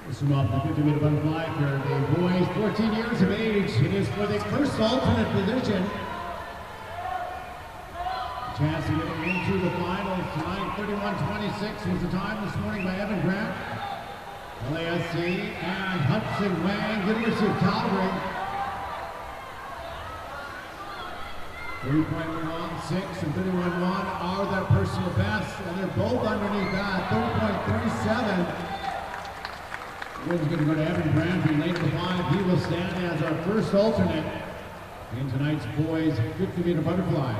This is off the 50-meter butterfly for the boys 14 years of age. It is for the first alternate position. A chance to get into the finals tonight. 31:26 was the time this morning by Evan Grant, LASC, and Hudson Wang, University of Calgary. 3.16 and 31.1 are their personal bests, and they're both underneath that. 30.37. Wind's going to go to Evan Grant, who late the five. He will stand as our first alternate in tonight's boys 50-meter butterfly.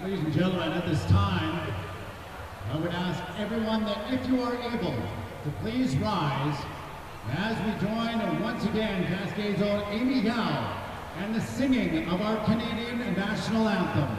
Ladies and gentlemen, at this time, I would ask everyone that if you are able to please rise as we join once again Cascade's own Amy Gow and the singing of our Canadian national anthem.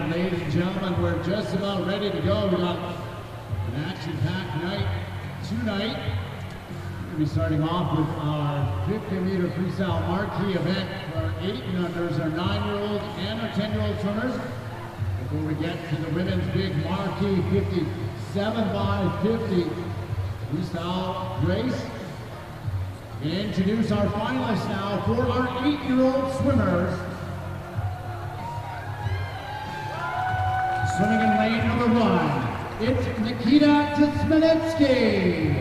Ladies and gentlemen, we're just about ready to go. We've got an action-packed night tonight. We're going to be starting off with our 50-meter freestyle marquee event for our 8 and unders, our 9-year-old and our 10-year-old swimmers. Before we get to the women's big marquee 57 by 50 freestyle race, we introduce our finalists now for our 8-year-old swimmers. Swimming in lane number 1, it's Nikita Tismanetsky.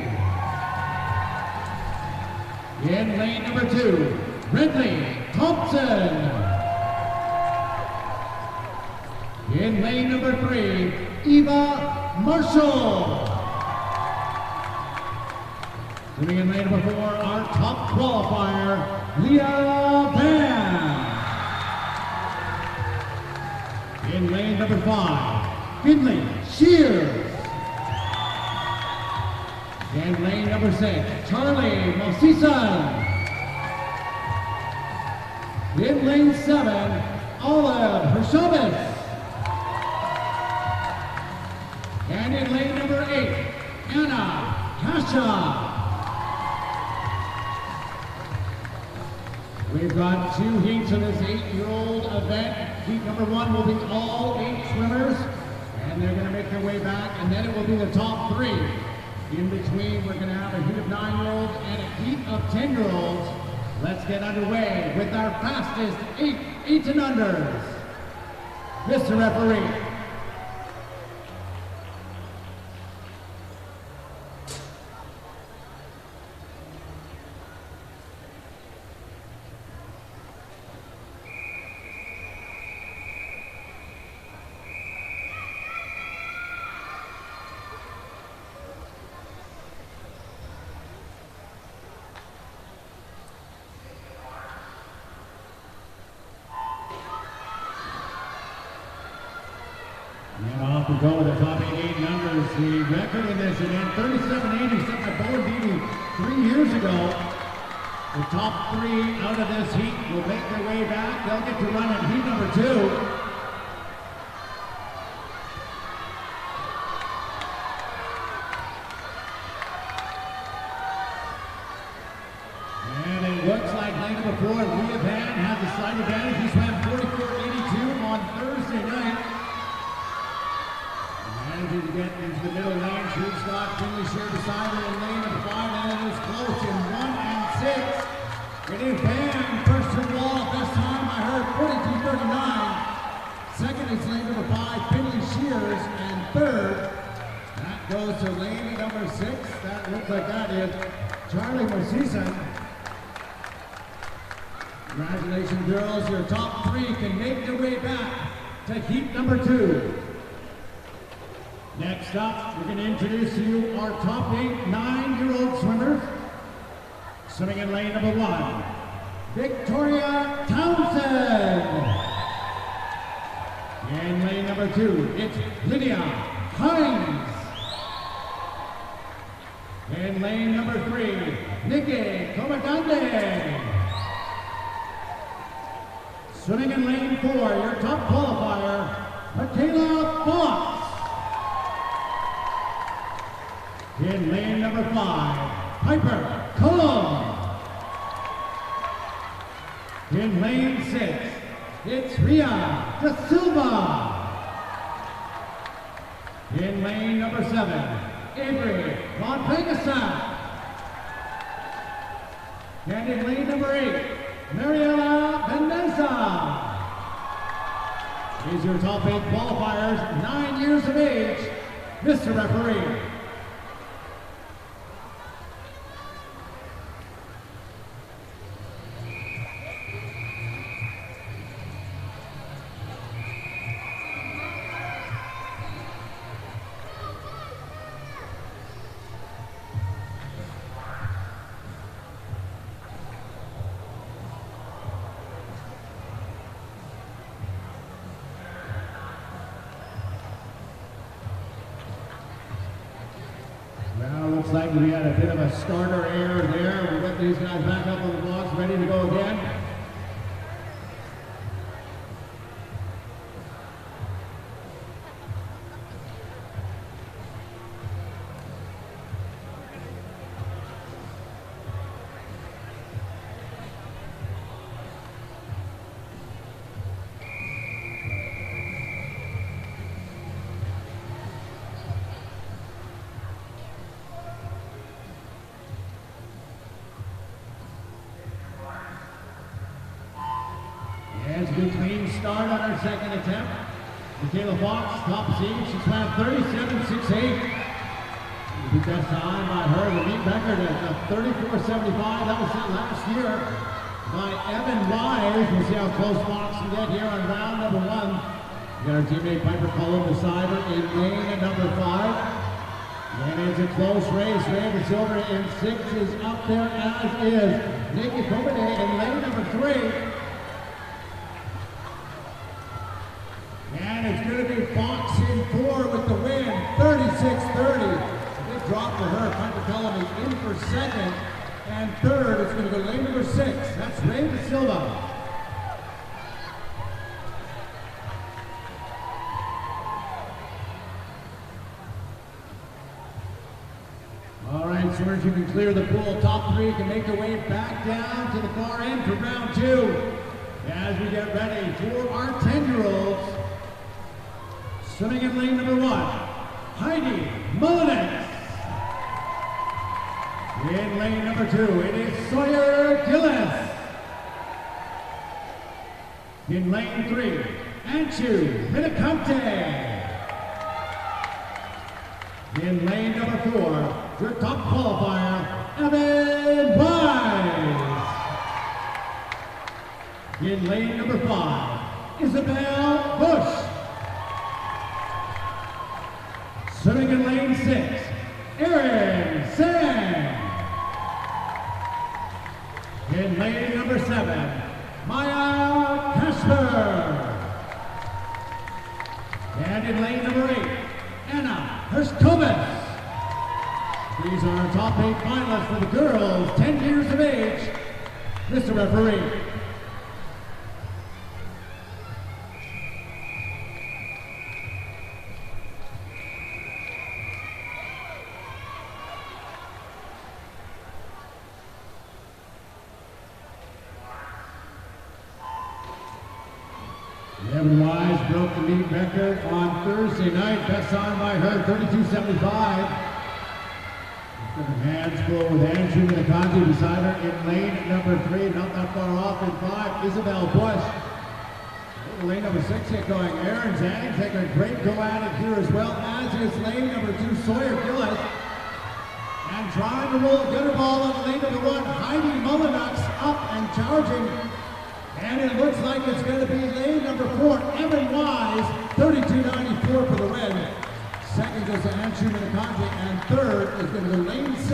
In lane number 2, Ridley Thompson. In lane number 3, Eva Marshall. Swimming in lane number 4, our top qualifier, Leah Van. In lane number 5, Finley Shears. In lane number 6, Charlie Mosisan. In lane 7, Olive Hershovitz. And in lane number 8, Anna Kasha. We've got 2 heats of this 8-year-old event. Heat number 1 will be all 8 swimmers, and they're going to make their way back, and then it will be the top 3. In between, we're going to have a heat of 9-year-olds and a heat of 10-year-olds. Let's get underway with our fastest 8 and unders. Mr. Referee. And off we go with the top 88 numbers. The record in this event, 37-80, set by Bo Beatty 3 years ago. The top 3 out of this heat will make their way back. They'll get to run at heat number 2. And it looks like lane number 4, Leah Van has a slight advantage. He swam 44.82 on Thursday night. Managing to get into the middle lane. Shoots got Finley Shear beside her in lane number 5, and it is close in 1 and 6. It is Van first to the wall. This time I heard 42.39. Second is lane number 5, Finley Shears, and third, that goes to lane number 6. That looks like that is Charlie Mercison. Congratulations, girls. Your top 3 can make their way back to heat number 2. Next up, we're going to introduce to you our top 8 9-year-old swimmers. Swimming in lane number 1, Victoria Townsend. In lane number 2, it's Lydia Hines. In lane number 3, Nikki Comandante. Swimming in lane 4, your top qualifier, Michaela Fox. In lane number 5, Piper Cullum. In lane 6, it's Ria Da Silva. In lane number 7, Avery Von Pegasus. And in lane number 8, Mariela Mendoza. These are your top 8 qualifiers, 9 years of age, Mr. Referee. Looks like we had a bit of a starter error there. We'll get these guys back up on the blocks, ready to go again. As we clean start on our second attempt. Michaela Fox, top seed. She swam 37.68. The best time by her. The meet record at 34.75. That was set last year by Evan Wise. We'll see how close Fox can get here on round number 1. We got our teammate Piper Cullum beside her in lane number 5. And it's a close race. Ray Silver in 6 is up there, as is Nikki Comandante in lane number 3. And it's going to be Fox in 4 with the win, 36-30. A big drop for her. Piper Cullum is in for second. And third, it's going to go lane number 6. That's Ray Da Silva. All right, swimmers, you can clear the pool. Top 3 can make their way back down to the far end for round 2. As we get ready for our 10-year-olds. Swimming in lane number 1, Heidi Mullinex. In lane number 2, it is Sawyer Gillis. In lane 3, Anchu Minacante. In lane number 4, your top qualifier, Evan Wise. In lane number 5, Isabel Bush. Swimming in lane 6, Erin Sang. In lane number 7, Maya Kasper. And in lane number 8, Anna Hershkovitz. These are our top 8 finalists for the girls, 10 years of age. Mr. Referee. Evan Wise broke the meet record on Thursday night, best time by her, 32.75. Got her hands full with Andrew Minacante beside her in lane number 3, not that far off in 5, Isabel Bush. Lane number 6 get going, Erin Zang taking a great go at it here as well, as is lane number 2, Sawyer Gillis. And trying to roll a gutter ball on lane number 1, Heidi Mullenux up and charging. And it looks like it's going to be lane number 4, Evan Wise, 32.94 for the win. Second goes to Anshu Minacante, and third is going to be lane 6.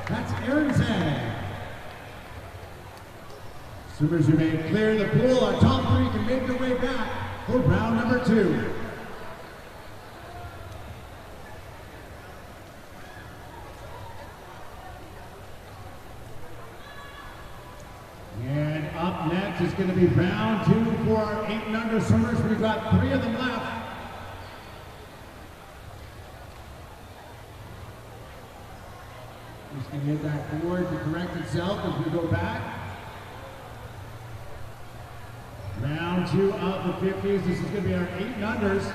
That's Erin Zang. Swimmers remain clear of the pool. Our top 3 can make their way back for round number 2. And up next is going to be round 2 for our 8 and under swimmers. We've got 3 of them left. Just going to hit that board to correct itself as we go back. Round 2 of the 50s. This is going to be our 8 and unders.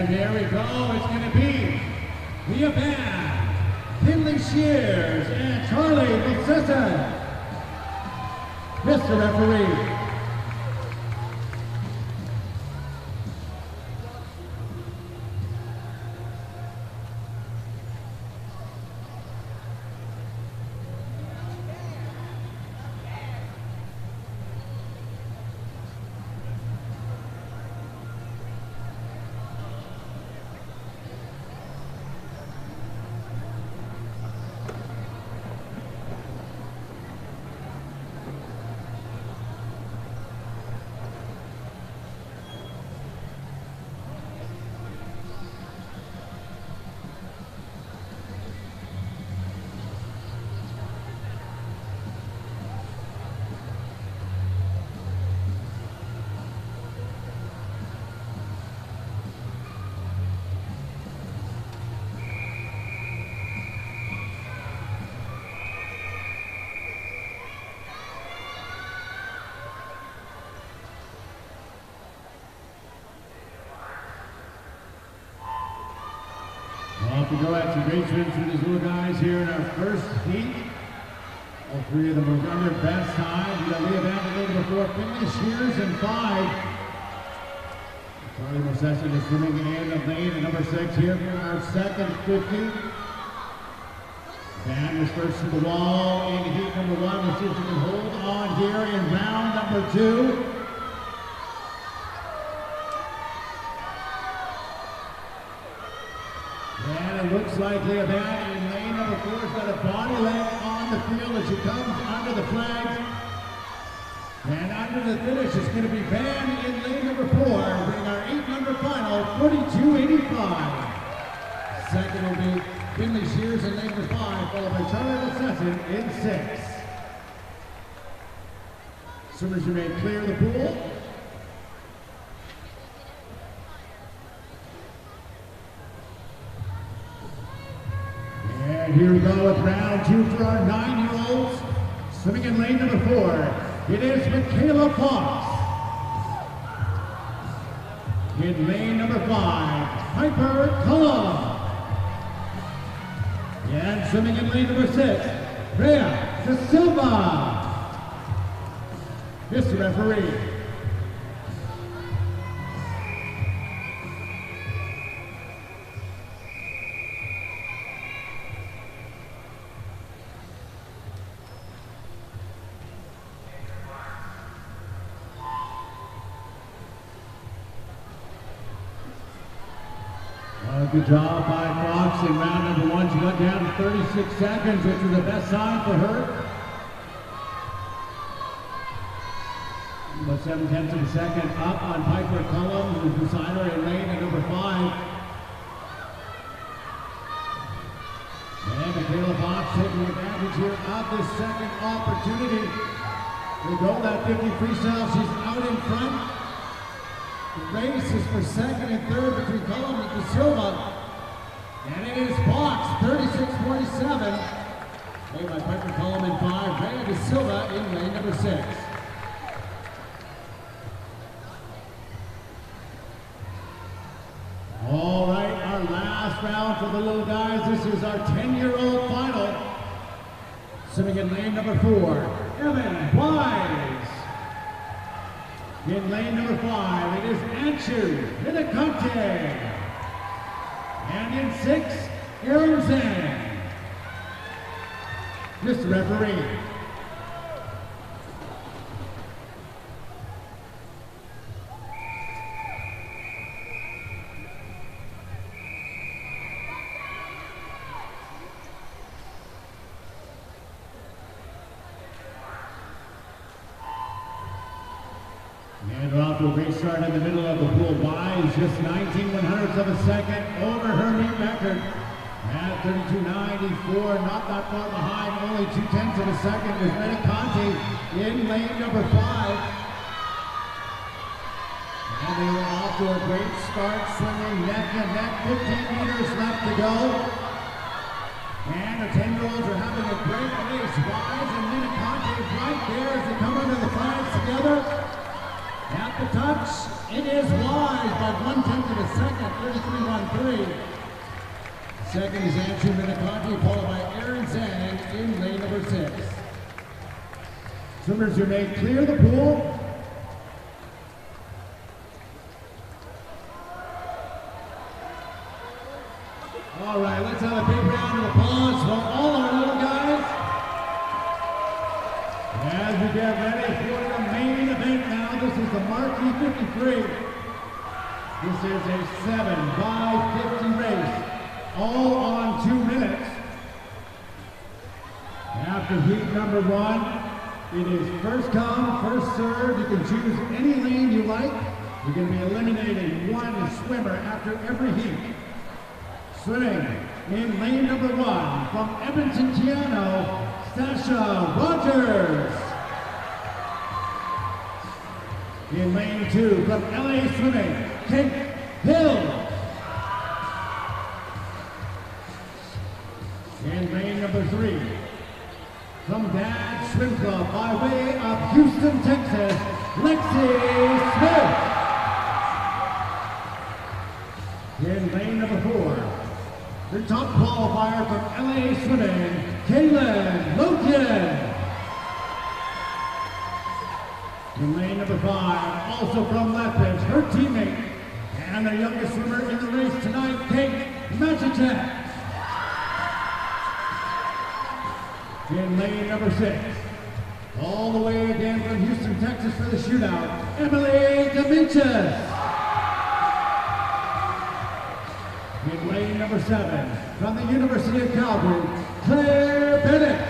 There we go, it's going to be Leah Band, Kinley Shears, and Charlie McSisson. Mr. Referee. Off we go at some great swims for these little guys here in our first heat. All 3 of them are under best time. We got Leah Van a little before, Finley Shears in 5. Charlie Mercession is swimming in the lane at number 6 here for our second 50. Van was first to the wall in heat number 1. Let's see if she can hold on here in round number 2. And it looks like Leah Van in lane number 4 has got a body leg on the field as she comes under the flags. And under the finish is going to be Van in lane number 4, winning our 8-number final, 42.85. Second will be Finley Shears in lane number 5, followed by Charlie Lessessin in 6. Swimmers remain clear of the pool. And here we go with round 2 for our 9-year-olds. Swimming in lane number 4, it is Michaela Fox. In lane number 5, Piper Cullum. And swimming in lane number 6, Rhea Da Silva. Mr. Referee. Good job by Fox in round number 1. She got down to 36 seconds, which was the best sign for her. About 7/10 of a second up on Piper Cullum, who's beside her in lane at number 5. And Michaela Fox taking advantage here of this second opportunity. They go that 50 freestyle. She's out in front. The race is for second and third between Cullum and Da Silva. And it is Fox, 36.47. Made by Piper Cullum in 5. Rhea Da Silva in lane number 6. All right, our last round for the little guys. This is our 10-year-old final. Swimming in lane number 4, Evan Wise. In lane number 5, it is Anshu Hidakante. And in 6, Aaron Zhang. Mr. Referee. And off to a great start in the middle of the pool. Wise just 19/100ths of a second over her meet record at 32.94, not that far behind, only 2/10ths of a second with Hidakante in lane number 5. And they were off to a great start, swimming neck and neck, 15 meters left to go. And the 10-year-olds are having a great race. Wise and Hidakante right there as they come under the flags together. At the touch, it is Wise by 1/10 of a second, 33.13. Second is Anshu Hidakante, followed by Aaron Zhang in lane number 6. Swimmers remain clear of the pool. All right, let's have a big round of applause for all our little guys. As we get ready for the main event now, this is the Marquee 53. This is a 7x50 race, all on 2 minutes. After heat number 1, it is first come, first serve. You can choose any lane you like. You're going to be eliminating one swimmer after every heat. Swimming in lane number 1 from Edmonton, Tiano, Sasha Rogers. In lane 2 from LA Swimming, Kate Hill. In lane number 3 from Dad Swim Club by way of Houston, Texas, Lexi Smith. In lane number 4, the top qualifier from LA Swimming, Kaylin Loken. In lane number 5, also from Lepage, her teammate, and their youngest swimmer in the race tonight, Kate Machichek. In lane number 6, all the way again from Houston, Texas for the shootout, Emily Demetrius. In lane number 7, from the University of Calgary, Claire Bennett.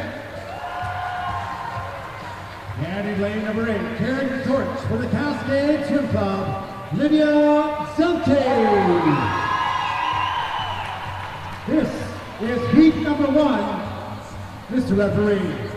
And it lane number 8, carrying the torch for the Cascade Swim Club, Lydia Zelke. This is heat number 1, Mr. Referee.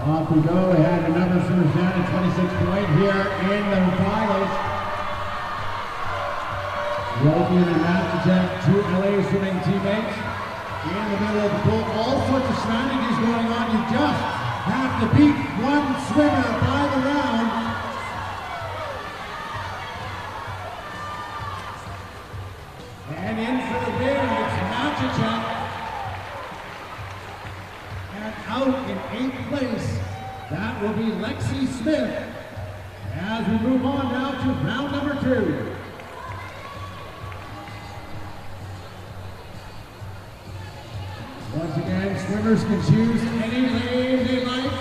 Off we go. We had the number swimmers down at 26 point here in the finals. Rogan and Mastercheck, 2 LA swimming teammates. In the middle of the pool, all sorts of strategies going on. You just have to beat one swimmer by the round. And in for the win, it's Mastercheck. And out in 8th place, that will be Lexi Smith. As we move on now to round number 2. Once again, swimmers can choose any lane they like.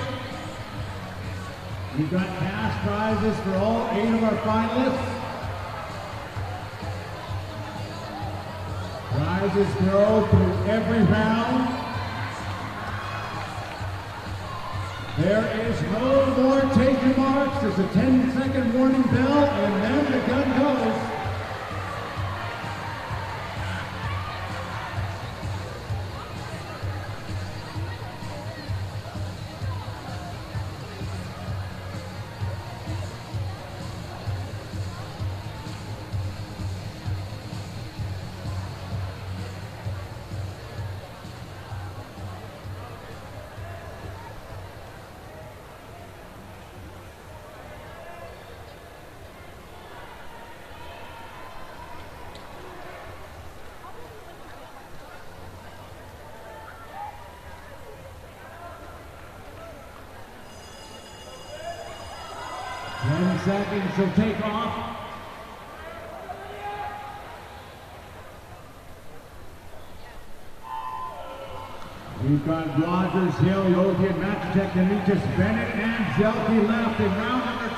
We've got cash prizes for all 8 of our finalists. Prizes grow through every round. There is no more take your marks. There's a 10-second warning bell, and then the gun goes. Seconds till takeoff. We've got Rogers, Hill, Yogi, and Mastercheck, Demetrius, Bennett, and Zelke left in round number 2.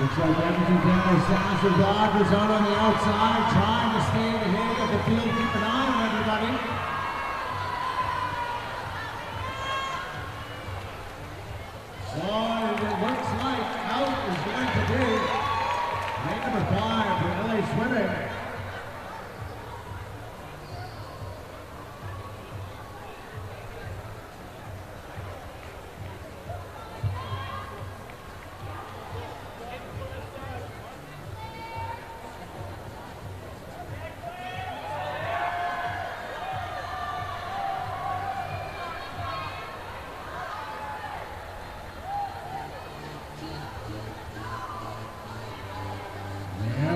Looks like everything's down there. Sasser, Rogers out on the outside, trying to stay in the head of the field. Keep an eye on everybody. So it looks like out is going to be lane number 5 for LA Swimming.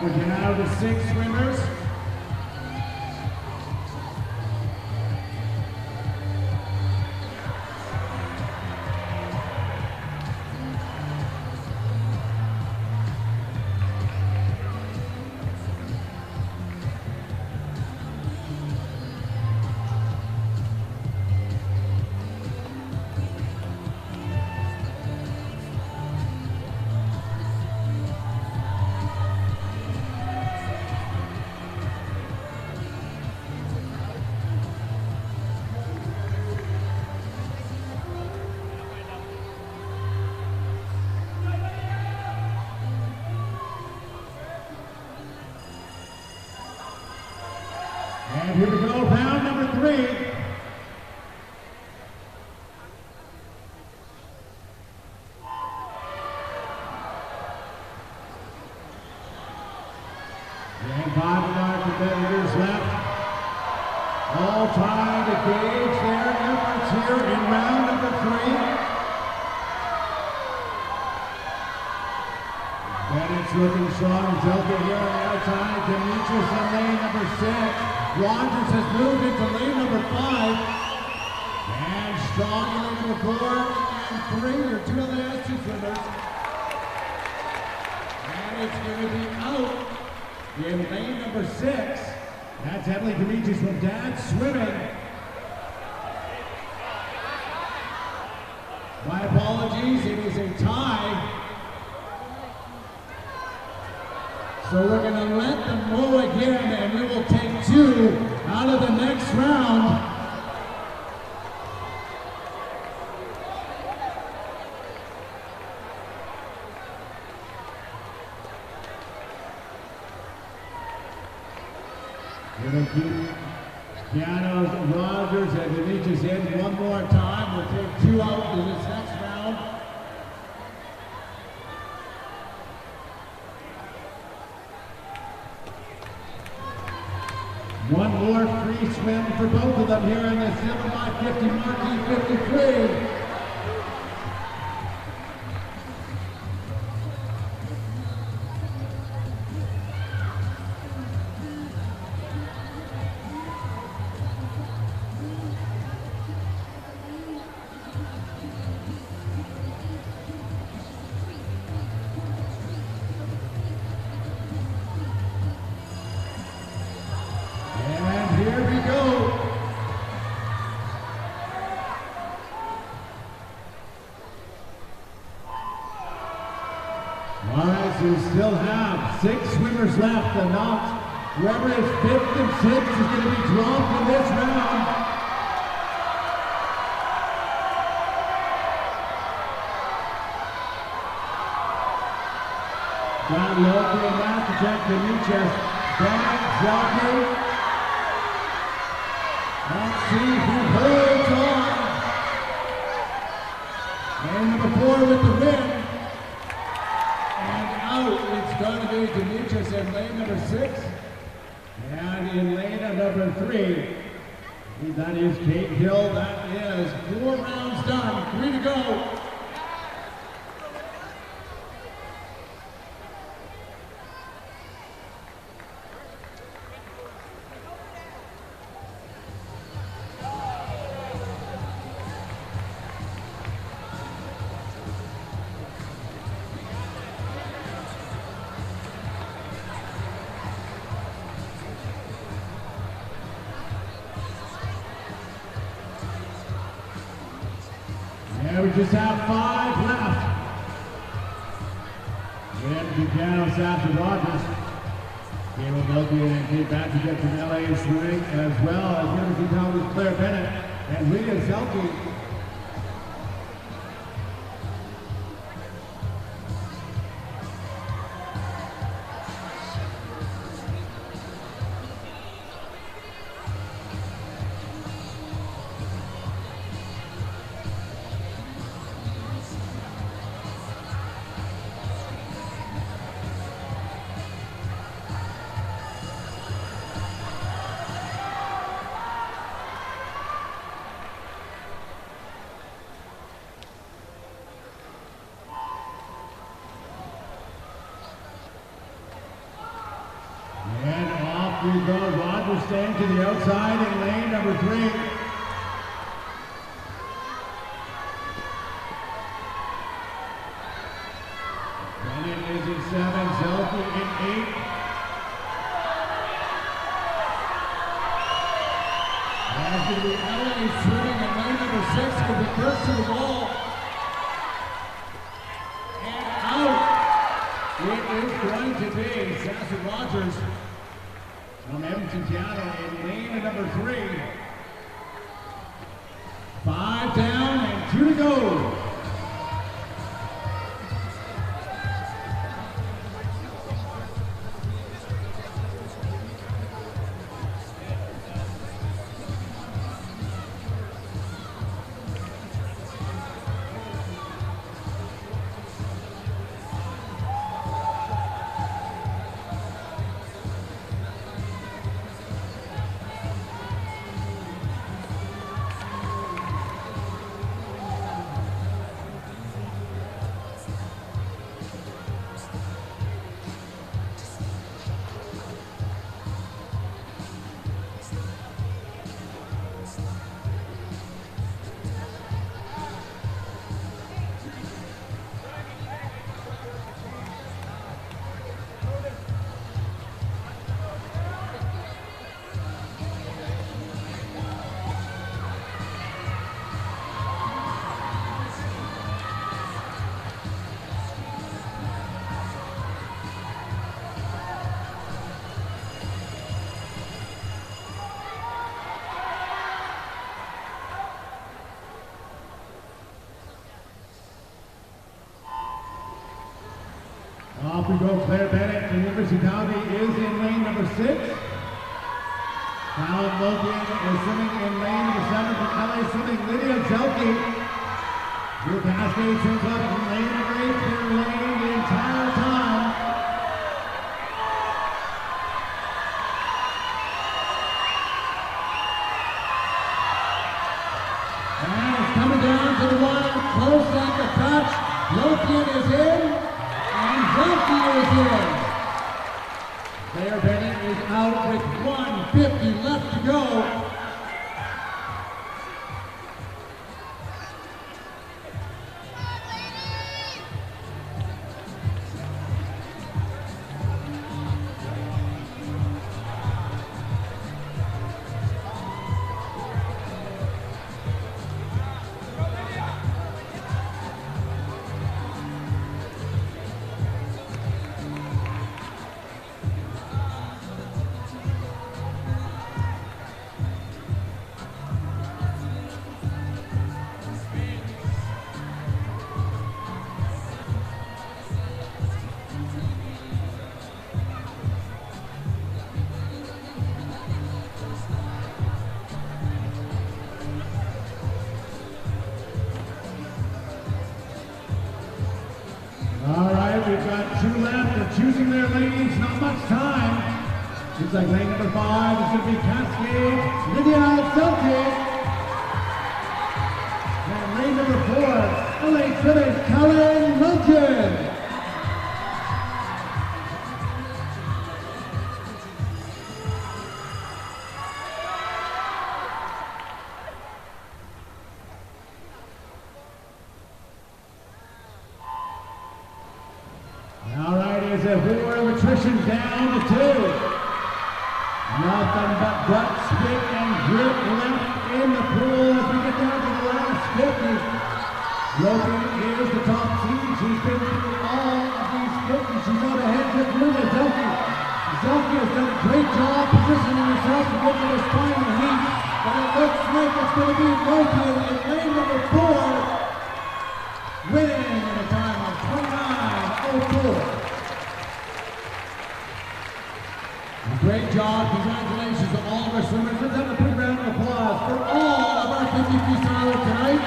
We're down to 6 swimmers. And here we go, round number 3. And 5 of our competitors left. All trying to gauge their efforts here in round number 3. Bennett's looking strong. Zelke here on the outside. Demetrius in lane number 6. Rogers has moved into lane number 5. And strong in lane number 4. and 3, your two LAS two swimmers. And it's going to be out in lane number 6. That's Emily Demetrius from Dad Swimming. My apologies, it is a tie. So we're going to let them roll again, and we will take 2 out of the next round. We're going to keep Pianos, Rogers, and Demetrius in one more time. We'll take 2 out in this next round. One more free swim for both of them here in the silver by 50 marquee 53. We still have 6 swimmers left, and not whoever is 5th and 6th is going to be dropped in this round. Got Loki and Matt Demetrius, Bennett, Zelke. Let's see who holds on. Lane number 4 with the win. It's going to be Demetrius in lane number 6. And in lane number 3, that is Kate Hill. That is 4 rounds done. 3 to go. And we just have 5 left. And Buchanan, Sasha Rogers. Caleb Milky and Kate Batchett from LA Swimming, as well as University College Claire Bennett and Rita Zelke. We go, Rogers staying to the outside in lane number 3. Bennett is in 7, Zelke in 8. That's going to be LA Swimming in lane number 6, could be close to the ball. And out. It is going to be Sasha Rogers from Edmonton Piano in lane number 3. 5 down and 2 to go. Off we go, Claire Bennett from University County is in lane number 6. Fallon Logan is swimming in lane number 7 from LA Swimming. Lydia Zelke. Drew Cascade Swim Club from lane number 8. Clear lane the entire time. And it's coming down to the wire, close at the touch. Logan is in, and Zelke is in. Claire Bennett is out with 1:50 left to go. We've got 2 left. They're choosing their lanes. Not much time. Looks like lane number 5 is going to be Cascade, Lydia Zelke. And lane number 4, LA Swimming, Kellen Logan. Is a war of attrition down to 2. Nothing but gut, spit, and grit left in the pool as we get down to the last 50. Logan is the top seed. She's been through all of these 50. She's out ahead with Lydia Zelke. Zelke has done a great job positioning herself to get to this final heat. But it looks like it's going to be Logan in lane number 4, winning in a time of 29:04. Great job. Congratulations to all of our swimmers. Let's have a big round of applause for all of our 50 freestylers tonight.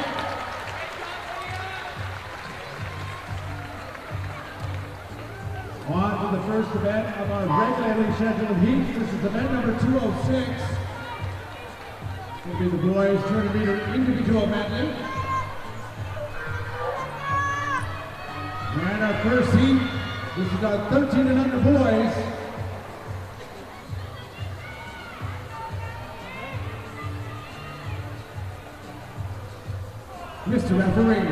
On to the first event of our regularly scheduled heats. This is event number 206. This will be the boys 200-meter individual medley. And our first heat, this is our 13 and under boys. Mr. Referee.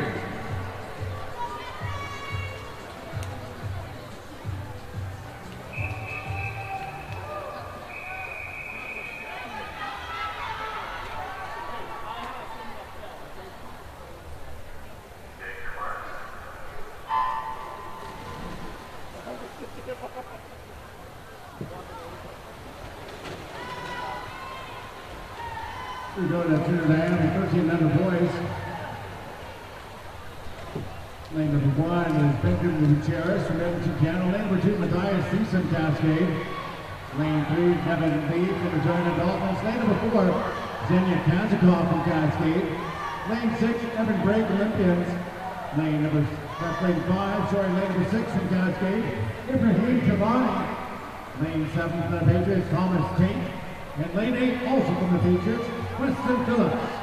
We're going to Trinidad, 13 under boys. Lane number 1 is Benjamin Gutierrez from Edmonton, Canada. Lane number 2, Matthias Thiessen, Cascade. Lane 3, Kevin Lee from Regina Dolphins. Lane number 4, Xenia Kazakov from Cascade. Lane 6, Evan Brake, Olympians. Lane 5, lane number 6 from Cascade. Ibrahim Cavani. Lane 7 from the Patriots, Thomas Tate. And lane 8, also from the Patriots, Weston Phillips.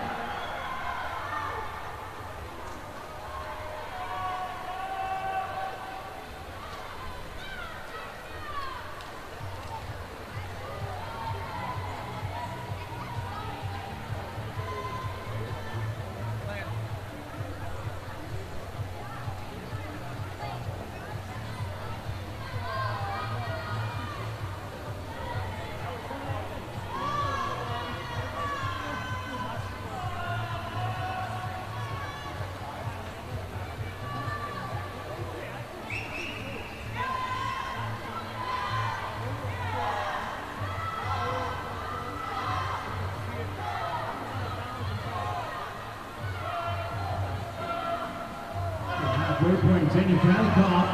Halfway point, Xenia Kazakov.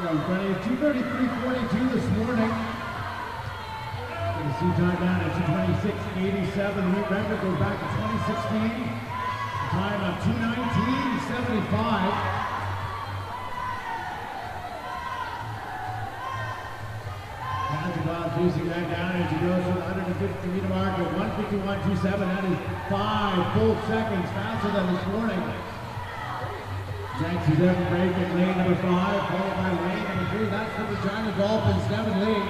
Running 2:33.42 this morning. The C time down at 2:26.87. The new record goes back to 2016. Time of 2:19.75. Kazakov chasing that down as he goes to the 150-meter mark at 1:51.27. That is 5 full seconds faster than this morning. Next is Evan Brake in lane number 5, followed by lane number 3. That's the Regina Dolphins, Devin Lee.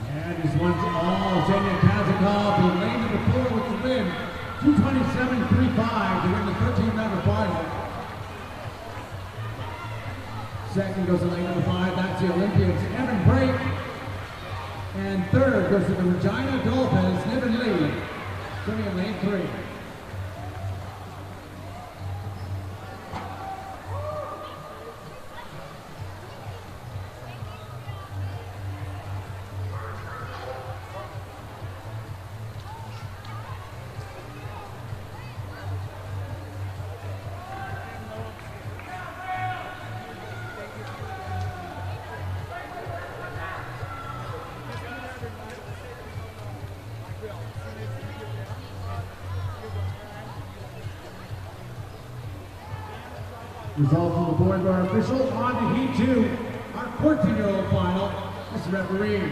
And this one's all Zenya Kazakov in lane number 4 with the win. 2:27.35 to win the 13-member final. Second goes to lane number 5, that's the Olympians, Evan Brake. And third goes to the Regina Dolphins, Devin Lee, coming in lane 3. Results on the board for our official. On to Heat 2, our 14-year-old final. This referee.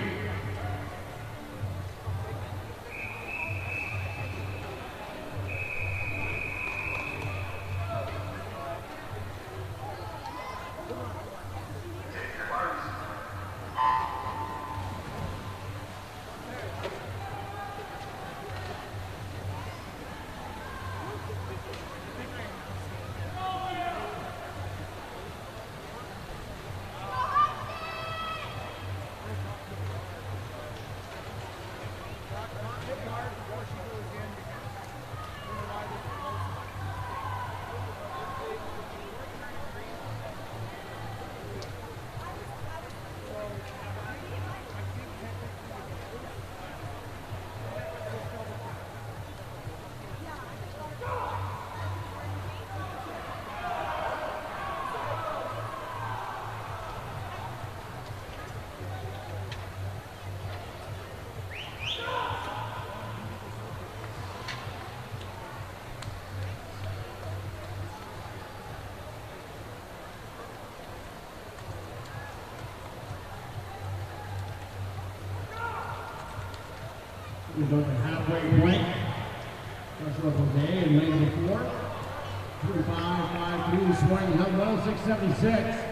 We're about the halfway point. Joshua Boudet in lane number 4. 35.53 this morning, held well, 6:76.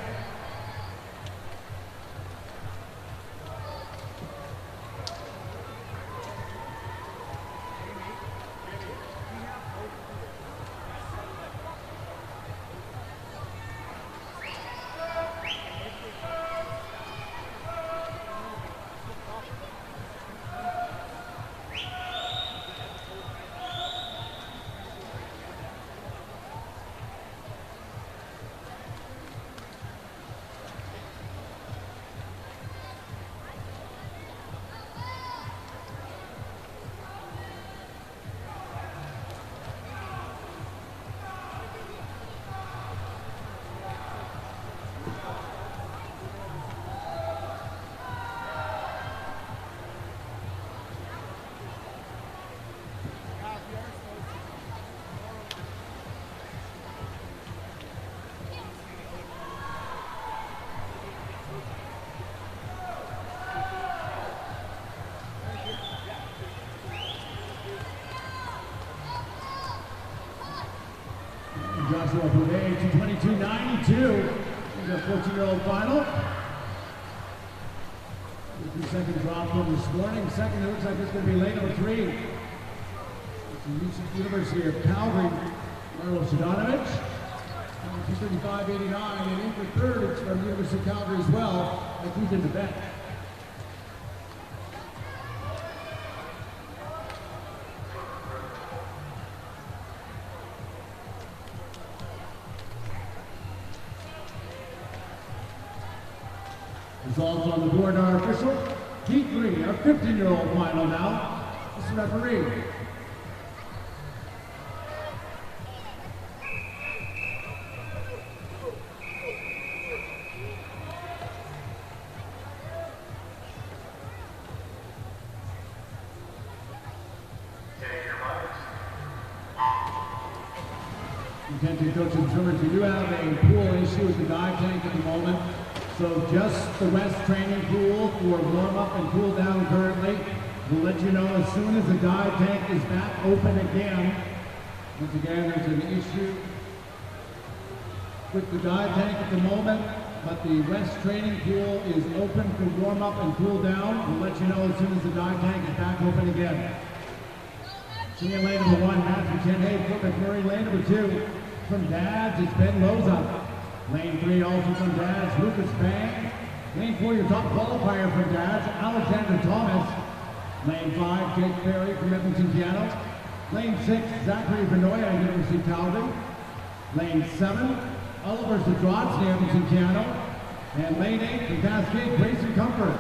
Joshua Boudet, 2:22.92. Here's our 14-year-old final. 2-second drop from this morning. Second, it looks like it's going to be lane number 3. It's the University of Calgary, Marlo Sudanovich. 2:35.89. And in for third, it's from the University of Calgary as well. Like he's in the bet. Results on the board are official. Heat 3, our 15-year-old final now. Mr. Referee. Attention coach and swimmers, we do have a pool issue with the dive tank at the moment. So just the West training pool for warm up and cool down currently. We'll let you know as soon as the dive tank is back open again. Once again, there's an issue with the dive tank at the moment, but the West training pool is open for warm up and cool down. We'll let you know as soon as the dive tank is back open again. Senior lane number 1, Matthew Tenhay, Fort McMurray. Lane number 2, from Dads, it's Ben Loza. Lane 3, also from Dads, Lucas Bang. Lane 4, your top qualifier from Dads, Alexander Thomas. Lane 5, Jake Perry from Edmonton Piano. Lane 6, Zachary Benoit, University of Calgary. Lane 7, Oliver Zadrotsky, Edmonton Piano. And lane 8, from Cascade, Grayson Comfort.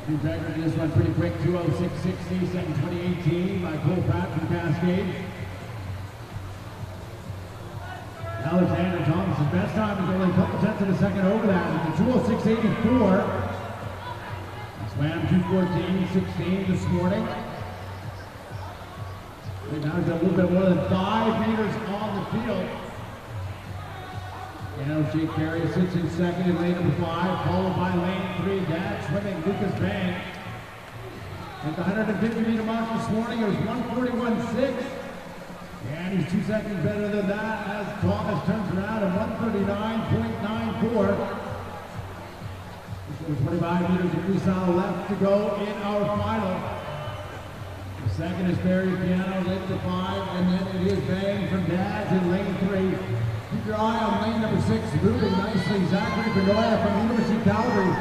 New record just went pretty quick, 2:06.60, second 2018 by Cole Pratt from Cascade. Alexander Thomas's best time is only a couple tenths of a second over that. It's a 2:06.84. Swam 2:14.16 this morning. Right now he's got a little bit more than 5 meters on the field. Now Jake Perry sits in second in lane number 5, followed by lane 3, Dad swimming, Lucas Bang. At the 150-meter mark this morning, it was 1:41.6. And he's 2 seconds better than that as Thomas turns around at 1:39.94. There's 25 meters of freestyle left to go in our final. The second is Perry Piano, lane to 5, and then it is Bang from Dad's in lane 3. Keep your eye on lane number 6, moving nicely, Zachary Benoit from University of Calgary.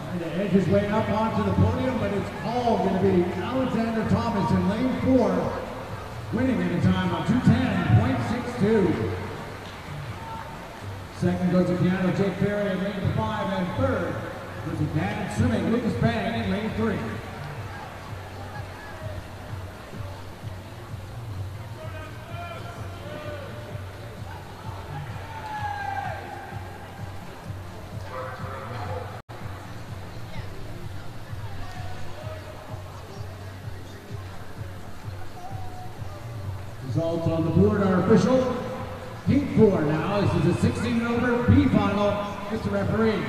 Trying to edge his way up onto the podium, but it's all going to be Alexander Thomas in lane 4, winning at a time of 2:10.62. Second goes to Piano, Jake Perry in lane number 5, and third goes to Dad swimming, Lucas Bang in lane 3. Results on the board are official. Heat 4 now. This is a 16 and over B final. Mr. Referee.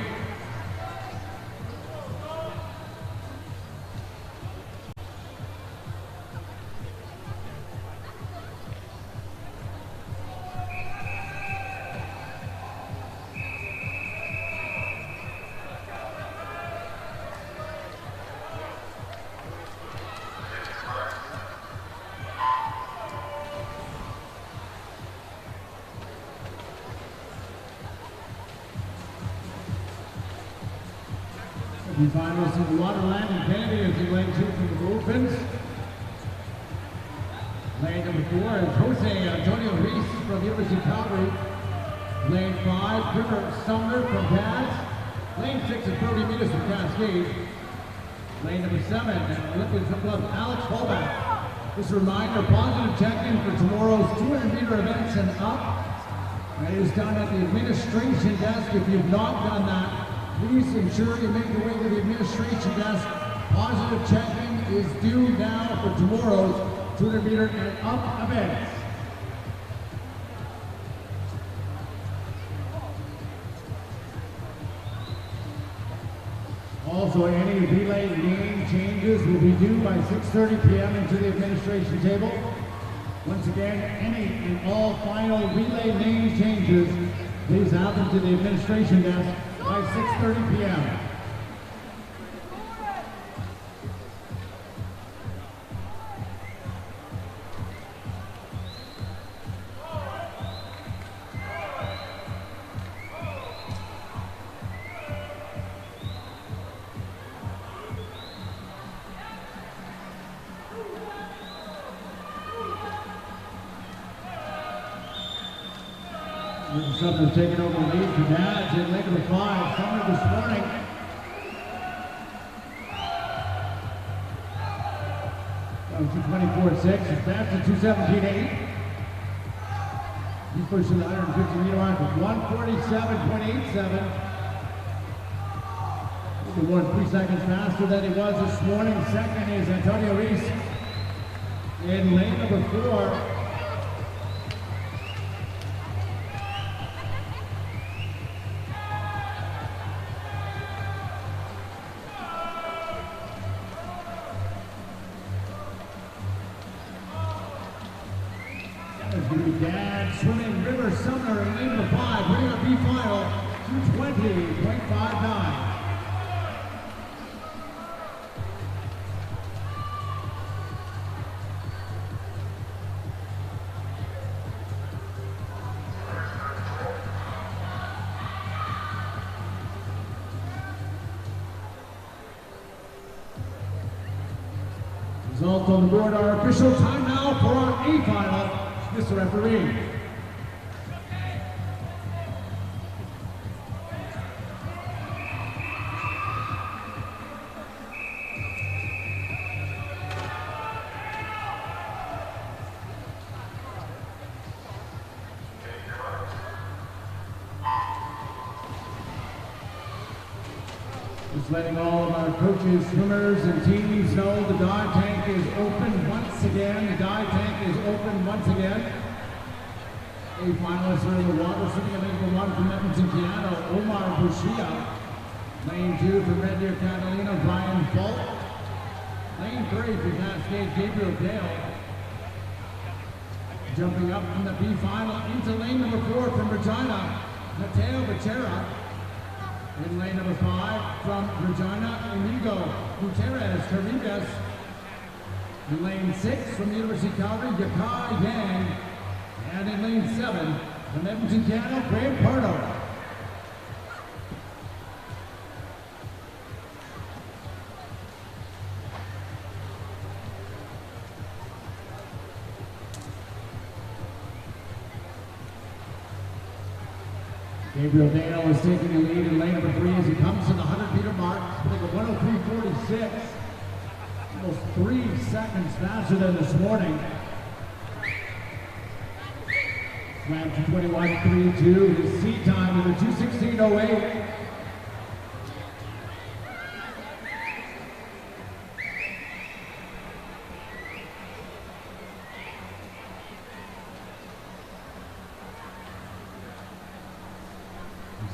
The finals in Waterland and Kennedy is in lane 2 from the Dolphins. Lane number 4 is Jose Antonio Reese from University of Calgary. Lane 5, River Sumner from Cass. Lane 6 is Brody Metis from Cascade. Lane number 7, and Olympian swim club Alex Fallback. Just a reminder, positive check-in for tomorrow's 200-meter events and up. It is done at the administration desk. If you've not done that, please ensure you make your way to the administration desk. Positive check-in is due now for tomorrow's 200-meter and up events. Also, any relay name changes will be due by 6:30 p.m. into the administration table. Once again, any and all final relay name changes, please have them to the administration desk by 6:30 p.m. Sumner's taking over the lead for Dads in lane number 5. Sumner this morning. Down to 24.6. It's back to 2:17.8. He's pushing the 150 meter line for 147.87. He won 3 seconds faster than he was this morning. Second is Antonio Reese in lane number 4. It's going to be Dad swimming River Sumner in lane number 5, winning our B final to 20.59. Results on the board. Our official time now for our A final. Mr. Referee. Just letting all of our coaches, swimmers, and teams know the dive tank is open once again. The dive tank is open once again. A finalists are in the water, swimming in lane number 1 from Edmonton, Canada, Omar Bushia. Lane 2 from Red Deer, Catalina, Brian Fulk. Lane 3 from Cascade, Gabriel Dale. Jumping up from the B final into lane number 4 from Regina, Mateo Becerra. In lane number 5 from Regina, Inigo Gutierrez Caribes. In lane 6 from the University of Calgary, Yakai Yang. And in lane 7 from Edmonton, Canada, Graham Pardo. Gabriel Dale is taking the lead in lane number 3 as he comes to the 100-meter mark. He's putting a 103.46, almost 3 seconds faster than this morning. Swam to 21.32. His seat time is a 2:16.08.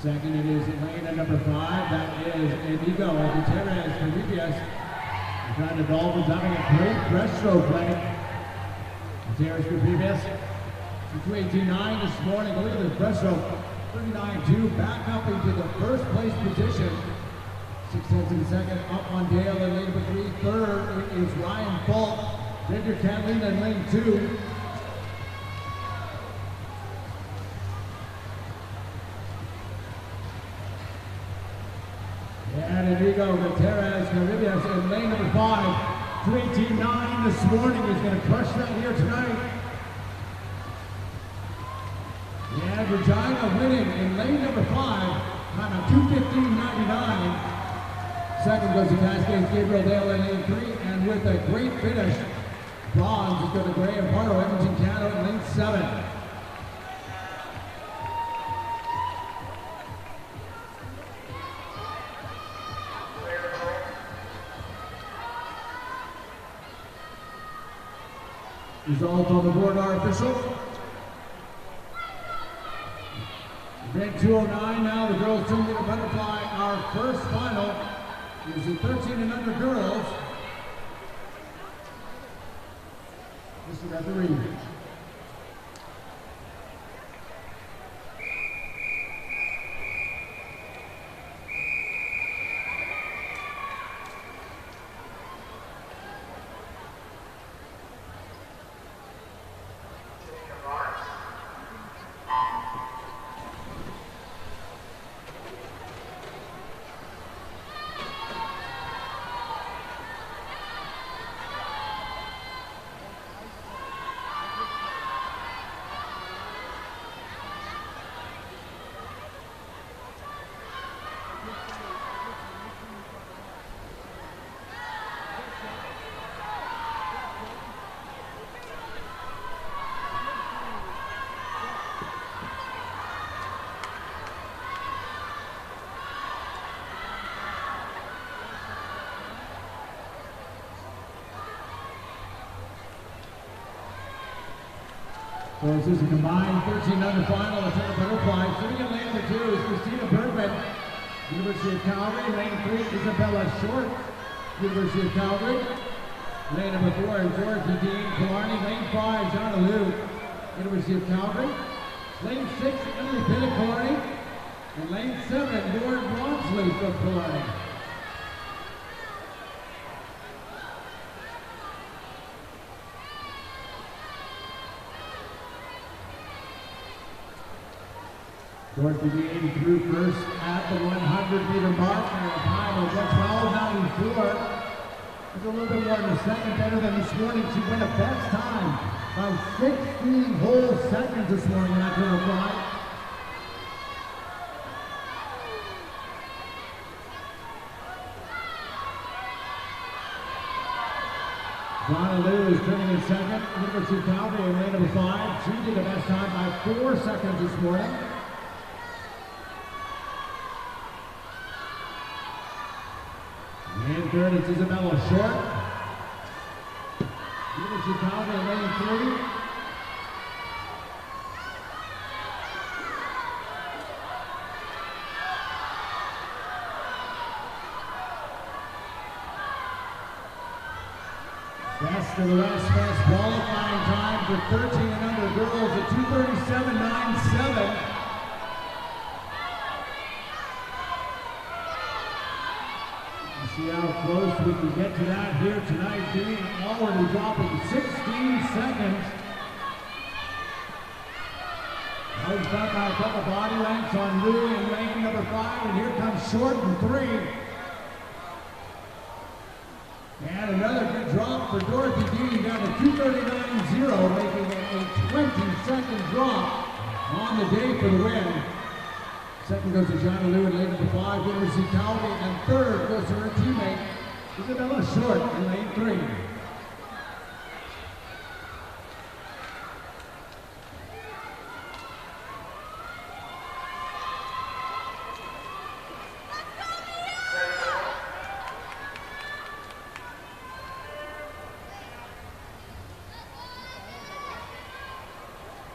Second it is lane at number 5, that is Inigo Gutierrez Caribes. Trying to Dolphins having a great breaststroke lane. Gutierrez Caribes, 2:18.9 this morning. Look at this breaststroke, 39.2, back up into the first place position. 6/10 in the second, up on Dale in lane number 3. Third is Ryan Fulk, Victor Catalina in lane 2. And Inigo Gutierrez Caribes in lane number 5, 2:18.9 this morning. He's going to crush that here tonight. And Regina winning in lane number 5, time of 2:15.99. Second goes to Cascade Gabriel Dale in lane 3, and with a great finish, bronze is going to Graham Pardo, Edmonton, Canada in lane 7. Results on the board are official. Event 209 now, the girls 2-meter butterfly. Our first final is the 13 and under girls. Mr. Referee. This is a combined 13 under final, a turn butterfly. Sitting in lane number 2 is Christina Bergman, University of Calgary. Lane 3, Isabella Short, University of Calgary. Lane number 4 is Dorothy Dean Killarney. Lane 5, Jonna Liu, University of Calgary. Lane 6, Emily Pinnock, Killarney. And lane 7, Lauren Ronsley from Killarney. Dorothy Dean through first at the 100-meter mark and a time of 12:94. It's a little bit more than a second better than this morning. She went a best time by 16 whole seconds this morning in that turn fly. Jonna Liu is turning in second. University of Calgary in lane number 5. She did the best time by 4 seconds this morning. And third is Isabella Short. University of Calgary in lane 3. Best of the West, best qualifying time for 13 and under girls at 2:37.97. You see how close we can get to that here tonight. Dean already dropping 16 seconds. Goes back by a couple body lengths on Liu in lane number 5, and here comes Short in 3. And another good drop for Dorothy Dean down to 2:39.0, making it a 20-second drop on the day for the win. Second goes to Jonna Liu in lane number 5, University of Calgary, and third goes to her teammate, Isabella Short in lane 3.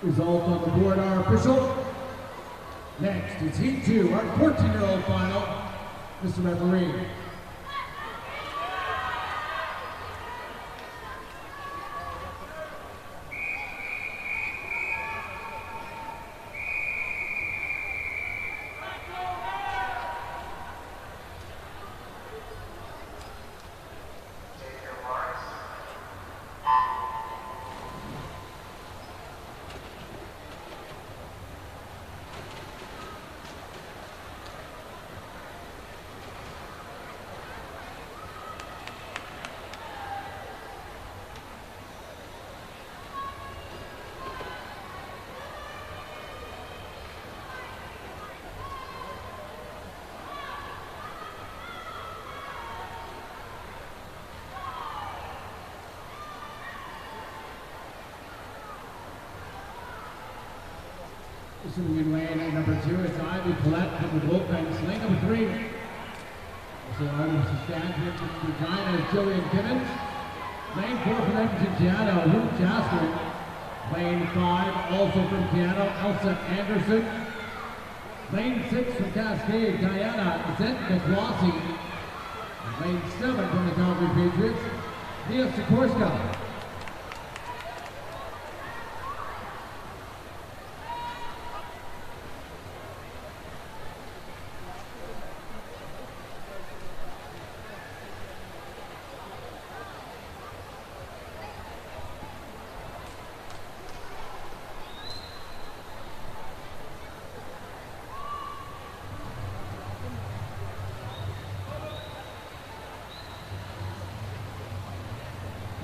Results on the board are official. Next is Heat 2, our 14-year-old final. Mr. Referee. In lane number 2, it's Ivy Collette from the Bullpens. Lane number 3, so Ivy Saskatchewan from Regina is Jillian Gibbons. Lane 4 from Edmonton, Piano, Ruth Jasper. Lane 5, also from Piano, Elsa Anderson. Lane 6 from Cascade, Diana Zetnik Flossie. Lane 7 from the Calgary Patriots, Mia Sikorsky.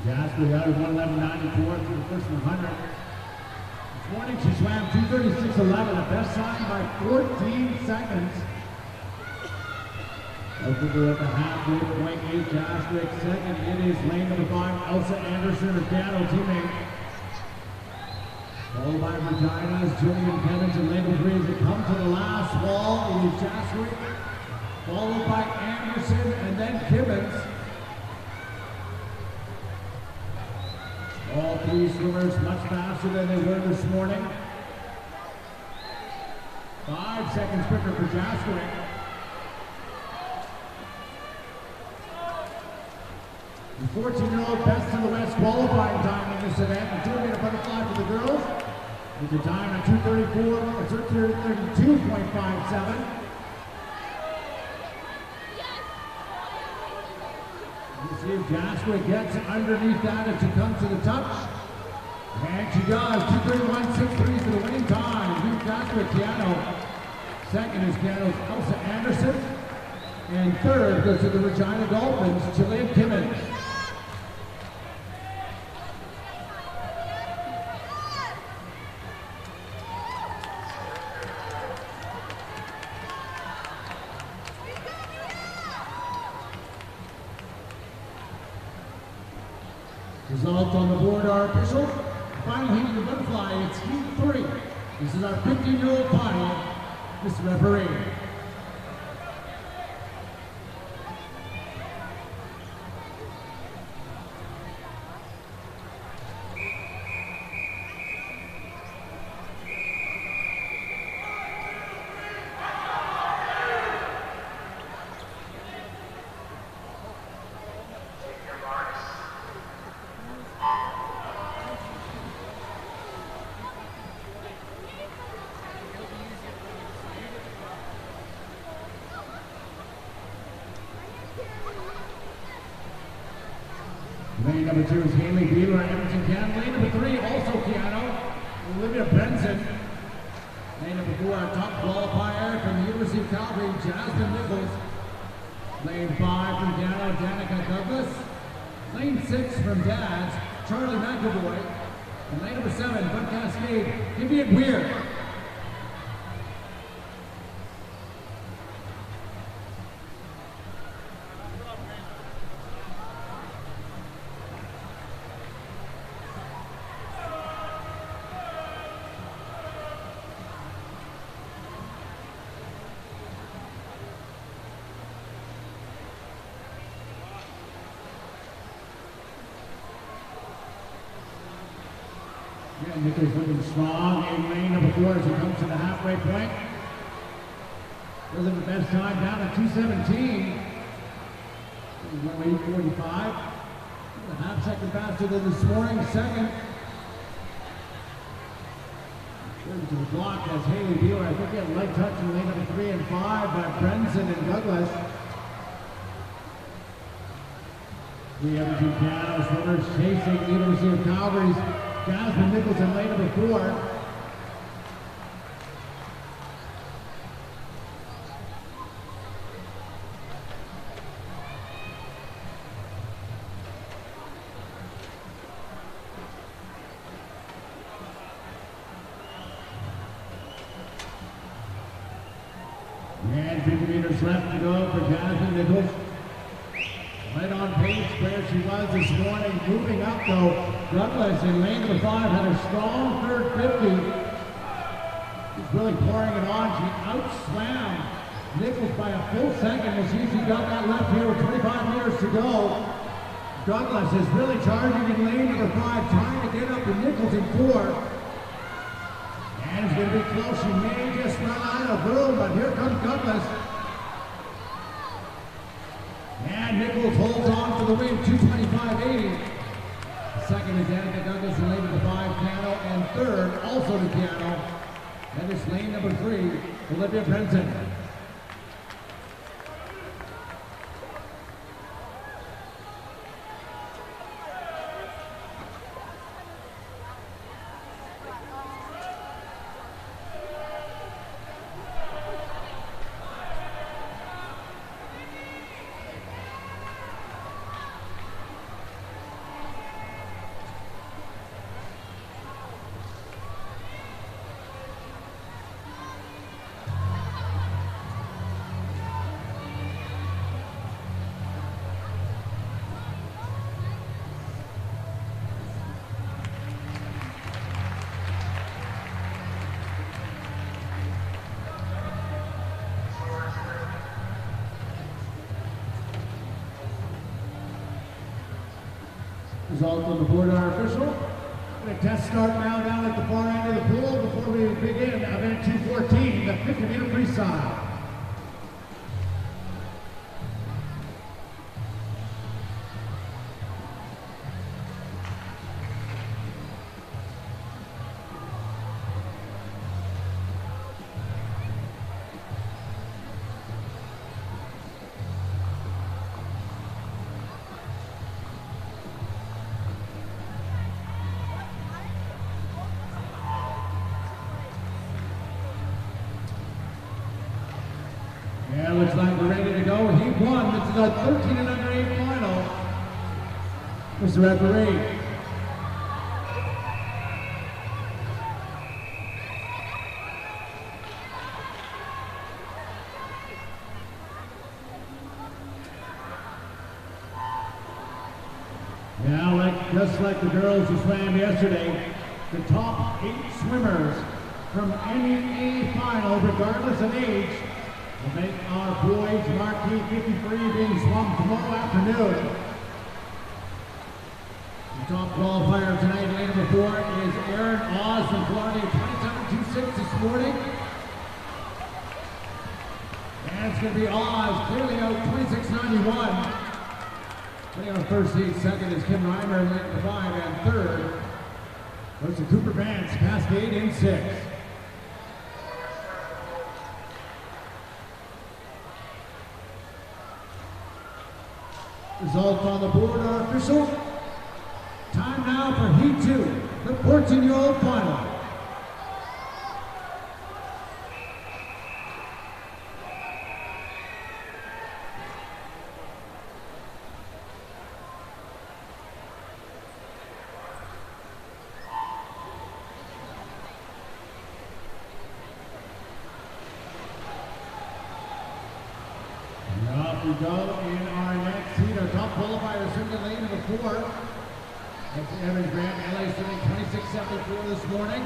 Jasper out of 1:11.94 through the first 100. This morning she swam 2:36.11, a best time by 14 seconds. Over at the halfway point, is Jasper second. It is lane number 5, Elsa Anderson, her piano teammate. Followed by Regina's Jillian Gibbons in lane number 3 as it comes to the last wall. It is Jasper, followed by Anderson and then Gibbons. All these swimmers much faster than they were this morning. 5 seconds quicker for Jaskowitz. The 14-year-old best in the West qualifying time in this event. The 2-meter butterfly for the girls. With the time at 2:32.57. You see if Jaskowitz gets underneath that as she comes to the touch. And she does. 2:31.63 for the winning time. New Jaskowitz piano. Second is piano's Elsa Anderson. And third goes to the Regina Dolphins, Chilean Timmons. Results on the board are official. Final heat of the butterfly, it's heat 3. This is our 15-year-old potty, Mr. Referee. Lane number 2 is Haley Beeler, Edmonton, Canada. Lane number 3, also piano, Olivia Brenson. Lane number 4, our top qualifier from the University of Calgary, Jasmine Nichols. Lane 5 from piano, Danica Douglas. Lane 6 from Dads, Charlie McAvoy. And lane number 7, Bud Cascade, Vivian Weir. Yeah, Nichols looking strong in lane number 4 as he comes to the halfway point. Wasn't the best time, down at 2:17. 8:45. A half second faster than this morning. Second. Third to the block as Haley Beeler. I think he had a light touch in lane number 3 and 5 by Brenson and Douglas. The Edmonton piano swimmers chasing the University of Calgary's Jasmine Nichols in lane number 4. And 50 meters left to go for Jasmine Nichols. Right on pace where she was this morning. Moving up though, Douglas in lane number 5 had a strong third 50. She's really pouring it on. She outslammed Nichols by a full second. We'll see if she got that left here with 25 meters to go. Douglas is really charging in lane number 5, trying to get up to Nichols in 4. And it's going to be close. She may just run out of room, but here comes Douglas. And Nichols holds on for the win, 2:25.80. Second is Danica Douglas in lane number 5, piano, and third, also the piano. That is lane number 3, Olivia Brenton. Results on the board are official. The test start now down at the far end of the pool before we begin event 214, the 50-meter freestyle. Yeah, looks like we're ready to go. Heat 1, this is a 13 and under 8 final. Mr. Referee. Now, just like the girls who swam yesterday, the top 8 swimmers from any A final, regardless of age, will make our boys marquee 53 being swum tomorrow afternoon. The top qualifier tonight, lane number 4, is Aaron Oz from Florida, 27.26 this morning. And it's going to be Oz, clearly out 26.91. Putting on first seat, second is Kim Reimer in lane number 5, and third goes to Cooper Vance, Cascade in 6. Results on the board are official. Time now for Heat 2, the 14-year-old final. Off we go in our next heat. Our top qualifier is in lane number 4. That's Evan Grant, LA swimming 26.74 this morning.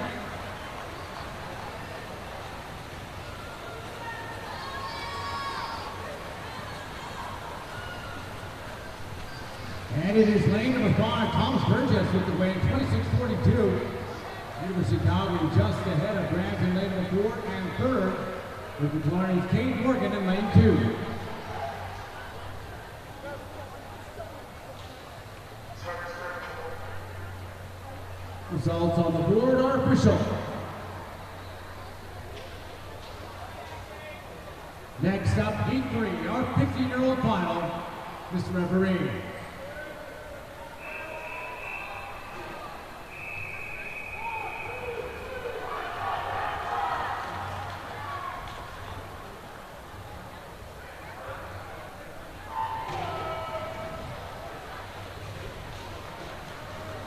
And it is lane number 5, Thomas Burgess with the win, 26.42. University of Calgary just ahead of Grant in lane number 4, and third with the Florida's Kate Morgan in lane 2. Results on the board are official. Next up, Heat 3, our 15-year-old final, Mr. Referee.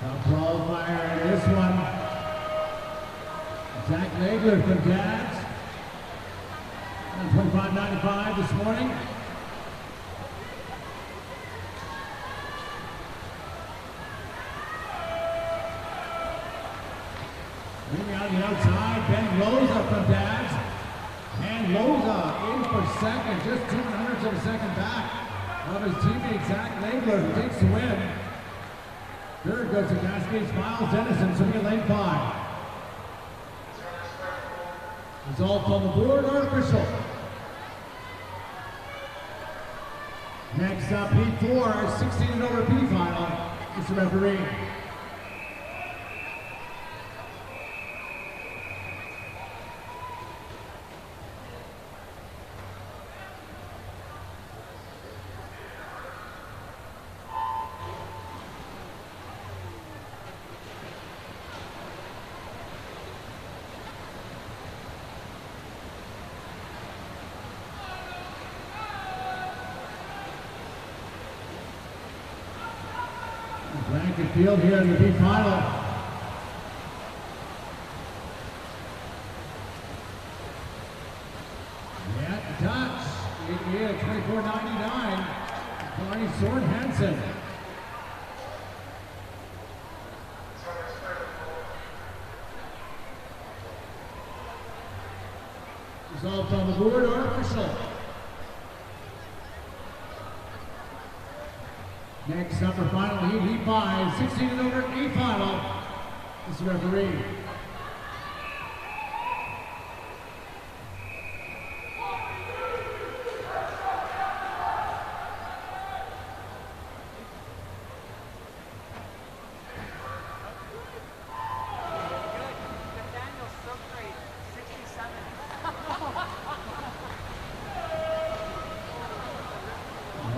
Top qualifier in this one, Zach Nagler from Dads, 25.95 this morning. Moving on the outside, Ben Loza from Dads, and Loza in for second, just 2/100ths of a second back of his teammate Zach Nagler, who takes the win. Third goes to Cascade's Miles Dennison, swimming in lane 5. Results on the board are official. Next up, Heat 4, our 16 and over P final, Mr. Referee. Blanket field here in the B final. Yeah, the touch. It is 24.99. Barney Sword Hansen. Results on the board are official. Next up for final heat, Heat 5, 16 and over, A final, Mr. Referee.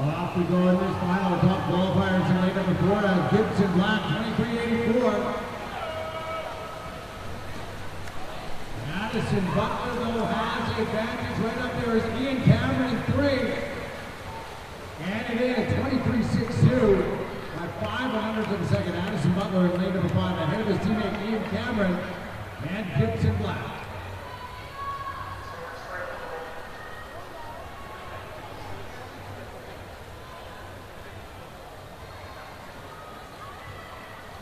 Off we go in this final. Top qualifiers in lane number 4 as Gibson Black, 2384. Madison Butler, though, has the advantage. Right up there is Ian Cameron in 3. And it is 23.62 by 500 of a second. Addison Butler in lane number 5 ahead of his teammate Ian Cameron and Gibson Black.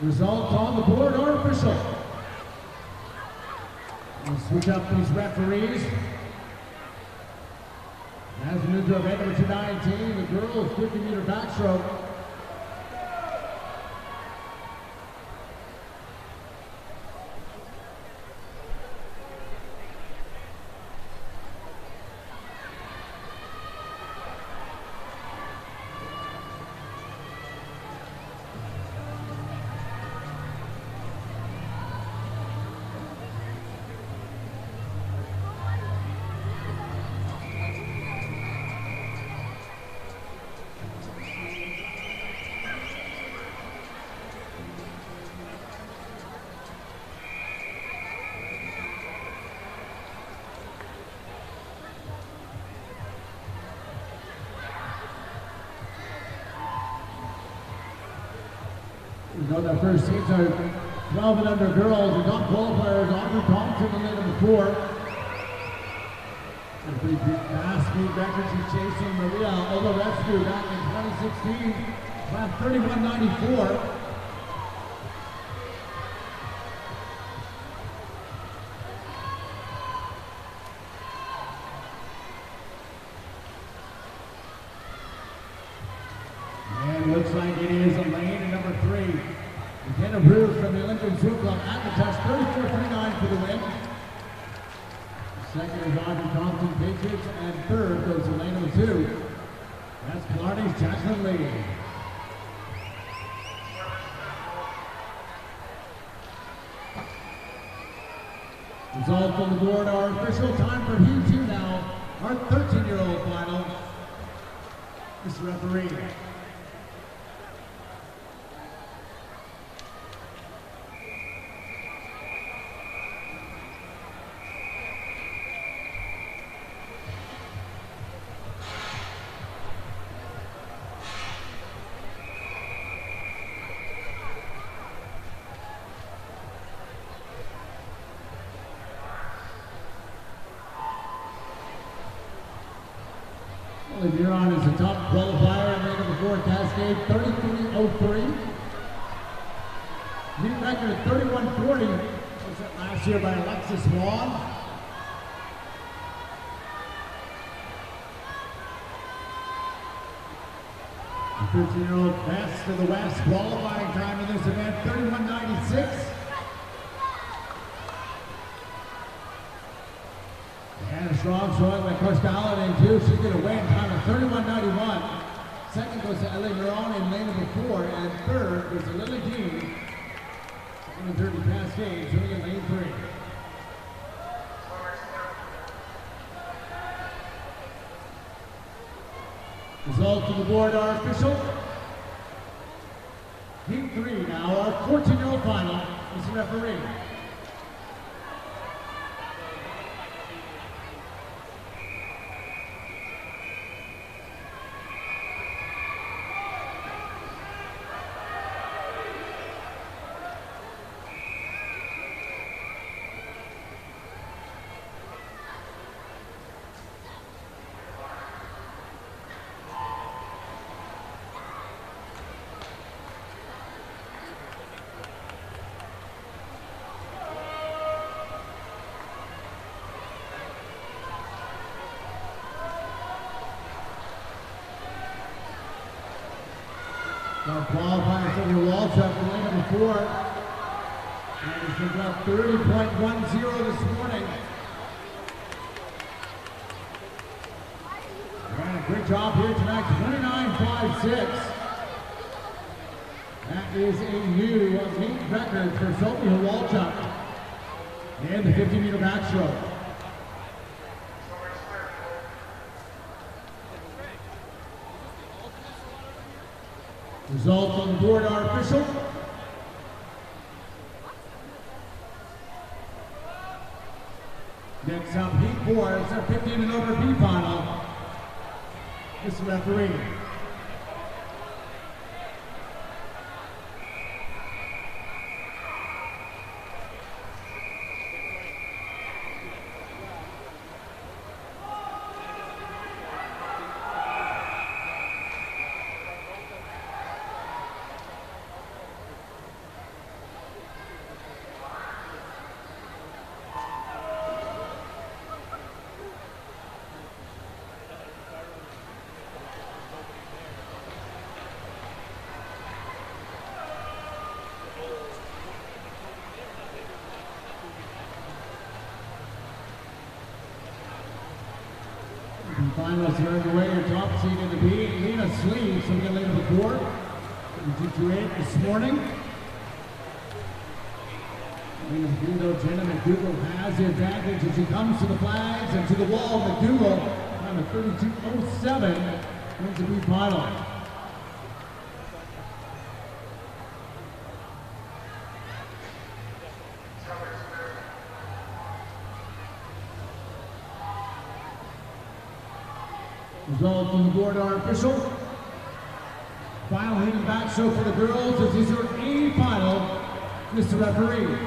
Results on the board are official. We'll switch up these referees. As we move to event number 219, the girls 50-meter backstroke. We know that first teams are 12 and under girls. The top qualifiers, Audrey Thompson in lane number 4. And a pretty fast speed record. She's chasing Maria Olarescu back in 2016. Lap 31.94. And looks like it is a lane in number 3. McKenna Bruce from the Olympic Swim Club at the touch, 34.39 for the win. Second is Audrey Thompson Patriots, and third goes to lane number 2. That's Clardy's Jacqueline Lee. Results on the board are official. Time for Heat 2 now. Our 13-year-old final. Mr. Referee. Huron is the top qualifier in lane number 4, Cascade, 33.03. Meet record at 31.40 was set last year by Alexis Swan. The 13-year-old best of the West qualifying time in this event, 31.96. And a strong showing by Coach Galladay too. She's going to win time of 31.91. Second goes to Ellie Miron in lane number 4, and third goes to Lily Dean. Second and third to Cascade, showing in lane 3. Results on the board are official. Heat 3 now, our 14-year-old final. Mr. Referee. Our qualifier, Sonia Waltrip in lane number 4. And he's been up 30.10 this morning. And a great job here tonight, 29.56. That is a new meet record for Sophia Walchuk in the 50-meter backstroke. Results on the board are official. Next up, heat 4, it's our 15 and over B final. This referee. Finalists are underway. Your top seed in the B, Lena Sleeve, so we get later before. 228 this morning. Lena McDougall, Jenna McDougall has the advantage as she comes to the flags and to the wall. McDougall, time of 32.07, wins the B final. Results on the board are official. Final heat and backstroke for the girls. This is your A final, Mr. Referee.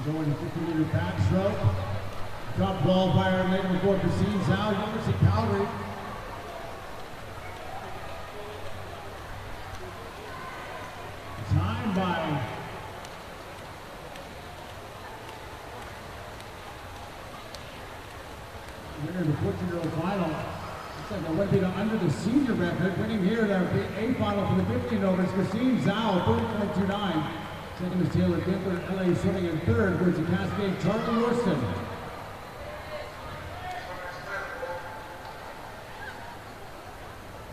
Going to 50-meter backstroke. Top ball by our later before Christine Zhao, University of Calgary. Time by winner of the 14-year-old final. Looks like a way to under the senior record. Winning here, that would be A final for the 15 overs. Christine Zhao, 30.29. Second is Taylor Gifford, LA swimming in third, towards the Cascade, Charlie Worston.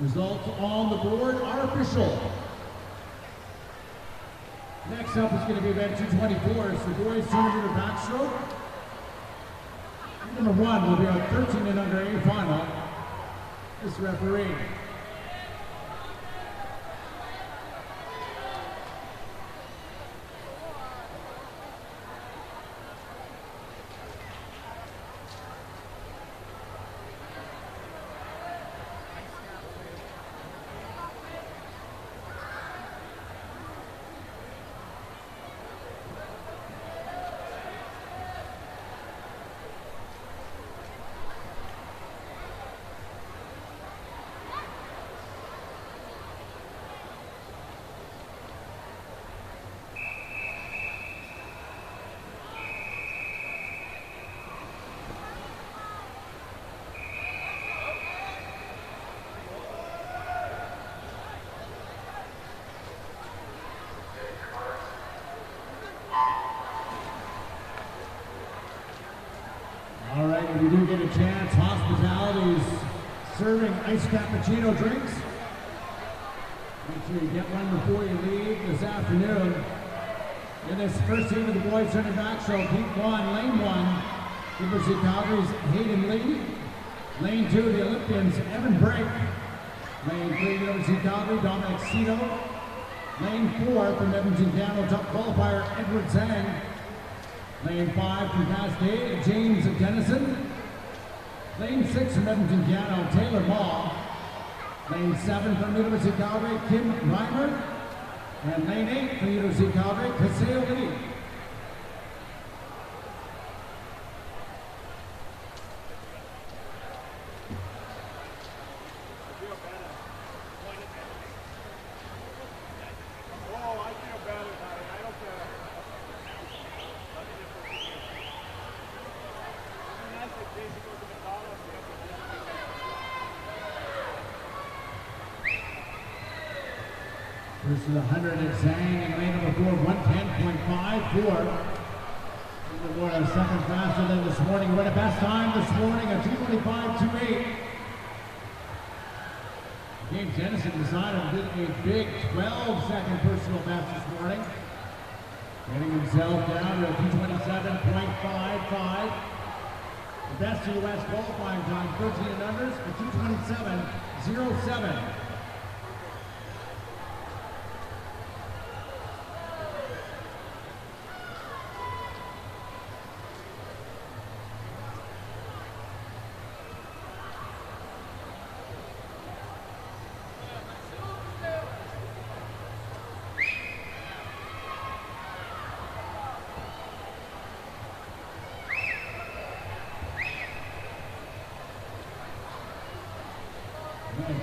Results on the board are official. Next up is going to be event 224. It's the boys 200-meter backstroke. Number 1 will be our 13 and under A final. This referee. All right, if you do get a chance, Hospitality is serving iced cappuccino drinks. Make sure you get one before you leave this afternoon. In this first heat of the boys turning backstroke, heat 1, lane 1, University of Calgary's Hayden Lee. Lane 2, the Olympians, Evan Brake. Lane 3, University of Calgary, Dominic Cito. Lane 4 from Edmonton Canada, top qualifier, Edward Zhang. Lane 5 from Cascade, James Dennison. Lane 6 from Edmonton Canada, Taylor Ball. Lane 7 from University of Calgary, Kim Reimer. And lane 8 for the University of Calgary, Kaseo Lee. First to the 100 at Zhang in lane number 4, 110.54. More than a second faster than this morning. What a best time this morning, a 2:25.28. James Dennison decided to do a big 12-second personal best this morning. Getting himself down to a 2:27.55. The best of the West qualifying time, 13 and unders, a 2:27.07.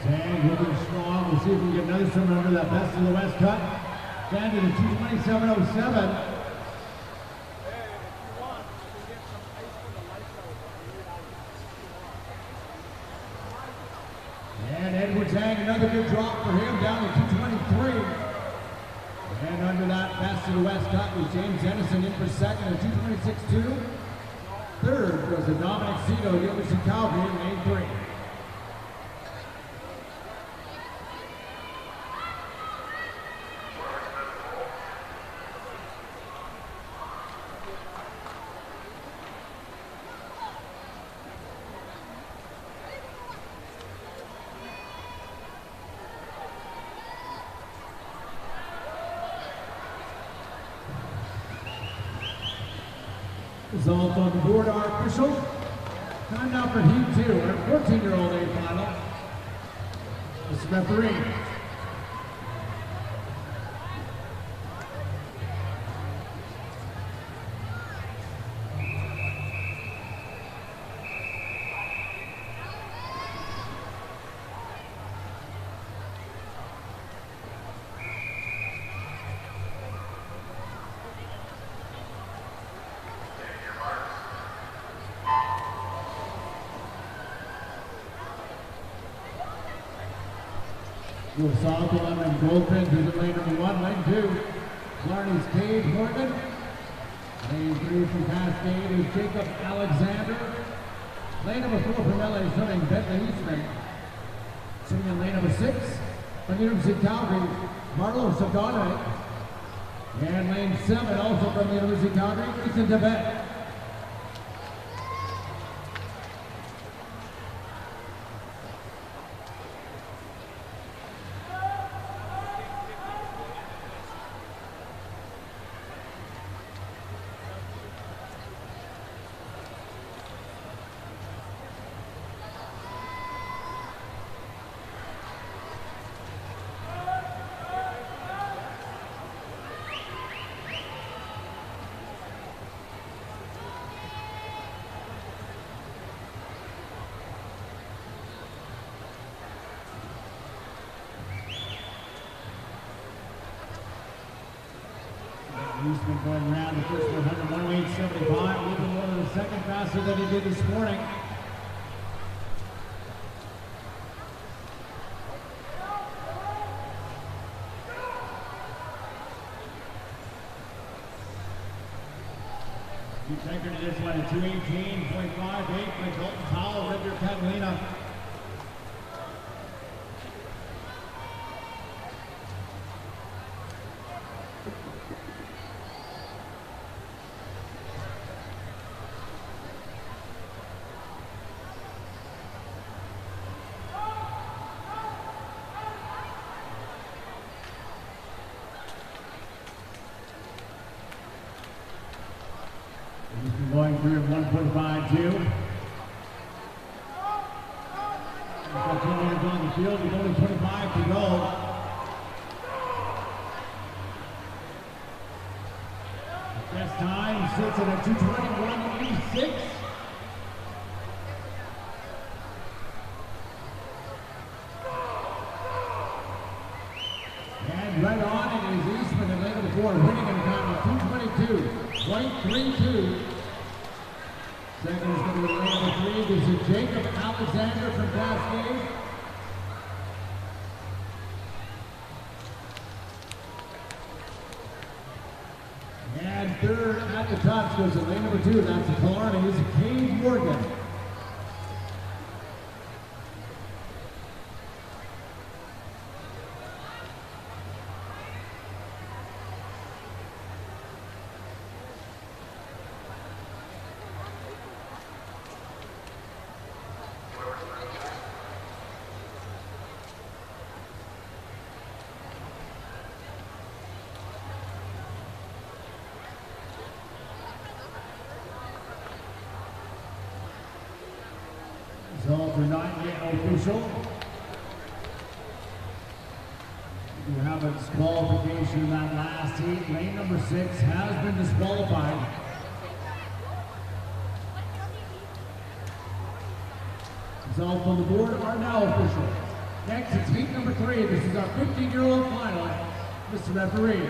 Zhang looking strong. We'll see if we can get another swim under that best of the West cut. Down to the 2:27.07. And Edward Zhang, another good drop for him, down to 2:23. And under that best of the West cut was James Dennison in for second at 2:26.2. Third was the Dominic Cito, the University of Calgary in lane 3. Results on the board are official. Time now for Heat 2, our 14-year-old A final. This referee. Southdale and Goldfinch is in lane number 1, lane 2. Clarny's Cade Morgan. Lane 3 from Cascade is Jacob Alexander. Lane number 4 from LA swimming, Bentley Eastman. Swimming in lane number 6 from the University of Calgary, Marlo Sagane. And lane 7 also from the University of Calgary, Ethan Tibet. Eastman going around the first 100, 108.75, a little bit more than a second faster than he did this morning. You take her to this one at 2:18.58 by Colton Powell, Ritter Catalina. Going through 1.52. 15 minutes on the field with only 25 to go. sits at a 221.86. And right on, it is Eastman in lane number 4, winning in a time of 222.32. Second is going to be lane number 3. This is Jacob Alexander from Cascade. And third at the touch goes to lane number 2. That's the Killarney's Cade Morgan. So for 9-8 official, you have a disqualification in that last heat. Lane number 6 has been disqualified. Results on the board are now official. Next, it's heat number 3. This is our 15-year-old final. Mr. Referee.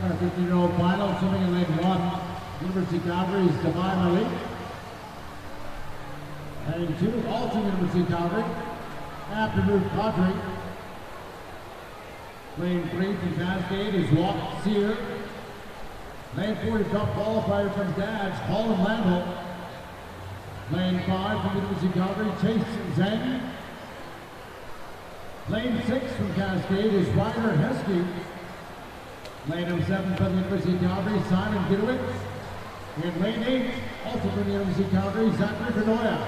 Our 15-year-old final, swimming in lane 1, University Calgary's Devine Malik. Lane 2, also University Calgary, after Ruth Audrey. Lane 3 from Cascade is Walk Sear. Lane 4 is top qualifier from Dad's, Colin Landell. Lane 5 from University Calgary, Chase Zeng. Lane 6 from Cascade is Ryder Heskey. Lane number 7 from the University of Calgary, Simon Gidowitz. In lane 8, also from the University of Calgary, Zachary Benoya.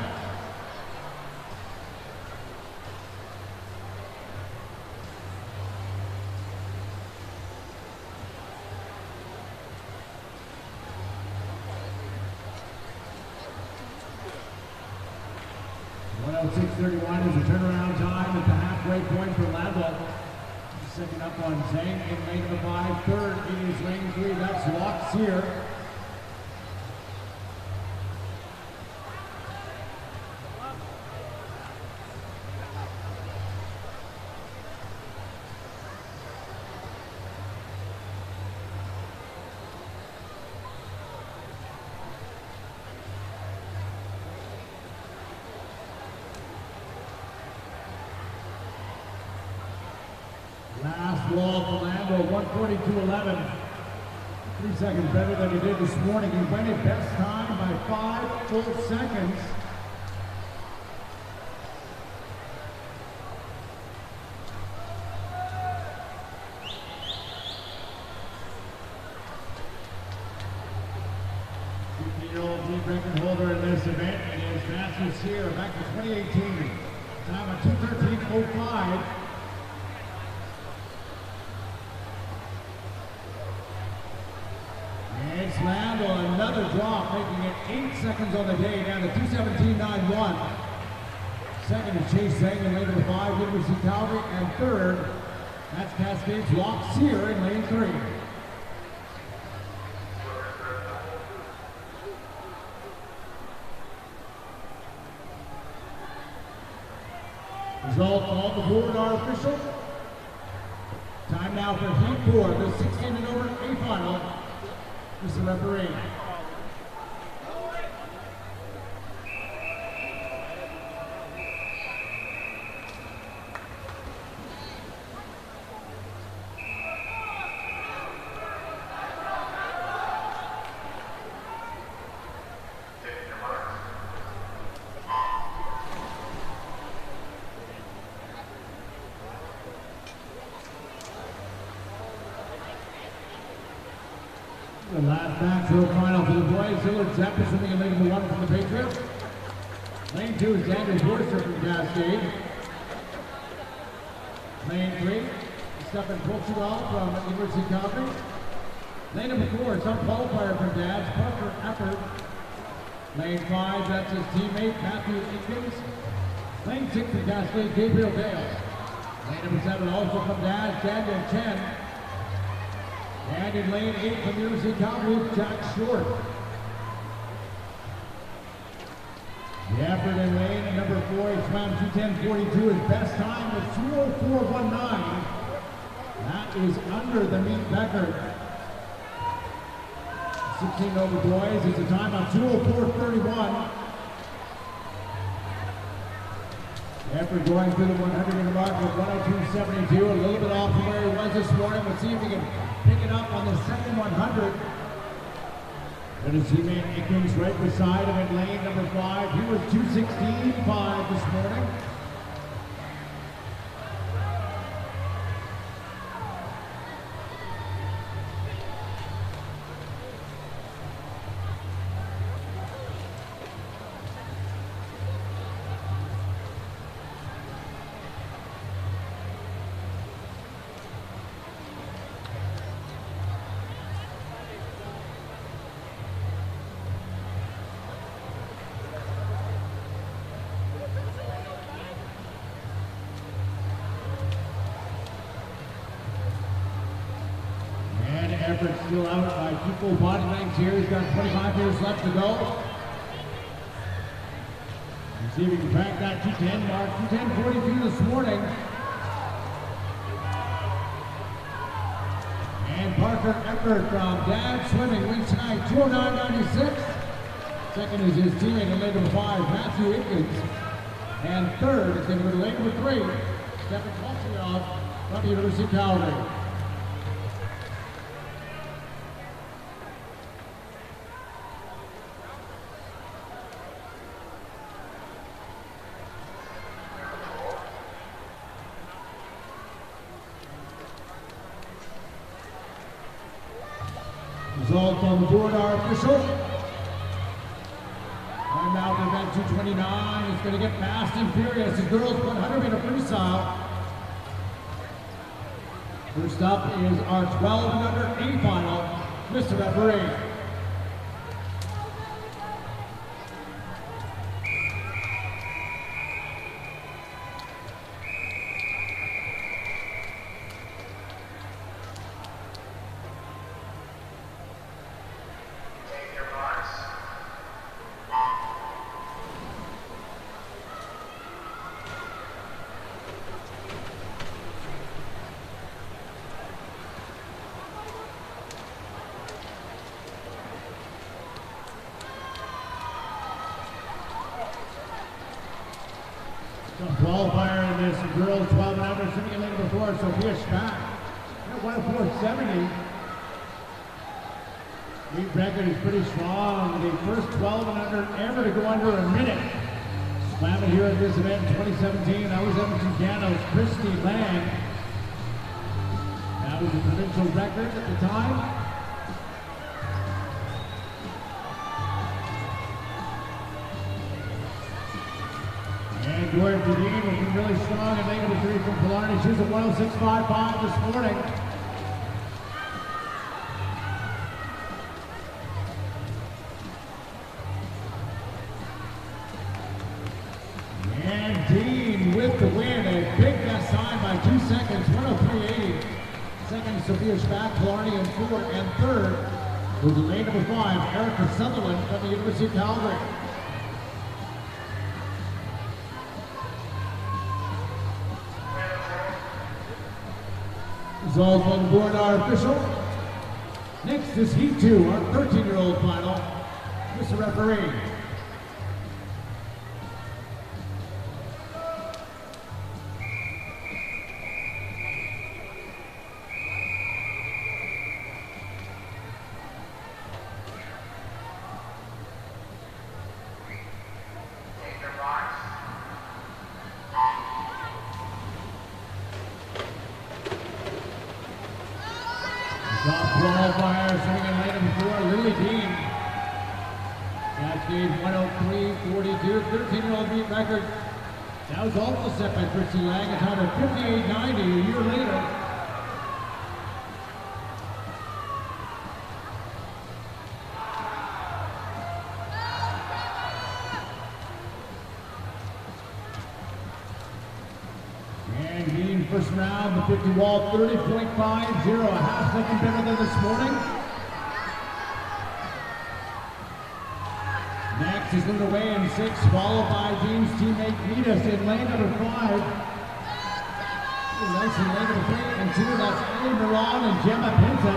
.106.31 is the turnaround time at the halfway point for Landell. Second up on Zane in lane number 5. Third is lane 3. That's Locks here. Last wall for Lando, 142.11. 3 seconds better than he did this morning. He went at best time by 5 full seconds. Year-old team record holder in this event, and his fastest here back to 2018. Time of 2:13.05. It's Landell, another drop, making it 8 seconds on the day, down to 2:17.91. Second is Chase Zeng in lane number 5, University of Calgary, and third, that's Cascade's Locks here in lane 3. Results on the board are official. Time now for heat 4, the 16 and over A final. Mr. Referee. The last backfield final for the boys. Hillard Zepp is swimming in lane number 1 from the Patriots. Lane 2 is Daniel Borster from Cascade. Lane 3, Stefan Portugal from University of Calgary. Lane number 4, some qualifier from Dads, Parker Eppert. Lane 5, that's his teammate, Matthew Inkins. Lane 6 from Cascade, Gabriel Dale. Lane number 7, also from Dads, Daniel Chen. And in lane 8 from University of Calgary, Jack Short. The effort in lane number 4, he swam 2:10.42. His best time was 2:04.19. That is under the meet record. 16 over boys. It's a time on 2:04.31. Effort going through the 100-meter mark with 1:02.72. A little bit off from where he was this morning. Let's see if he can pick it up on the second 100. But his teammate Ickens right beside him in lane number 5. He was 2:16.5 this morning. Effort still out by equal body lengths here. He's got 25 meters left to go. Let's see if he can crack that 2:10 mark. 2:10.42 this morning. And Parker Eppert from Dad Swimming wins tonight, 2:09.96. Second is his teammate in lane number 5, Matthew Ickens. And third is going to go to lane number 3, Stefan Kostyov from the University of Calgary. Results on the board are official. Time out of event 2:29. It's going to get fast and furious. The girls 100-meter freestyle. First up is our 12 and under A final, Mr. Referee. Qualifier in this girls 12 and under, sitting in lane number 4, Sophia Schmack at 1:04.70. Meet record is pretty strong. The first 12 and under ever to go under a minute. Swam it here at this event in 2017. That was Edmonton Gano's Christy Lang. That was the provincial record at the time. And Gloria Dean looking really strong in lane number 3 from Killarney. She's at 1:06.55 this morning. And Dean with the win. A big best time by 2 seconds, 1:03.80. Second, Sophia Schmack, Killarney in 4th. And third was lane number 5, Erica Sutherland from the University of Calgary. Results on the board are official. Next is Heat 2, our 13-year-old final. Mr. Referee. Top qualifier, sitting in lane number 3, Billy Dean. Cascade 103.42, 13-year-old meet record. That was also set by Christy Lang, a time of 58.90 a year later. And Dean, first round, the 50 wall, 30.50, a half second better than this morning. Next is Luna Way in 6, followed by Dean's teammate Vitas in lane number 5. Nice in lane number 3 and 2, that's Ellie Miron and Gemma Pinson.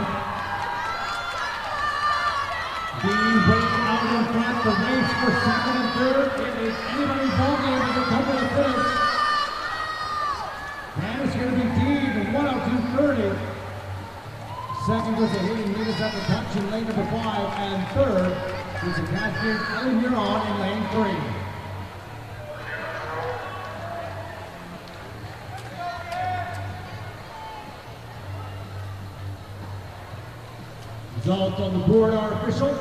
Dean breaking out in front, the race for second and third. It is anybody's ball game as it comes to the finish. And it's going to be Dean, 102.30. Second was a hitting Vitas at the touch in lane number 5, and third is a Cascade Ellie Miron in lane 3. Results on the board are official.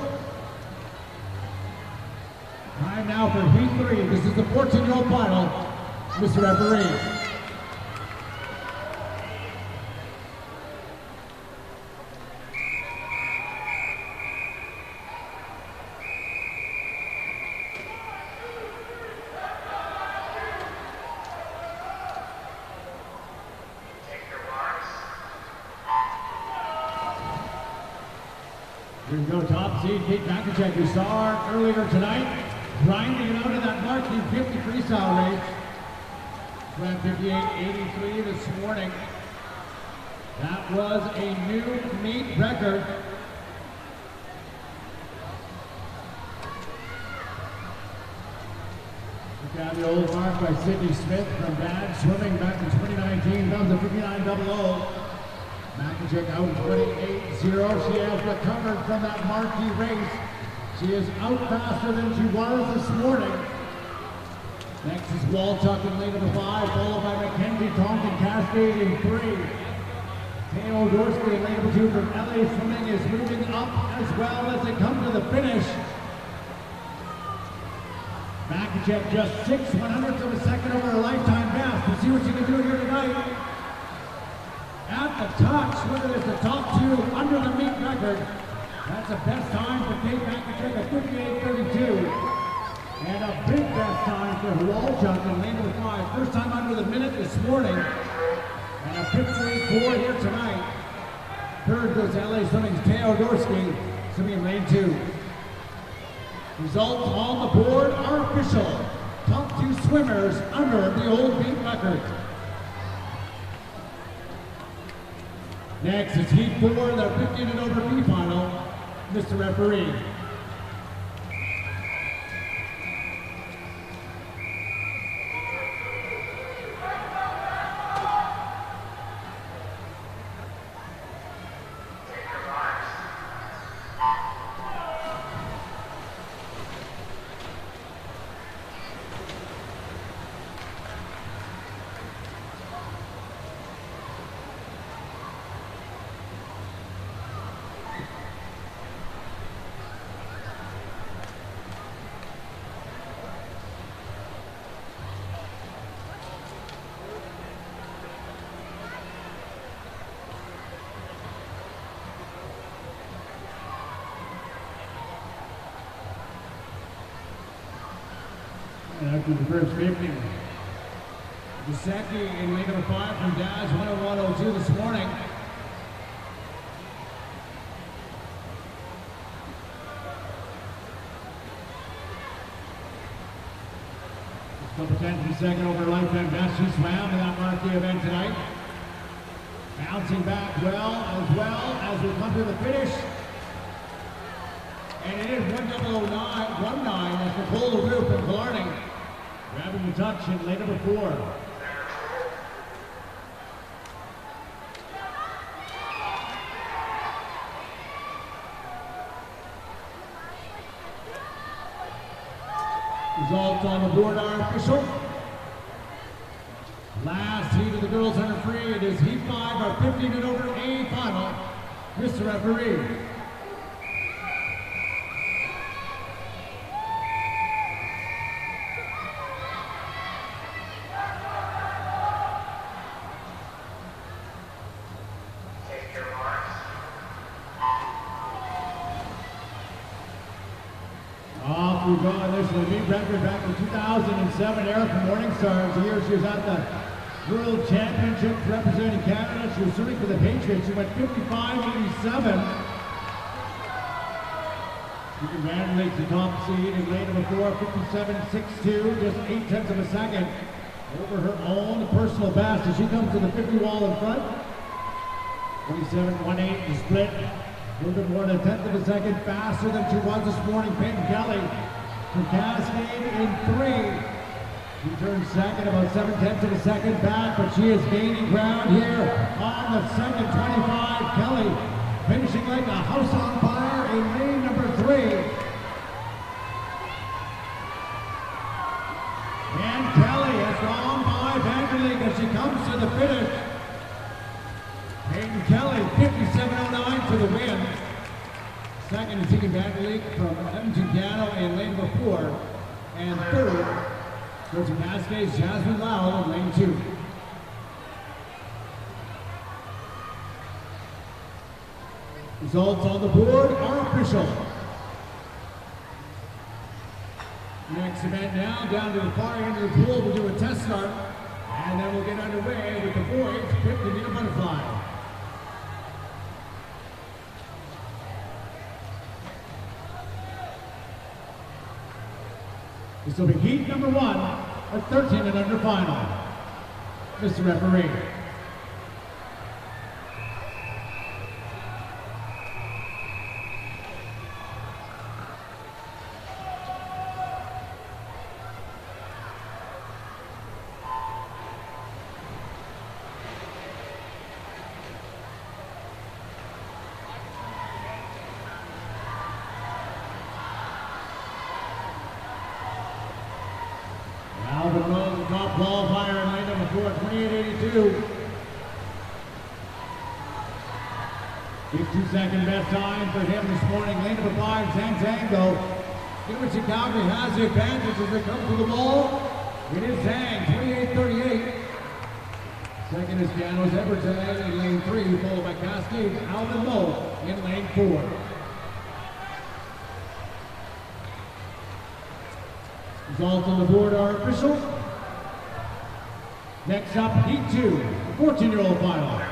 Time now for heat 3. This is the 14-year-old final. Mr. Referee. Here we go, top seed, Kate Makachek, who saw her earlier tonight, grinding it out in that marquee 50 freestyle race. Ran 58.83 this morning. That was a new meet record. Look at the old mark by Sydney Smith from Dad Swimming back in 2019. That was a 59.00. Makachek out 28.0. She has recovered from that marquee race. She is out faster than she was this morning. Next is Walchuk in lane number 5, followed by Mackenzie Tonkin Cascade in 3. Teo Dorsky in lane number 2 from LA Swimming is moving up as well as they come to the finish. Makachek just 6/100ths of a second over her lifetime best. We'll see what she can do here tonight. At the touch, whether it's the top 2 under the meet record. That's the best time for Kate Makachek at 58.32. And a big best time for Walchuk in lane number 5. First time under the minute this morning. And a 58.4 here tonight. Third goes to LA Swimming's Teo Dorsky, swimming in lane 2. Results on the board are official. Top 2 swimmers under the old meet record. Next is heat 4, the 15 and over B final. Mr. Referee. And after the first 50, Gisecki in lane number 5 from Daz, 101.02 this morning. Couple tenths of a second over lifetime best. She swam in that marquee event tonight. Bouncing back well as we come to the finish. And it is 1:00.19 as Nicole LaRue from Blarney grabbing the touch in lane number 4. Results on the board are official. Last heat of the girls 100 free. It is heat 5, our 15 and over A final. Mr. Referee. we go, and this is a meet record back in 2007. Erica Morningstar, the year she was at the World Championship representing Canada. She was shooting for the Patriots. She went 55.87. You can manage the top seed in lane number 4, 57.62, just 0.8 of a second over her own personal best as she comes to the 50 wall in front. 27.18 to split. A little bit more than 1/10 of a second faster than she was this morning. Peyton Kelly from Cascade in 3. She turned second, about 7/10 of a second back, but she is gaining ground here on the second 25. Kelly finishing like a house on fire in lane number 3. And Kelly has gone by Vanderleek as she comes to the finish. Peyton Kelly, 57.09 for the win. Second is Tegan Vanderleek from Edmonton Gano in lane number 4. And third goes to Cascades Jasmine Lau in lane 2. Results on the board are official. Next event now, down to the far end of the pool, we'll do a test start, and then we'll get underway with the boys 50-meter butterfly. This will be heat number 1, a 13 and under final. Mr. Referee. Top qualifier in lane number 4, 28.82. 52-second best time for him this morning. Lane number 5, Zango. University of Calgary has the advantage as they come to the ball. It is Zhang, 28.38. Second is Janos Everton in lane 3, followed by Cascade Alvin Moe in lane 4. Results on the board are official. Next up, Heat 2, the 14-year-old final.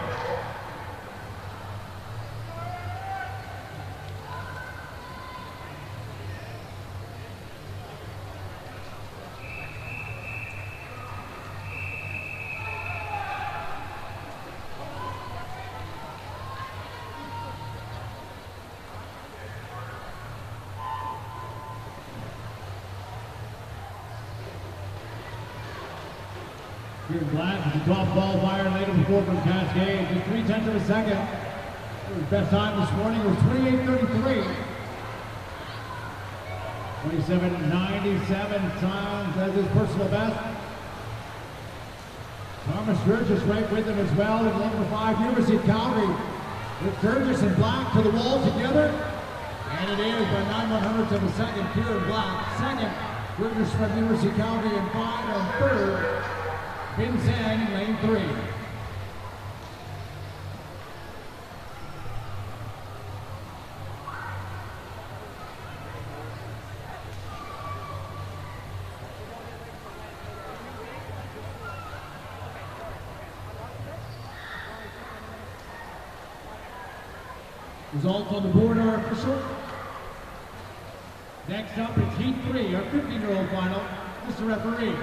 Here in black is the top qualifier, lane number 4 from Cascade, just 0.3 of a second. His best time this morning was 28.33. 27.97 times as his personal best. Thomas Sturgis right with him as well in lane number 5, University of Calgary. With Sturgis and Black to the wall together. And it is by 9/100ths of a second, here in black. Second, Sturgis from University of Calgary in 5, and third, Bin Zhang in lane 3. Results on the board are official. Next up is Heat 3, our 15-year-old final. Mr. Referee.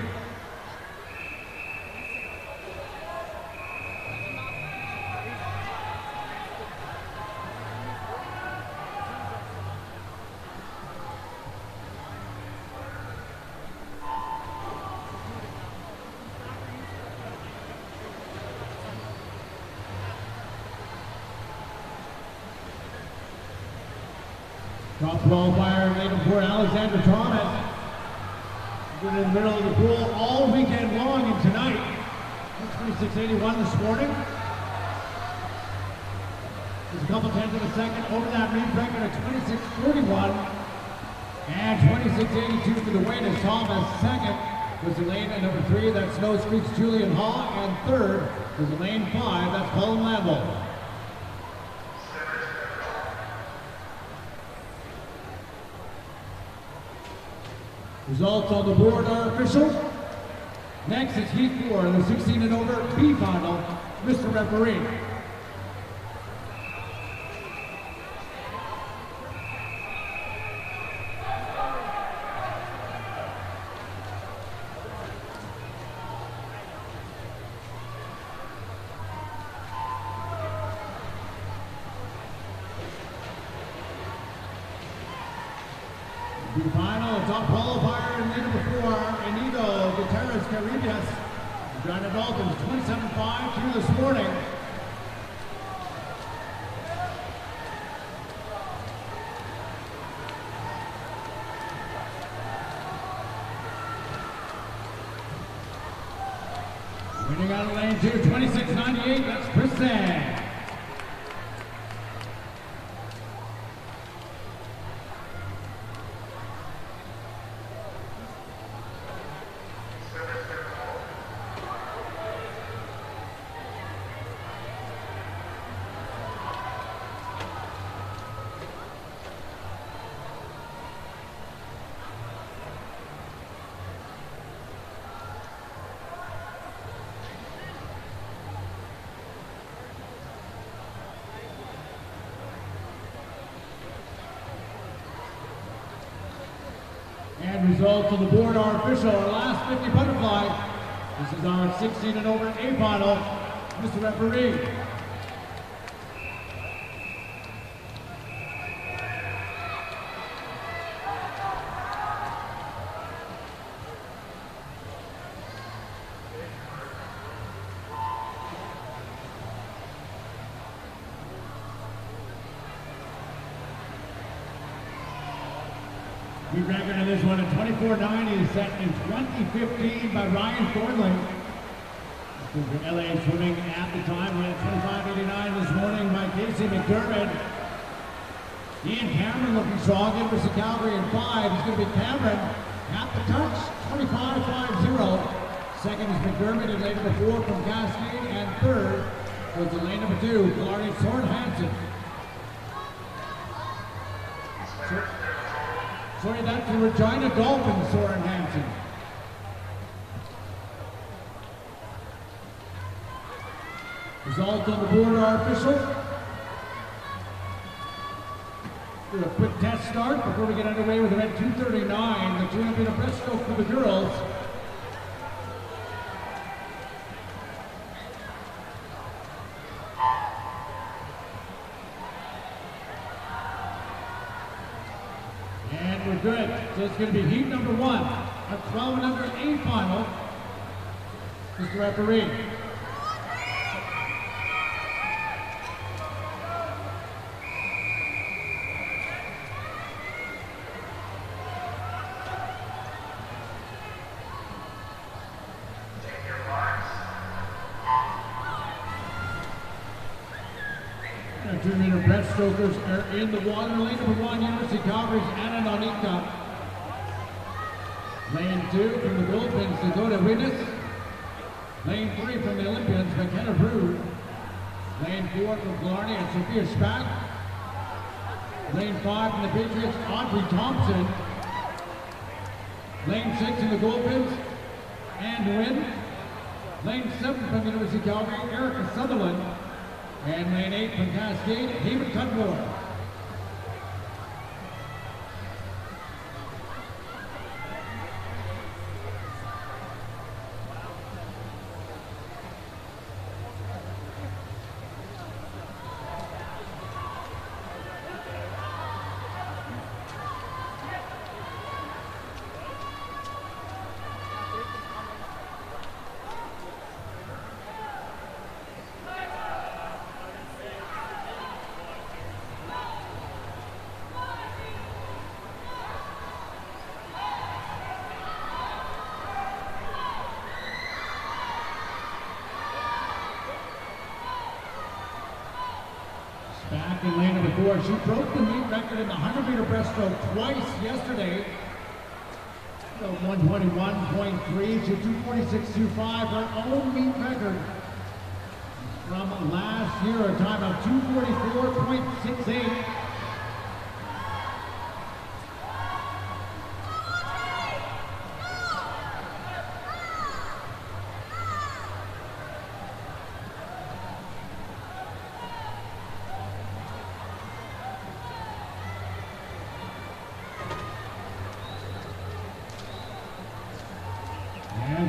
Top qualifier, lane number 4, Alexander Thomas. Been in the middle of the pool all weekend long, and tonight, 26.81 this morning. There's a couple tenths of a second over that mean record at 26.41. And 26.82 for the win as Thomas. Second was the lane at number 3, that's Snow Street's Julian Hall. And third was the lane 5, that's Colin Lamble. Results on the board are official. Next is Heat 4, the 16 and over B final. Mr. Referee. The final, top qualifier in leader before Inigo Gutierrez Caribas. Giant Dolphins 27-5 through this morning. Winning out of lane 2, 26-98, that's Kristen. And results on the board are official. Our last 50 butterfly. This is our 16 and over A final. Mr. Referee. We record on this one at 24.90, set in 2015 by Ryan Thornley. From LA Swimming at the time, ran 25.89 this morning by Casey McDermott. Ian Cameron looking strong, University of Calgary in 5. It's going to be Cameron at the touch, 25.50. Second is McDermott in lane number 4 from Cascade, and third goes to lane number 2, Clardy Soren Hansen. Sorry, that's the Regina Dolphins, Soren Hansen. Results on the board are official. Do a quick test start before we get underway with event 239, the 200 breaststroke for the girls. And we're good. So it's going to be heat number 1, a 12 and under A final. Mr. Referee. Our 200 breaststrokers are in the water. Lane number 1, University of Calgary's Anna Nonika. Lane 2 from the Goldpins, Dakota Witness. Lane 3 from the Olympians, McKenna Brood. Lane 4 from Blarney and Sophia Spack. Lane 5 from the Patriots, Audrey Thompson. Lane 6 in the Goldpins, Ann Nguyen. Lane 7 from the University of Calgary, Erica Sutherland. And lane 8 from Cascade, Haven Cudmore. Back in lane number 4, she broke the meet record in the 100-meter breaststroke twice yesterday. 121.3 to 246.25, her own meet record from last year, a time of 244.68.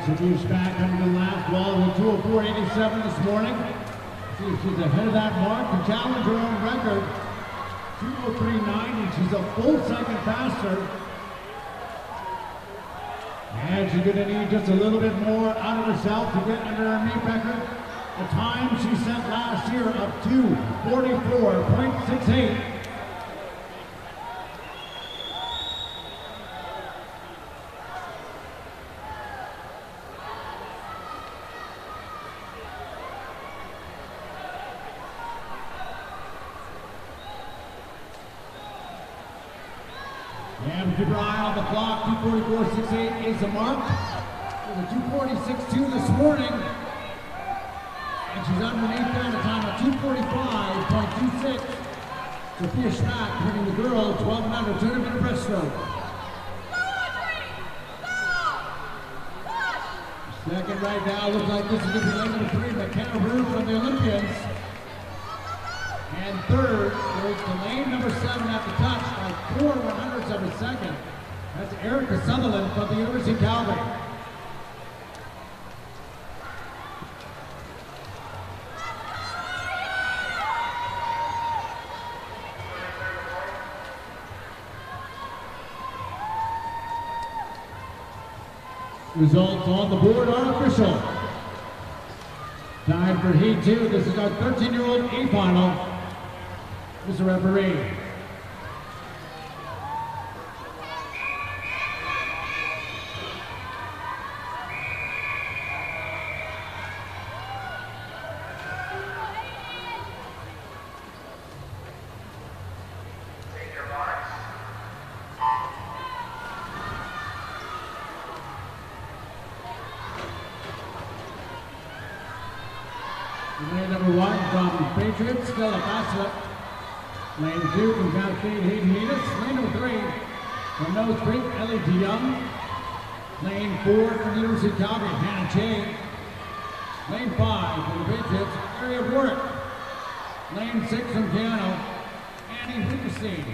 Sophia Spack coming to the last wall with 2:04.87 this morning. See if she's ahead of that mark to challenge her own record. 2:03.90. She's a full second faster. And she's going to need just a little bit more out of herself to get under her meet record. The time she set last year of 2:44.68. And keep your eye on the clock. 2:44.68 is the mark. With a 2:46.2 this morning. And she's underneath there at a time of 2:45.26. Sophia Schmack putting the girl 12 and under 200-meter breaststroke. Second right now, looks like this is going to be lane number 3, McKenna Rue from the Olympians. And third goes to lane number 7 at the touch by 4/100ths of a second. That's Erica Sutherland from the University of Calgary. Results on the board are official. Time for heat 2. This is our 13-year-old A final. Mr. Referee. Lane number 1 from Patriots, Stella Bassett. Lane 2 from Cascade, Hayden Metis. Lane number 3 from Nose Creek, Ellie DeYoung. Lane 4 from the University of Calgary, Hannah Chang. Lane 5 from the Patriots, Area Warwick. Lane 6 from Piano, Annie Hickerstein.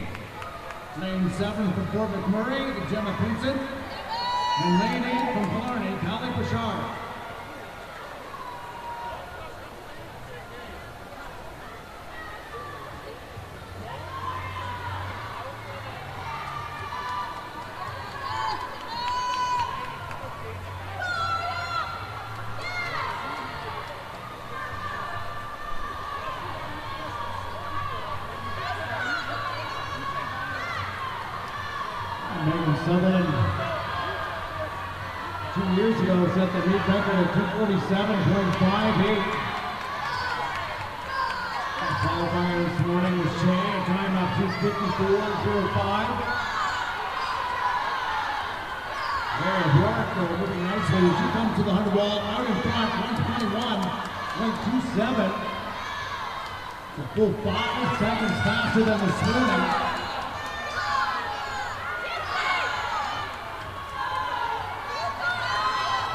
Lane 7 from Fort McMurray, Gemma Pinson. And lane 8 from Killarney, Callie Bouchard. Sutherland 2 years ago set the meet record at 2:47.58. Qualifier this morning was Shea, a time of 2:54.05. There, Bjork moving nicely. She comes to the 100 wall out in front, 1:21.27. A full 5 seconds faster than this morning.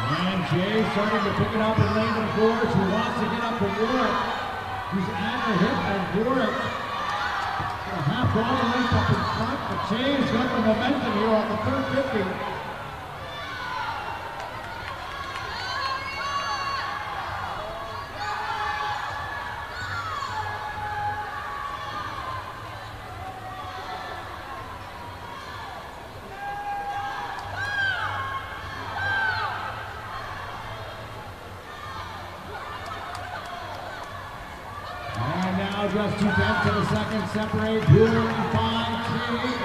And Jay starting to pick it up in lane number 4. She wants to get up to Warwick. She's at the hip of Warwick. A half body length up in front, but Jay's got the momentum here on the third 50. Just 2/10 of a second separate Brewer and 5K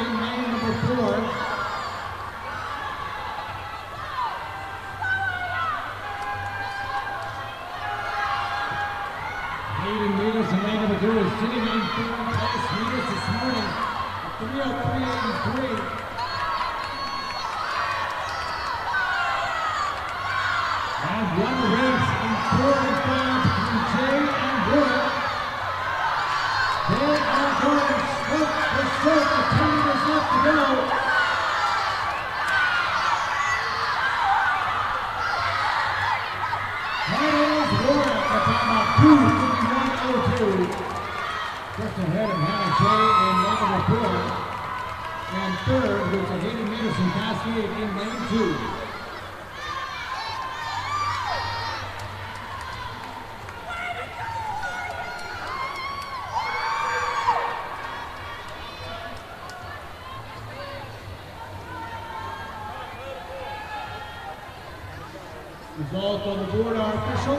in lane number 4. Hayden Metis in lane number 2 is sitting in 4th place. Metis this morning at 3:03.83. And one race in 4 and 5 between Jay and Brewer. They are going stroke for stroke. The 10 meters left to go. That is Warwick at time of 2:51.02. Just ahead of Hannah Jay in lane number 4. And third was the Hayden Metis and Cascade in lane 2. Result on the board are official.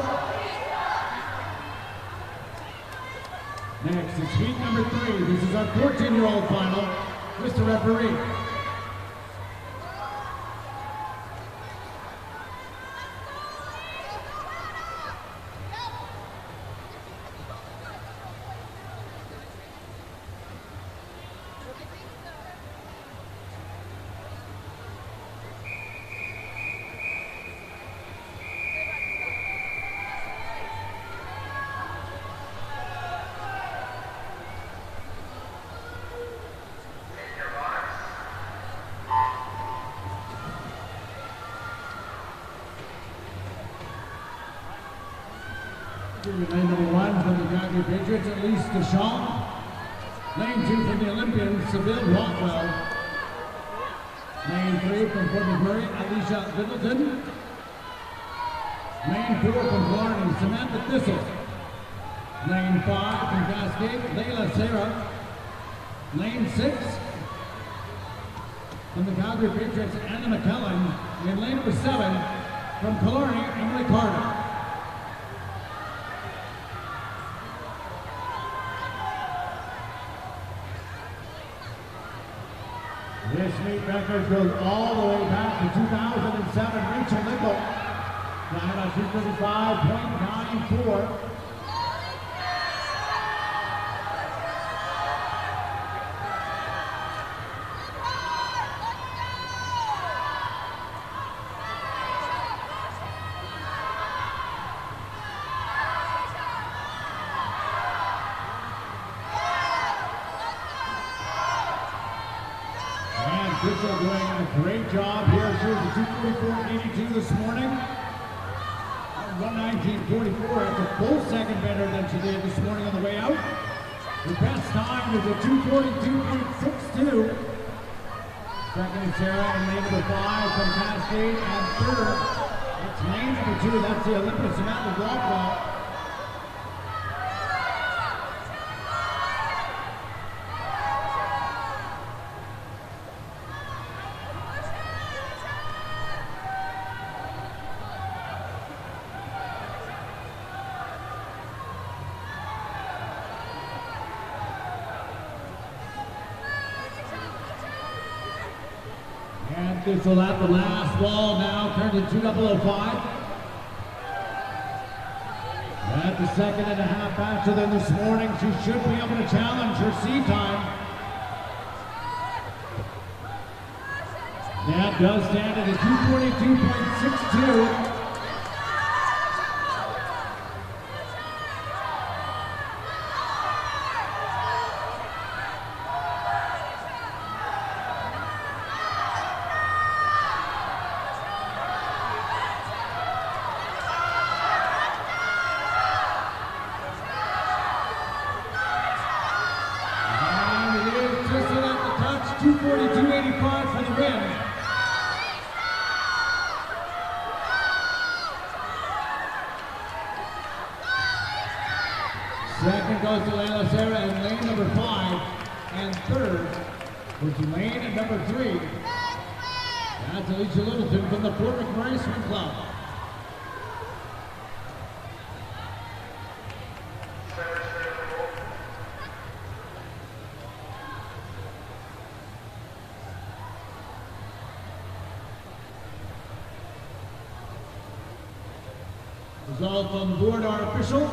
Next is heat number 3. This is our 14-year-old final. Mr. Referee. Lane number 1 from the Calgary Patriots, Elise Deschamps. Lane 2 from the Olympians, Seville Rockwell. Lane 3 from Fort McMurray, Alicia Middleton. Lane 4 from Blarney, Samantha Thistle. Lane 5 from Cascade, Layla Serra. Lane 6 from the Calgary Patriots, Anna McKellen. And lane number 7 from Killarney, Emily Carter. This meet record goes all the way back to 2007. Rachel Nickel, down on 235.94. Mitchell doing a great job here. She was a 244.82 this morning. 119.44. That's a full second better than she did this morning on the way out. Her best time is a 242.62. Second is Sarah and lane number 5 from Cascade. And third, that's lane number 2. That's the Olympus Samantha Rockwell. And this will have the last ball now turned to 2:005. At the second and a half faster than this morning, she should be able to challenge her C time. That does stand at a 242.62. Second goes to Layla Serra in lane number 5, and third was lane number 3. That's Alicia Littleton from the Fort McMurray Swim Club. Results on the board are official.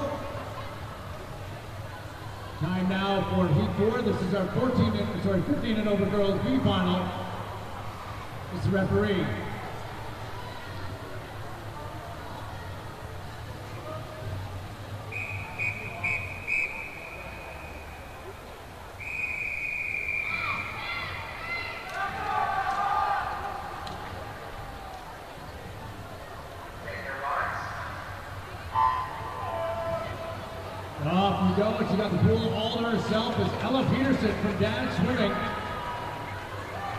Time now for Heat 4. This is our 15 and over girls B final. It's the referee. Off we go. She got the pool all to herself is Ella Peterson from Dad Swimming.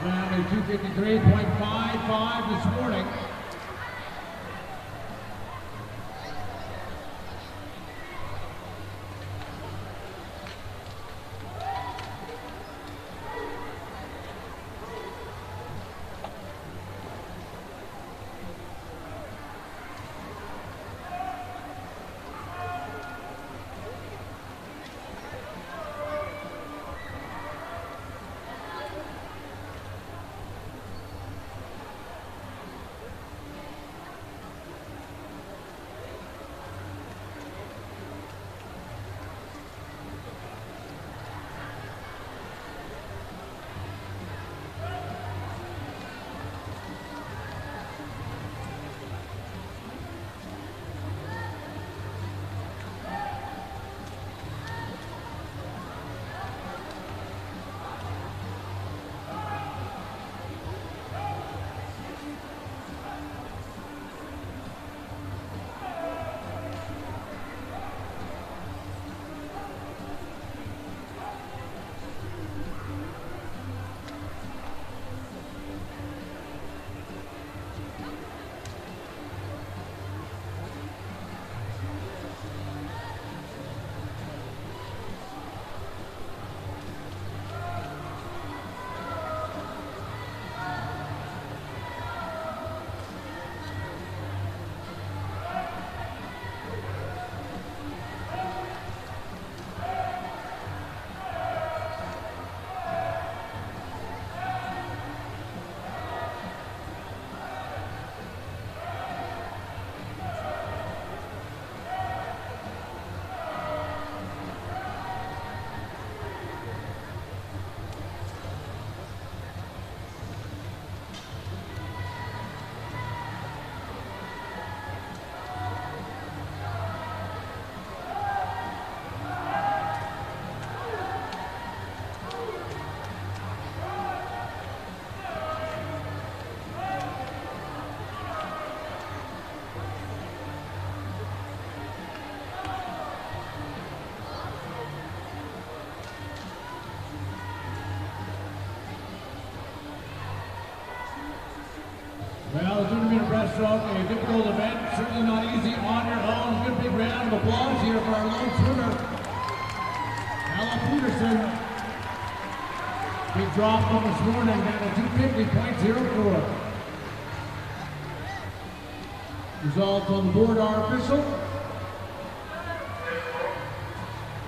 Around a 253.55 this morning. Well, the 200-meter breaststroke, a difficult event, certainly not easy on your own. Good big round of applause here for our lone swimmer, Ella Peterson. Big drop from this morning, down to 250.04. Results on the board are official.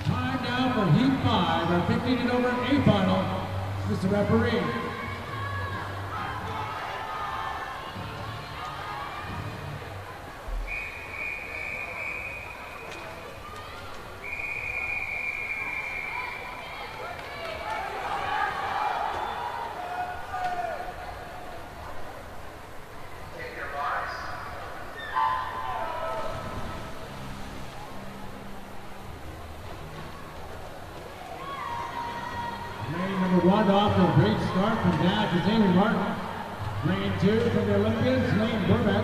Time now for Heat 5, our 15 and over A final. Mr. Referee. One off to a great start from Dad is Amy Martin. Lane 2 from the Olympians, Lane Burbeck.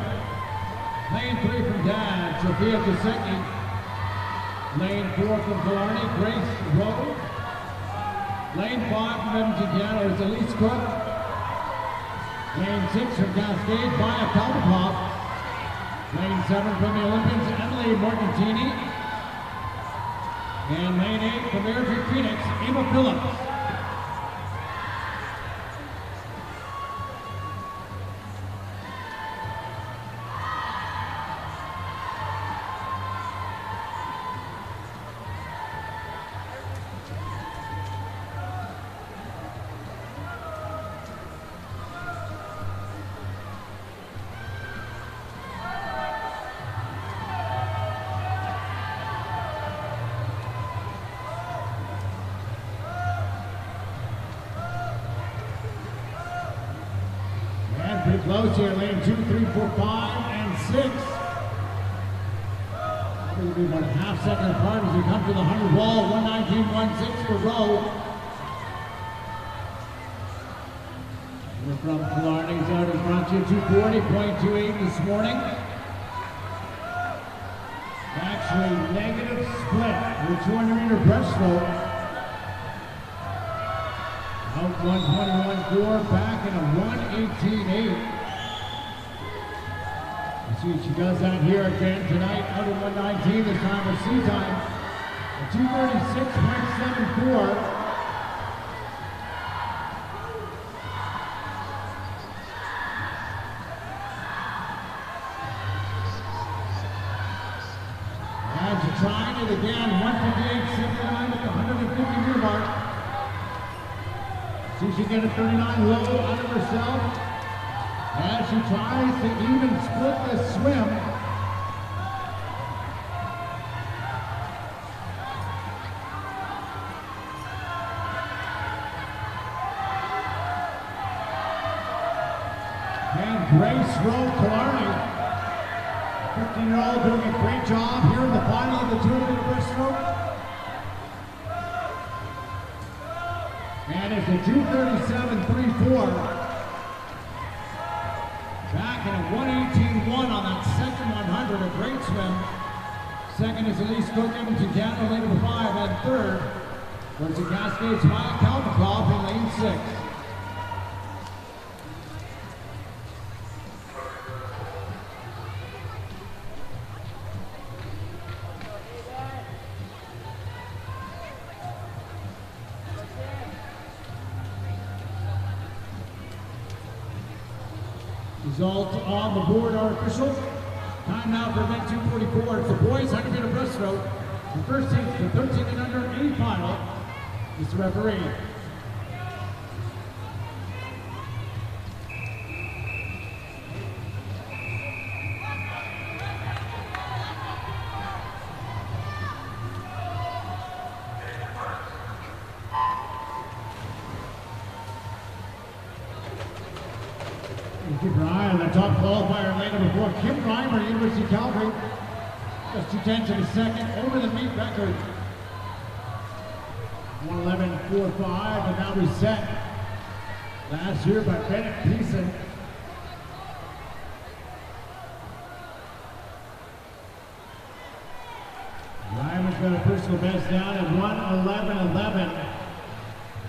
Lane 3 from Dad, Sophia Giuseppe. Lane 4 from Killarney, Grace Rowe. Lane 5 from Edmonton Piano is Elise Cook. Lane 6 from Cascade, Maya Kalmakov. Lane 7 from the Olympians, Emily Morgantini. And lane 8 from Airdrie Phoenix, Eva Phillips. Pretty close here, lane 2, 3, 4, 5, and 6. Probably be about a half second apart as we come to the 100 wall, 119.16 for Rowe. We're from Killarney's out in front here, 240.28 this morning. Actually, negative split with 200-meter breaststroke. Out 121.4, back in a 118.8. Let's see if she does that here again tonight. Out of 119, this time for C time. A 236.74. And she's trying it again, 158.79 at the 150-meter mark. See if she can get a 39 low out of herself as she tries to even split the swim. And Grace Rowe Killarney, 15-year-old, doing a great job here in the final of the 200-meter breaststroke. And it's a 237.34. Back in a 118.1 on that second 100, a great swim. Second is Elise Cook, Edmonton Piano, lane number 5, and third was the Cascades Maya Kalmakov in lane 6. Results on the board are official. Time now for event 244. It's the boys 100-meter breaststroke. The first heat, the 13 and under A final. Mr. Referee. Keep your eye on the top qualifier, lane number 4, Kim Reimer, University of Calgary. Just 2/10 of a second over the meet record. 111.45, and now reset last year by Bennett Peason. Reimer's got a personal best down at 1:11.11.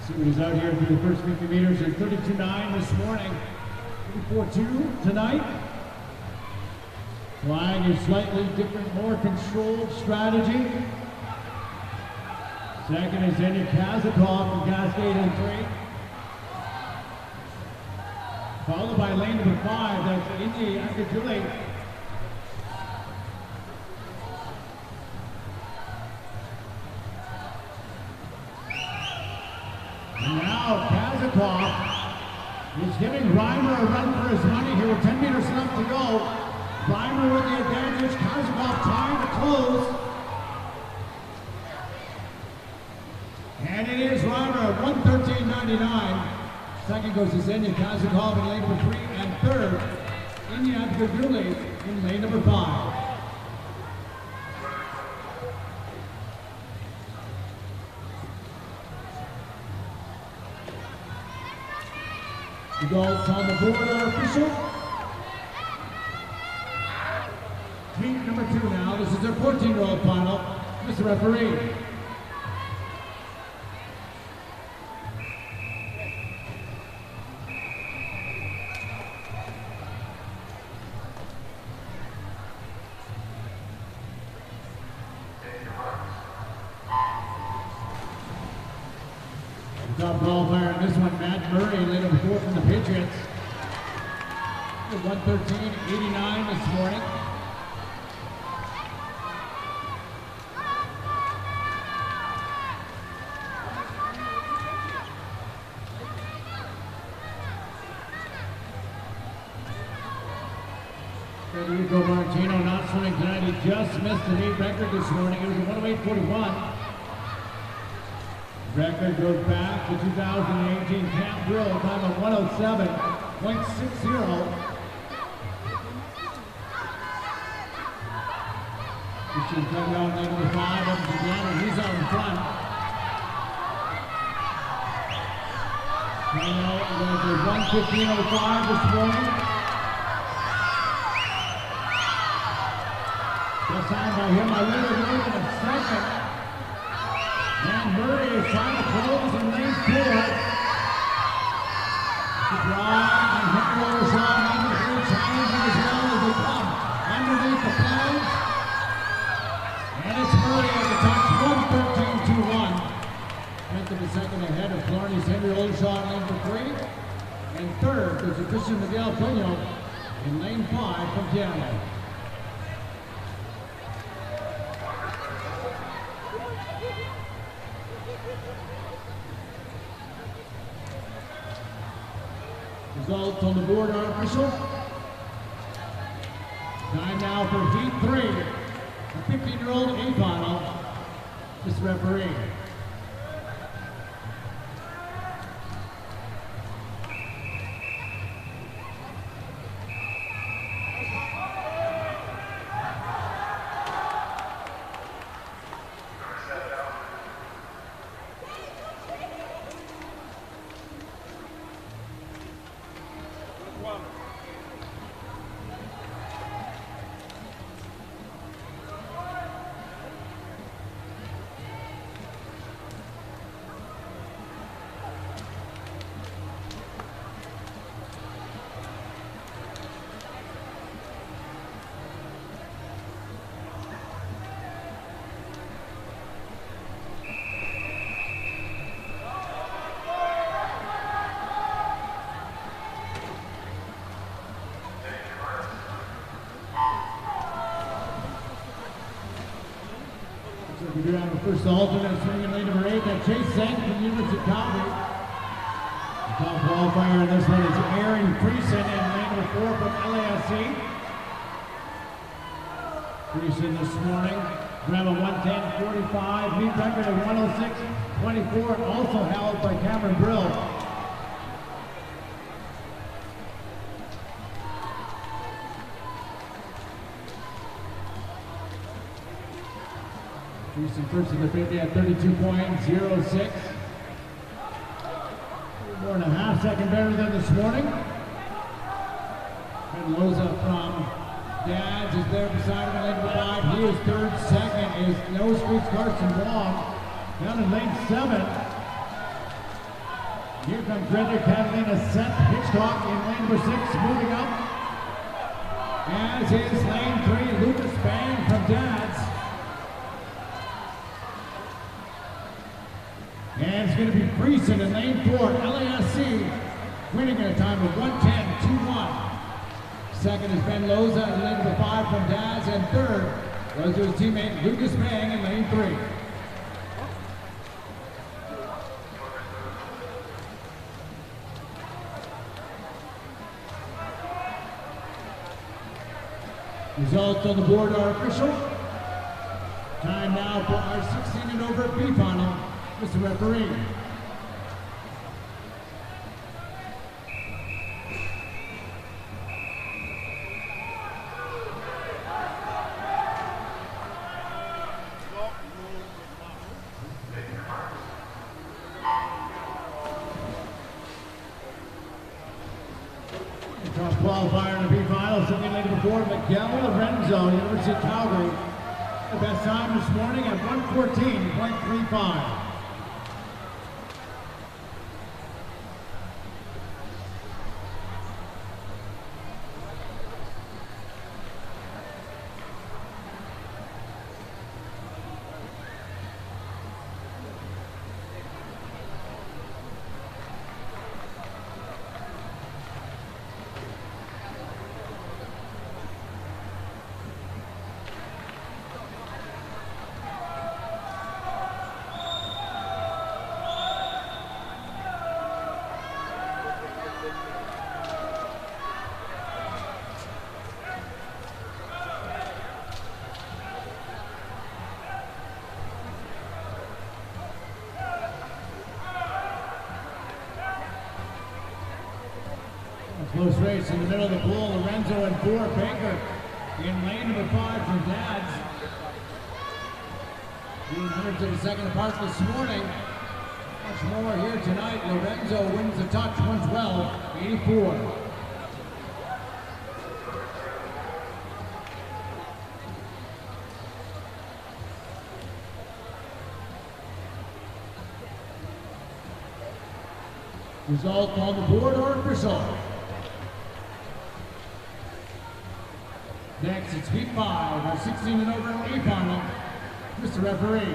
See what he's out here through the first 50 meters at 32.9 this morning. 3-4-2 tonight. Flying a slightly different, more controlled strategy. Second is Enya Kazakov from Cascade in 3. Followed by lane number 5, that's Enya Akajule. And now Kazakov is giving Reimer a run for his money here with 10 meters left to go. Reimer with the advantage, Kazakov trying to close. And it is Reimer at 1:13.99. Second goes to Enya Kazakov in lane number 3, and third, Enya Akajule in lane number 5. The goals on the board are official. Heat number 2 now. This is their 14-year-old final. Mr. Referee. Top ball player in this one, Matt Murray, lane number 4 from the Patriots. 1:13.89 this morning. Federico Martino not swimming tonight. He just missed the meet record this morning. It was a 1:08.41. Record goes back to 2018 Camp Brill, time of 1:07.60. Christian coming out lane number 5 up to Deanna. He's out in front. Coming out with 1:15.05 this morning. Just time by him. I really believe in a second. And Murray is trying to close in lane 4. To drive and hit the roller shot. Number 3 challenging as well as they come underneath the flags. And it's Murray at the touch, 1:13.21. Tenth of a second ahead of Florney's Henry Olshaw in lane number 3. And third is Christian Miguel Pino in lane 5 from Canada. Results on the board are official. Time now for Heat 3, a 15-year-old A final. This referee. We do have a first alternate swing in lane number 8, that Chase Sang from the University of Calgary. The top qualifier in this one is Aaron Creason in lane number 4 from LASC. Creason this morning, ran a 1:10.45, meet record of 1:06.24, also held by Cameron Brill. Houston first in the 50 at 32.06. More than a half second better than this morning. And Loza from Dads is there beside him in lane number 5. He is third. Second is No Streets Carson Wong down in lane 7. Here comes Reddick Catalina Seth Hitchcock in lane number 6, moving up. As is lane 3, Lucas Bang from Dads. And it's going to be Friesen in lane 4, LASC, winning at a time of 1:10.21. Second is Ben Loza in lane number 5 from Dads, and third goes to his teammate Lucas Bang in lane 3. Results on the board are official. Time now for our 16 and over B final. Mr. Referee. Top qualifier in the B final, sitting lane number 4, Miguel Lorenzo, University of Calgary. The best time this morning at 1:14.35. Close race in the middle of the pool. Lorenzo and 4, Baker in lane number 5 from Dads. 300 of a second apart this morning. Much more here tonight. Lorenzo wins the touch, 112.84. Result on the board are official. Next, it's heat 5, our 16 and over A final. Mr. Referee.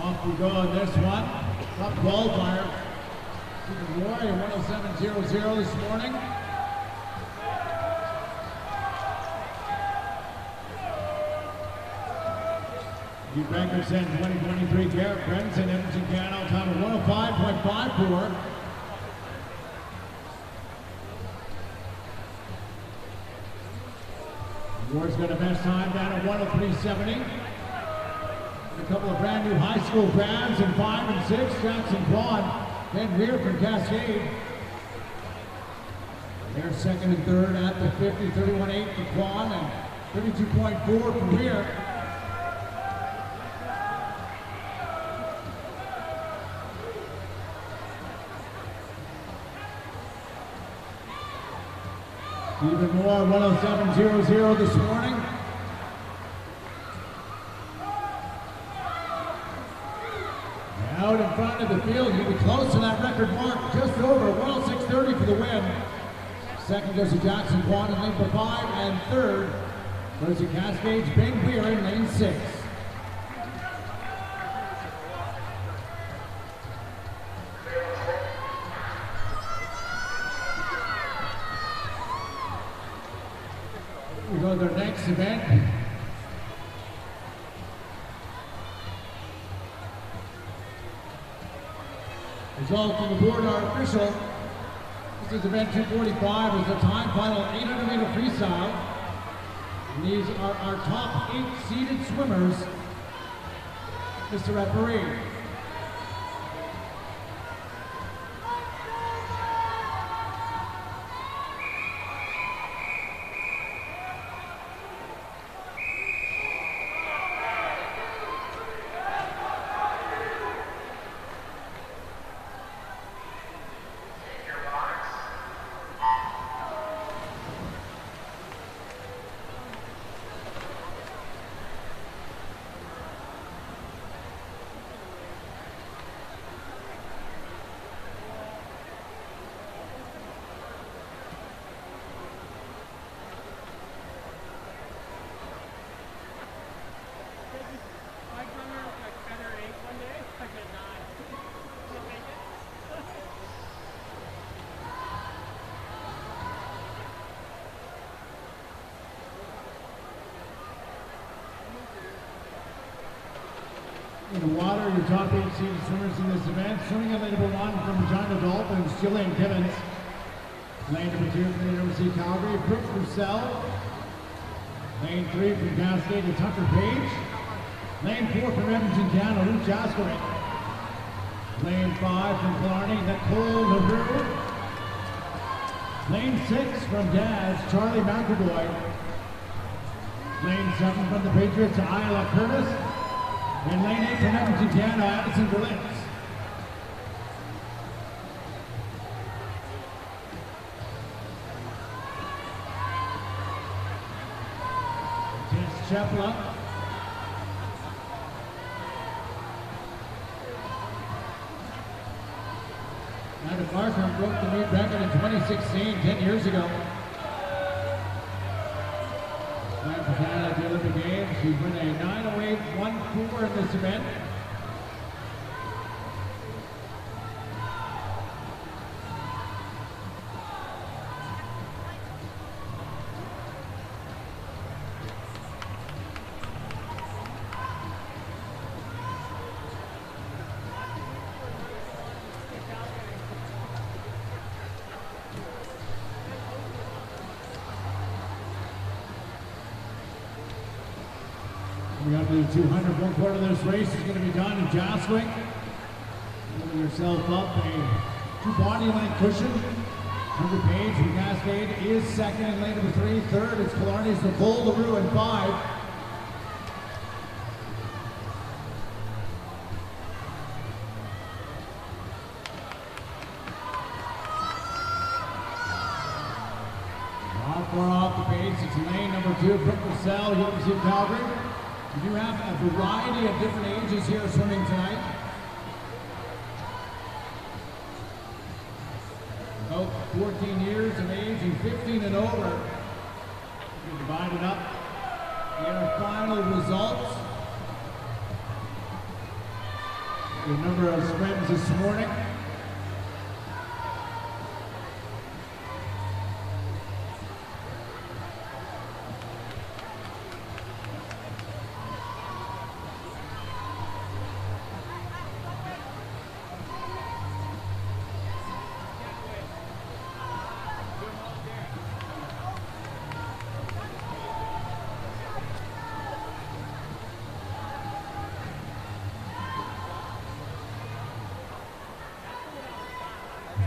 Off we go on this one. Top qualifier. Keeping Warrior 107.00 this morning. Hugh Bankerson, 2023, Garrett Brenson, Edmonton, Canada, time of 105.54. Ward's got a best time down at 103.70. A couple of brand new high school grads in 5 and 6, Jackson Quad, Ben Weir from Cascade. They're second and third at the 50, 31.8 for Quad and 32.4 for Weir. Even more, 107.00 this morning. Out in front of the field, he'll be close to that record mark, just over 106.30 for the win. Second goes to Jackson Quan in lane 5, and third goes to Cascade's Ben Weir in lane 6. We go to their next event. Results on the board are official. This is event 245, is the time final 800 meter freestyle. And these are our top 8 seeded swimmers. Mr. Referee. In the water, your top 8 seeded swimmers in this event. Swimming in lane number 1 from Regina Dolphins, Jillian Gibbons. Lane number 2 from the University of Calgary, Brooke Purcell. Lane 3 from Cascade, it's Hunter Page. Lane 4 from Edmonton, Canada, Ruth Jaskowitz. Lane 5 from Killarney, Nicole LaRue. Lane 6 from Daz, Charlie McAvoy. Lane 7 from the Patriots, Isla Curtis. And lane 8 from Edmonton, Canada, Addison Berlitz. Tess Chepla. Now the Barker broke the meet record in 2016, 10 years ago. Time for Canada at the Olympic Games. She's won a 9:08.14 in this event. We got to the 200. One quarter of this race is going to be done in Jaswick. Pulling yourself up a 2 body length cushion. Hunter Page from Cascade is second in lane number 3. Third, it's Killarney's Nicole LaRue in 5. Not far off the pace, it's lane number 2, Brooke Purcell, University of Calgary. We do have a variety of different ages here swimming tonight. About 14 years of age and 15 and over. We divided up in our final results. The number of swims this morning.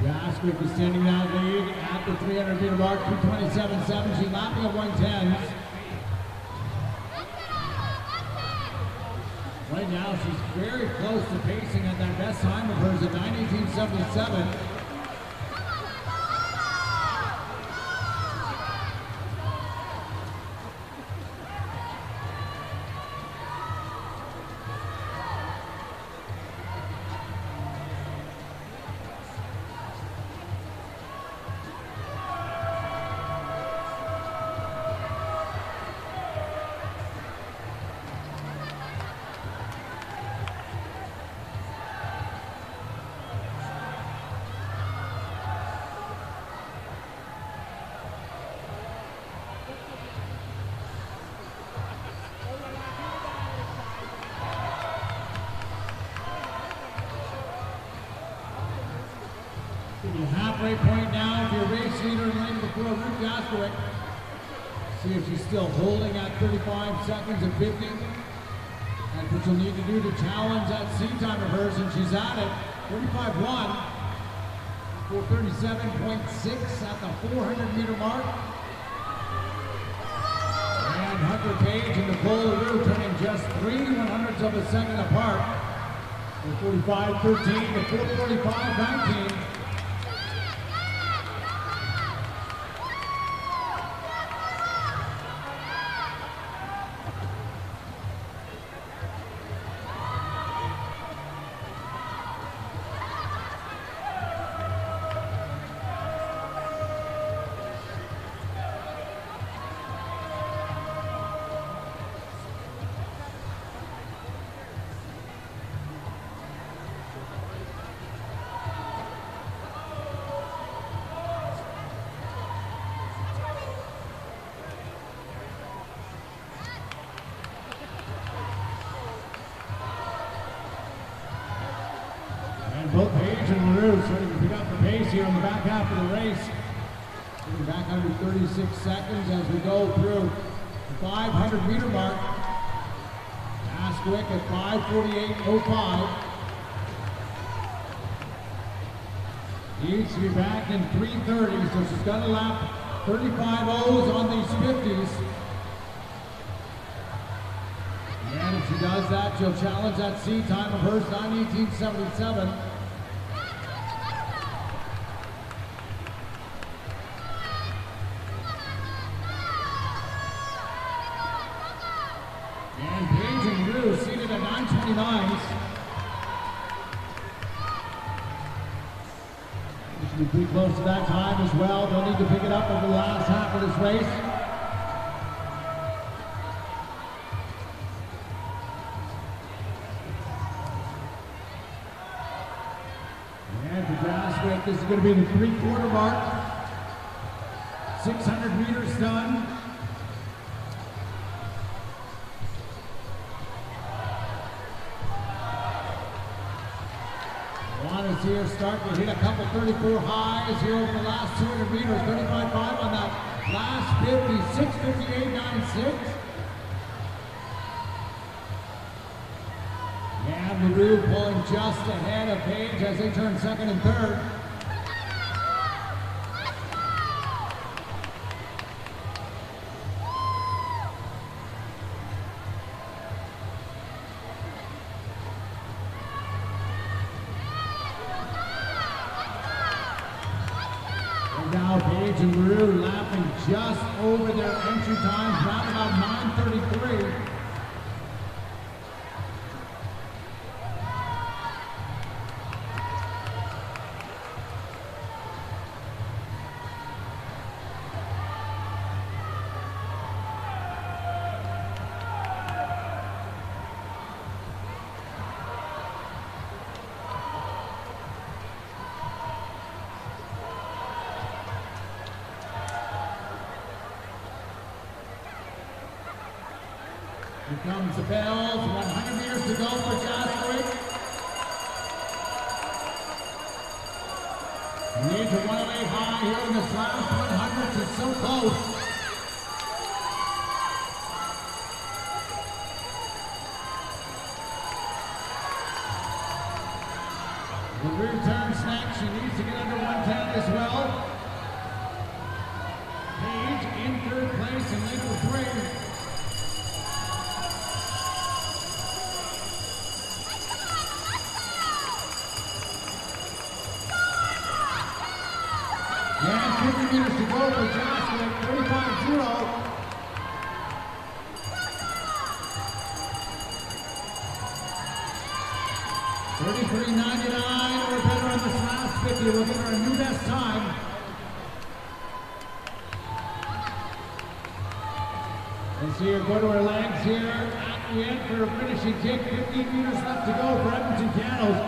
Jaswick is standing out lead at the 300-meter mark, 2:27.7. She's lapping at 1:10. Right now, she's very close to pacing at that best time of hers at 9:18.77. Halfway point now for your race leader in lane number 4, Ruth Jaskowitz. See if she's still holding at 35 seconds and 50. That's what you'll need to do to challenge that seat time of hers, and she's at it. 35.1 for 37.6 at the 400-meter mark. And Hunter Page and Nicole LaRue turning just 3/100ths of a second apart. For 45.13 to 4:45.19. the back half of the race. Getting back under 36 seconds as we go through the 500-meter mark. Jaskwick at 5:48.05. Needs to be back in 3:30, so she's got to lap 35 O's on these 50s. And if she does that, she'll challenge that C time of hers, 9:18.77. And Paige and Rue seated at 9:29s. They should be pretty close to that time as well. They'll need to pick it up over the last half of this race. And for Jaskwick, this is going to be the 3/4 mark. 600 meters done. Want to see her start to hit a couple 34 highs here over the last 200 meters. 35.5 on that last 50, 6:58.96. And LaRue pulling just ahead of Paige as they turn second and third. And now Paige and LaRue lapping just over their entry times, around about 9:33. Here comes the bells, 100 meters to go for Jaskwick. Needs a 108 high here in this last 100, she's so close. The rear turns next, she needs to get under 110 as well. Paige in third place and legal 3. And 50 meters to go for Jaskwick, 35.0. $33.99 or better on this last 50. We'll give her a new best time. Let's see her go to her legs here at the end for a finishing kick. 15 meters left to go for Edmonton Candles.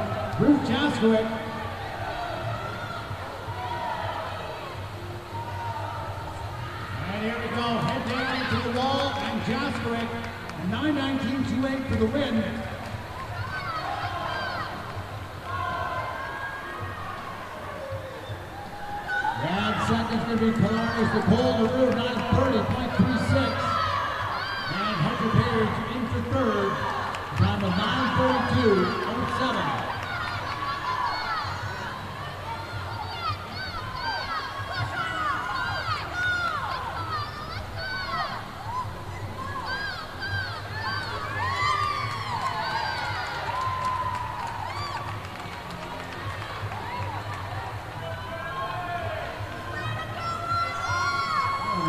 Ruth Jaskwick. And here we go, head down into the wall, and Jaskwick, 9:19.28 for the win. And second's going to be Color's Nicole LaRue, 9:30.36. And Hunter Page in for third, time of 9:42.07.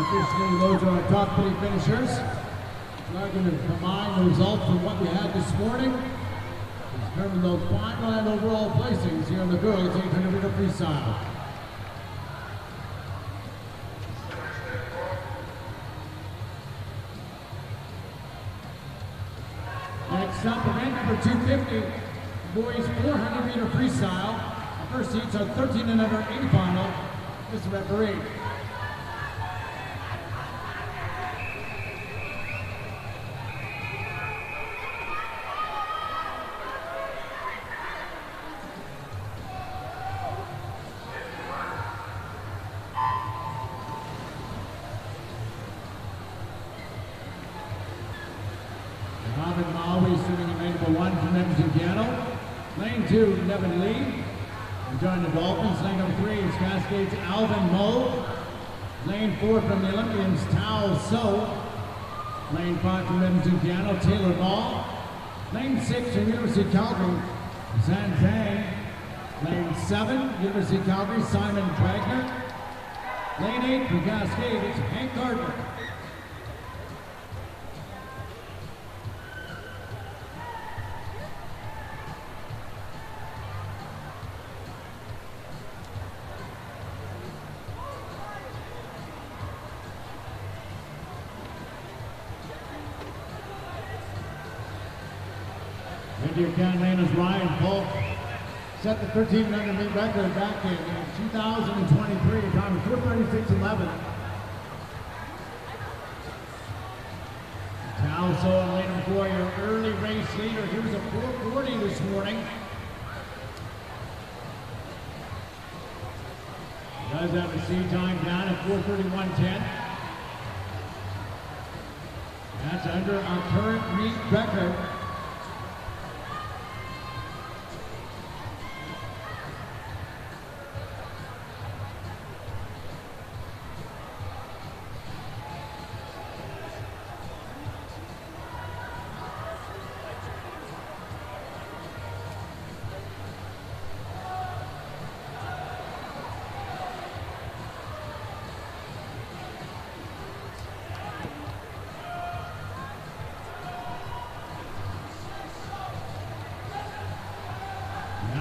Officially, those are our top 3 finishers. We're going to combine the results from what we had this morning to determine those final and overall placings here in the girls 800-meter freestyle. Next up, event number 250, boys 400-meter freestyle. The first heats are 13 and under 80 final. This is referee. Robin Maui swimming in lane number 1 from Edmonton Ghetto. Lane 2, Nevin Lee. Joining the Dolphins. Lane number 3 is Cascades Alvin Moe. Lane 4 from the Olympians, Tao So. Lane 5 from Edmonton Ghetto, Taylor Ball. Lane 6 from University of Calgary, Zan Zhang. Lane 7, University of Calgary, Simon Wagner. Lane 8 from Cascade, it's Hank Gardner. Into your can lane is Ryan Polk. Set the 1300 meet record back in 2023, time of 4:36.11. Talso in lane number 4, your early race leader. He was a 4:40 this morning. Does have a seed time down at 4:31.10. That's under our current meet record.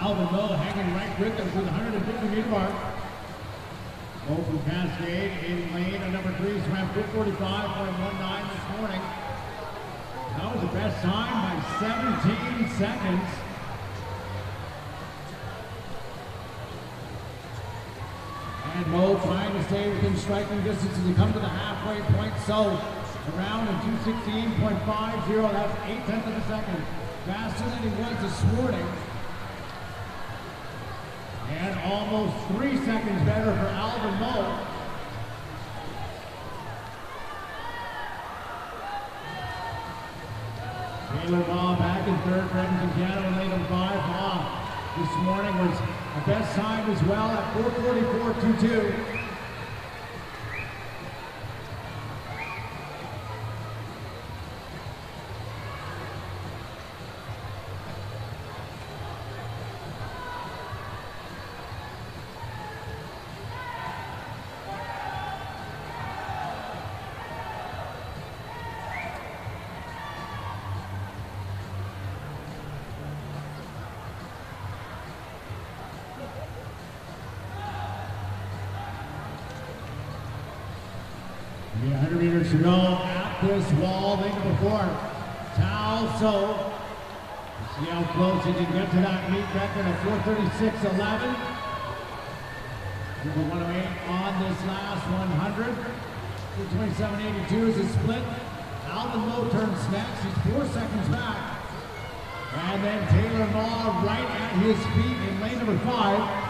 Alvin Moe hanging right with them to the 150-meter mark. Moe from Cascade in lane number 3 swam 4:45.19 this morning. That was the best time by 17 seconds. And Moe trying to stay within striking distance as he comes to the halfway point. So around in 2:16.50, that's 0.8 of a second faster than he was this morning. And almost 3 seconds better for Alvin Moe. Taylor Ball back in third for Edmonton Ghetto in lane number 5. Ball this morning was a best time as well at 4:44.22. The 100 meters to go at this wall, lane number 4. Tao So. See how close he can get to that meet record of 4:36.11. Number 108 on this last 100. 4:27.82 is a split. Alvin Moe turns next. He's 4 seconds back. And then Taylor Maw right at his feet in lane number 5.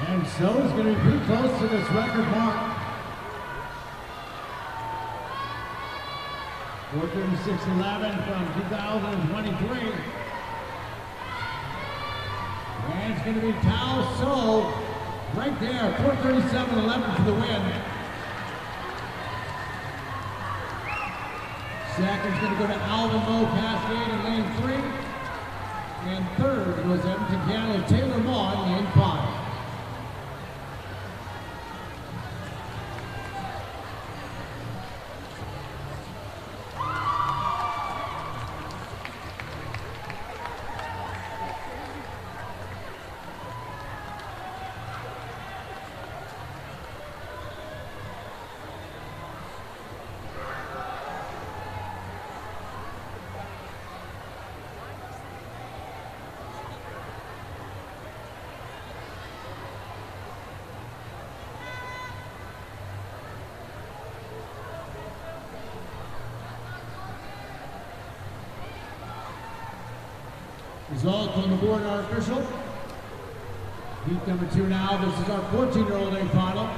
And so is going to be pretty close to this record mark. 4:36.11 from 2023. And it's going to be Tao So right there, 4:37.11 for the win. Second's going to go to Alvin Moe, Cascade in lane 3. And third was Edmonton Ghetto, Taylor Maw in lane 5. Results on the board are official. Heat number 2 now. This is our 14-year-old A final.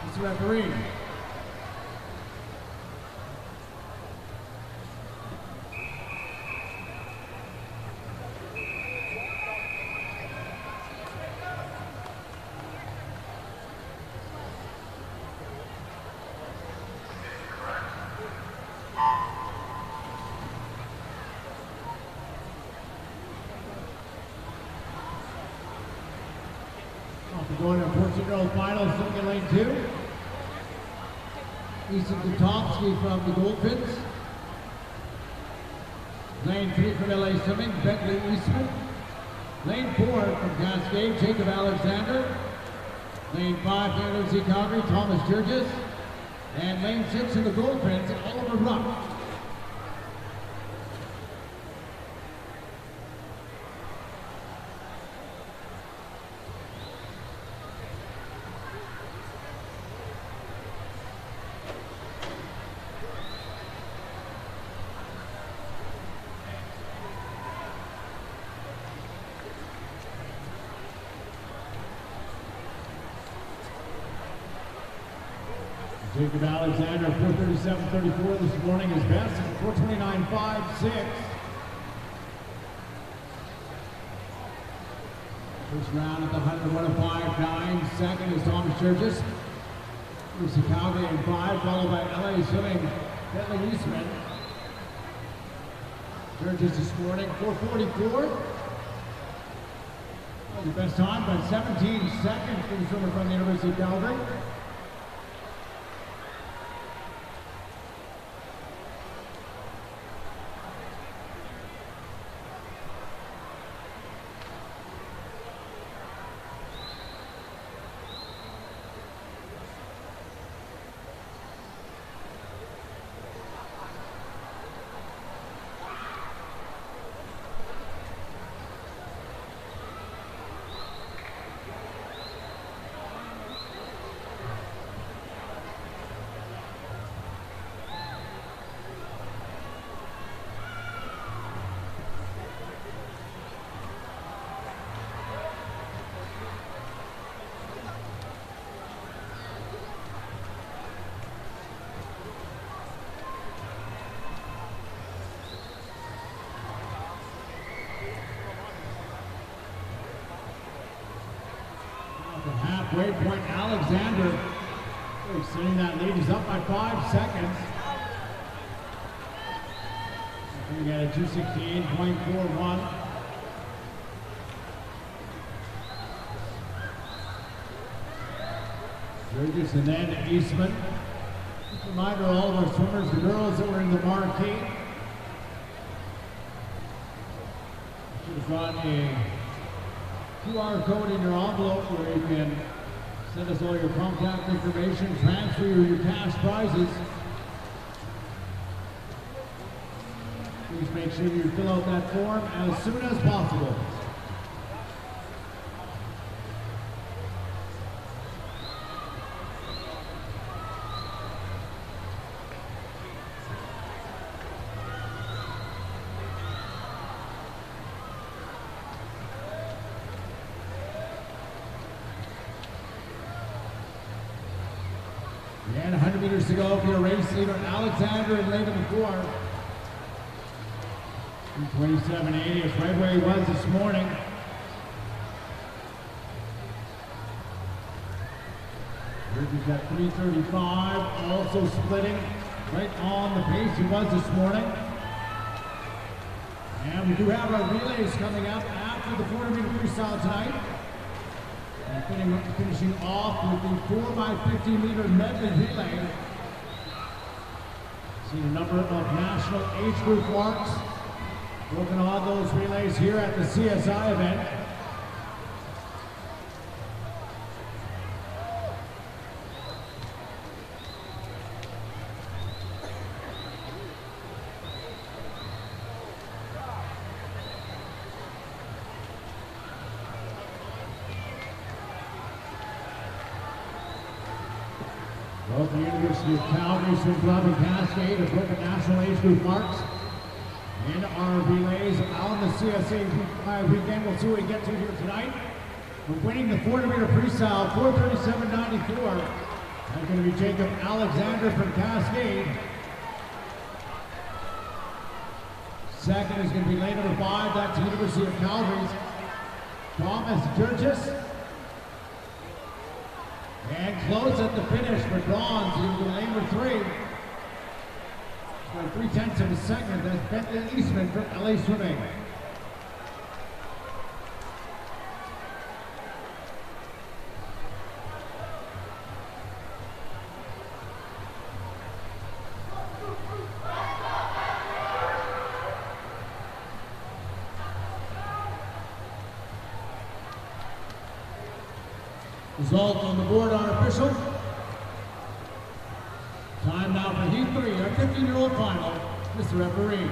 Mr. Referee. Going to 14-year-old finals, looking at lane 2. Easton Kutowski from the Goldpins. Lane 3 from LA Swimming, Bentley Eastman. Lane 4 from Cascade, Jacob Alexander. Lane 5 from LC Calgary, Thomas Jurgis. And lane 6 in the Goldpins, Oliver Ruck. Jacob Alexander, 4:37.34 this morning. His best is 4:29.56. First round at the 101.59. Second is Thomas Jurgis. Lucy Calgary in 5, followed by LA Swimming, Bentley Eastman. Jurgis this morning, 4:44. The best time by 17 seconds for the swimmer from the University of Calgary. Halfway point, Alexander extending that lead. He's up by 5 seconds. Looking at a 2:16.41. Jurgis and then Eastman. Just a reminder, all of our swimmers, the girls that were in the marquee, should have got a QR code in your envelope where you can send us all your contact information, transfer your cash prizes. Please make sure you fill out that form as soon as possible. And 100 meters to go for your race leader, Alexander, in lane number 4. 27.80, it's right where he was this morning. Jurgis at 3:35, also splitting right on the pace he was this morning. And we do have our relays coming up after the 400-meter freestyle tonight. And finishing off with the 4x50-meter medley relay. Seen a number of national age group marks broken on those relays here at the CSI event. Both the University of Calgary Swim Club and Cascade have broken national age group marks in our our relays on the CSI weekend. We'll see what we get to here tonight. We're winning the 400-meter freestyle, 4:37.94. That's going to be Jacob Alexander from Cascade. Second is going to be lane number 5. That's the University of Calgary's Thomas Jurgis. And close at the finish for bronze. He'll be lane number 3. By 3/10 of a second, that's Bentley Eastman from LA Swimming. Result on the board, unofficial. Time now for Heat 3, our 15-year-old final, Mr. Referee.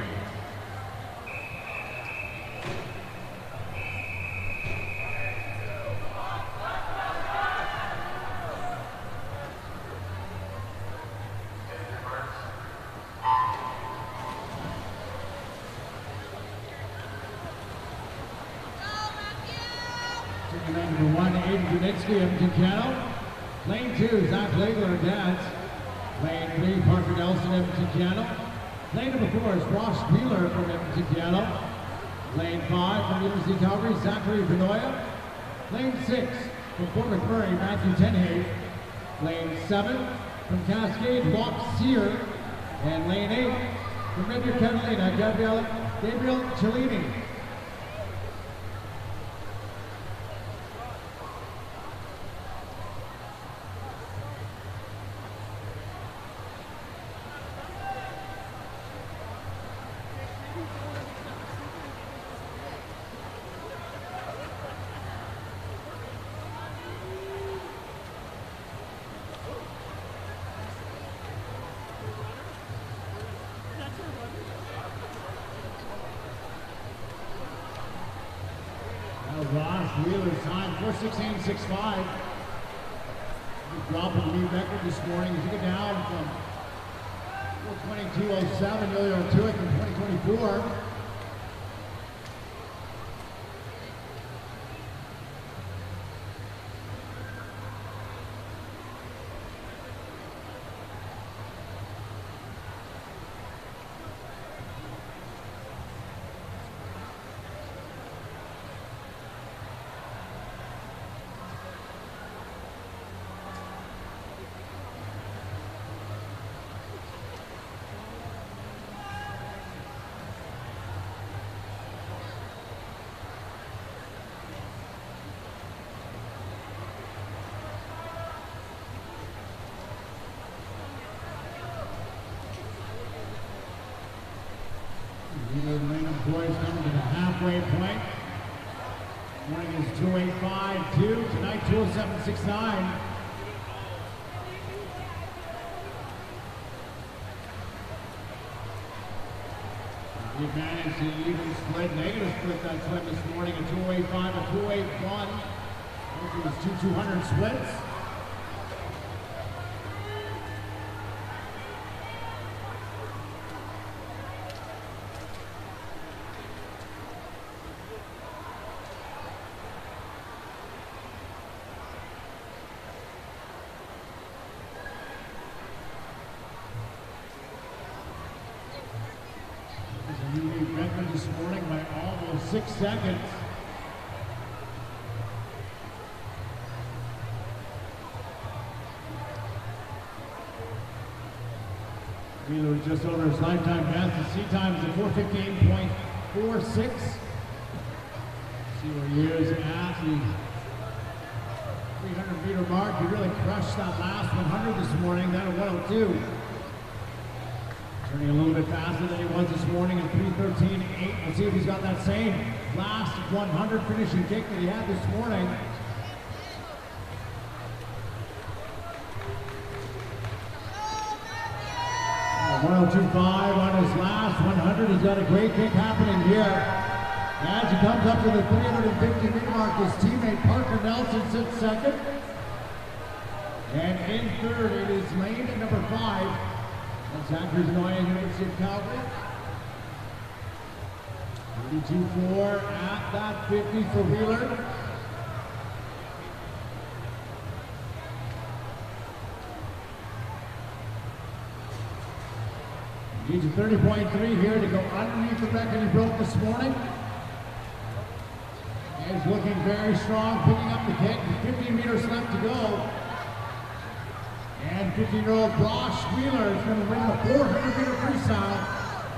Number 1, Aiden Dunitsky of Tucano. Lane 2, Zach Legler, Dads. Lane 3, Parker Nelson of Tucano. Lane number 4 is Ross Wheeler from Tucano. Lane 5 from University of Calgary, Zachary Benoya. Lane 6 from Fort McMurray, Matthew Tenhay. Lane 7 from Cascade, Locke Sear. And lane 8 from Riviera Catalina, Gabriel Cellini. Ross Wheeler's time, 4:16.65. Dropping the new record this morning. He took it down from 4:22.07 earlier on to it in 2024. Boys coming to the halfway point. Morning is 2:08.52. Tonight 2:07.69. He managed to even split, negative split that swim this morning at 2:08.5 and 2:08.1. It was 200 splits. This morning by almost 6 seconds. Wheeler was just over his lifetime best. The C time is a 4:15.46. See where he is at the 300-meter mark. He really crushed that last 100 this morning, down at 1:02. Turning a little bit faster than he was this morning at 3:13.8. Let's see if he's got that same last 100 finishing kick that he had this morning. 1:02.5 on his last 100. He's got a great kick happening here. As he comes up to the 350-meter mark, his teammate Parker Nelson sits second. And in third, it is lane number 5. That's Zachary Benoya, University of Calgary. 32-4 at that 50 for Wheeler. Needs a 30.3 here to go underneath the record he broke this morning. He's looking very strong, picking up the kick. 15 meters left to go. And 15-year-old Brosh Wheeler is going to win the 400-meter freestyle.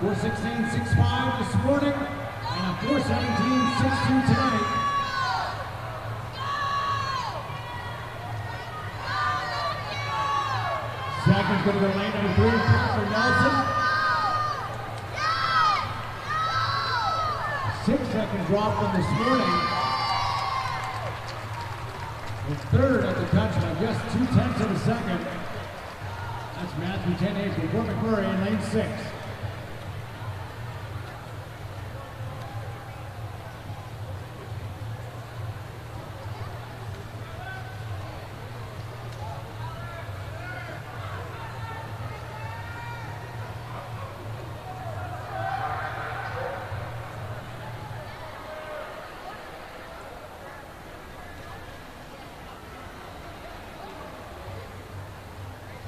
4:16.65 this morning, and a 4:17.62 tonight. Second's going to go lane number 3 for Nelson. 6-second drop from this morning. The third at the touch by just 0.2 of a second. That's Matthew 10-8 for Fort McMurray in lane 6.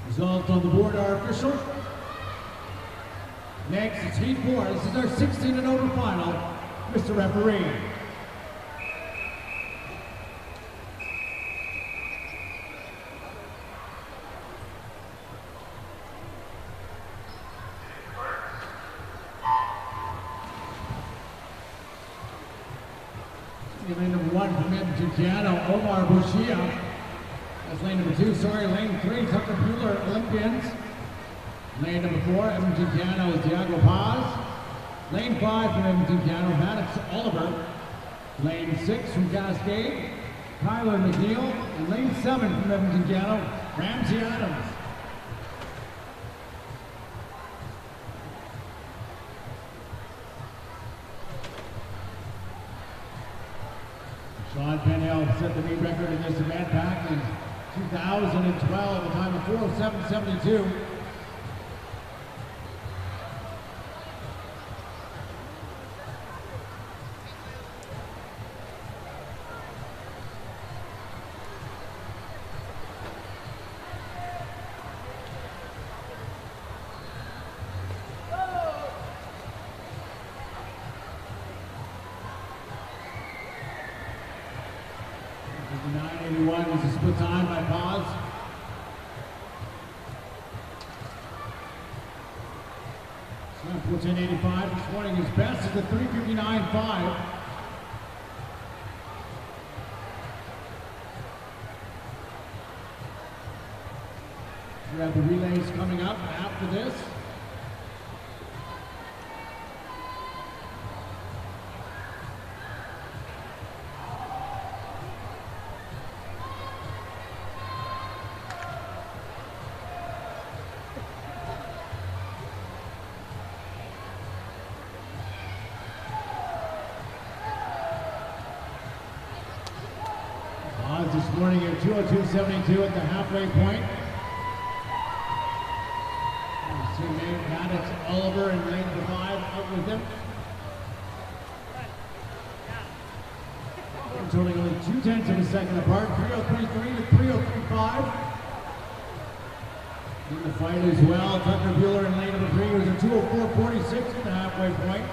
Results on the board are official. Next, it's Heat 4. This is our 16 and over final. Mr. Referee. Lane number 1 from Edmonton, Canada, Omar Bushia. That's lane number 2, lane 3, Tucker Bueller, Olympians. Lane number 4, Edmonton, Canada, is Diago Paz. Lane 5 from Edmonton, Canada, Maddox Oliver. Lane 6 from Cascade, Tyler McNeil. And lane 7 from Edmonton, Canada, Ramsey Adams. Sean Pennell set the meet record in this event back in 2012, a time of 4:07.72. The 9:81 is a split time by Paz. Snap 4:10.85 this morning. His best is a 3:59.5. We have the relays coming up after this. This morning at 2:02.72 at the halfway point. His teammate Maddox Oliver in lane 5 out with him. They're totaling only 0.2 of a second apart, 3:03.3 to 3:03.5. In the fight as well, Tucker Bueller in lane number 3 was a 2:04.46 at the halfway point.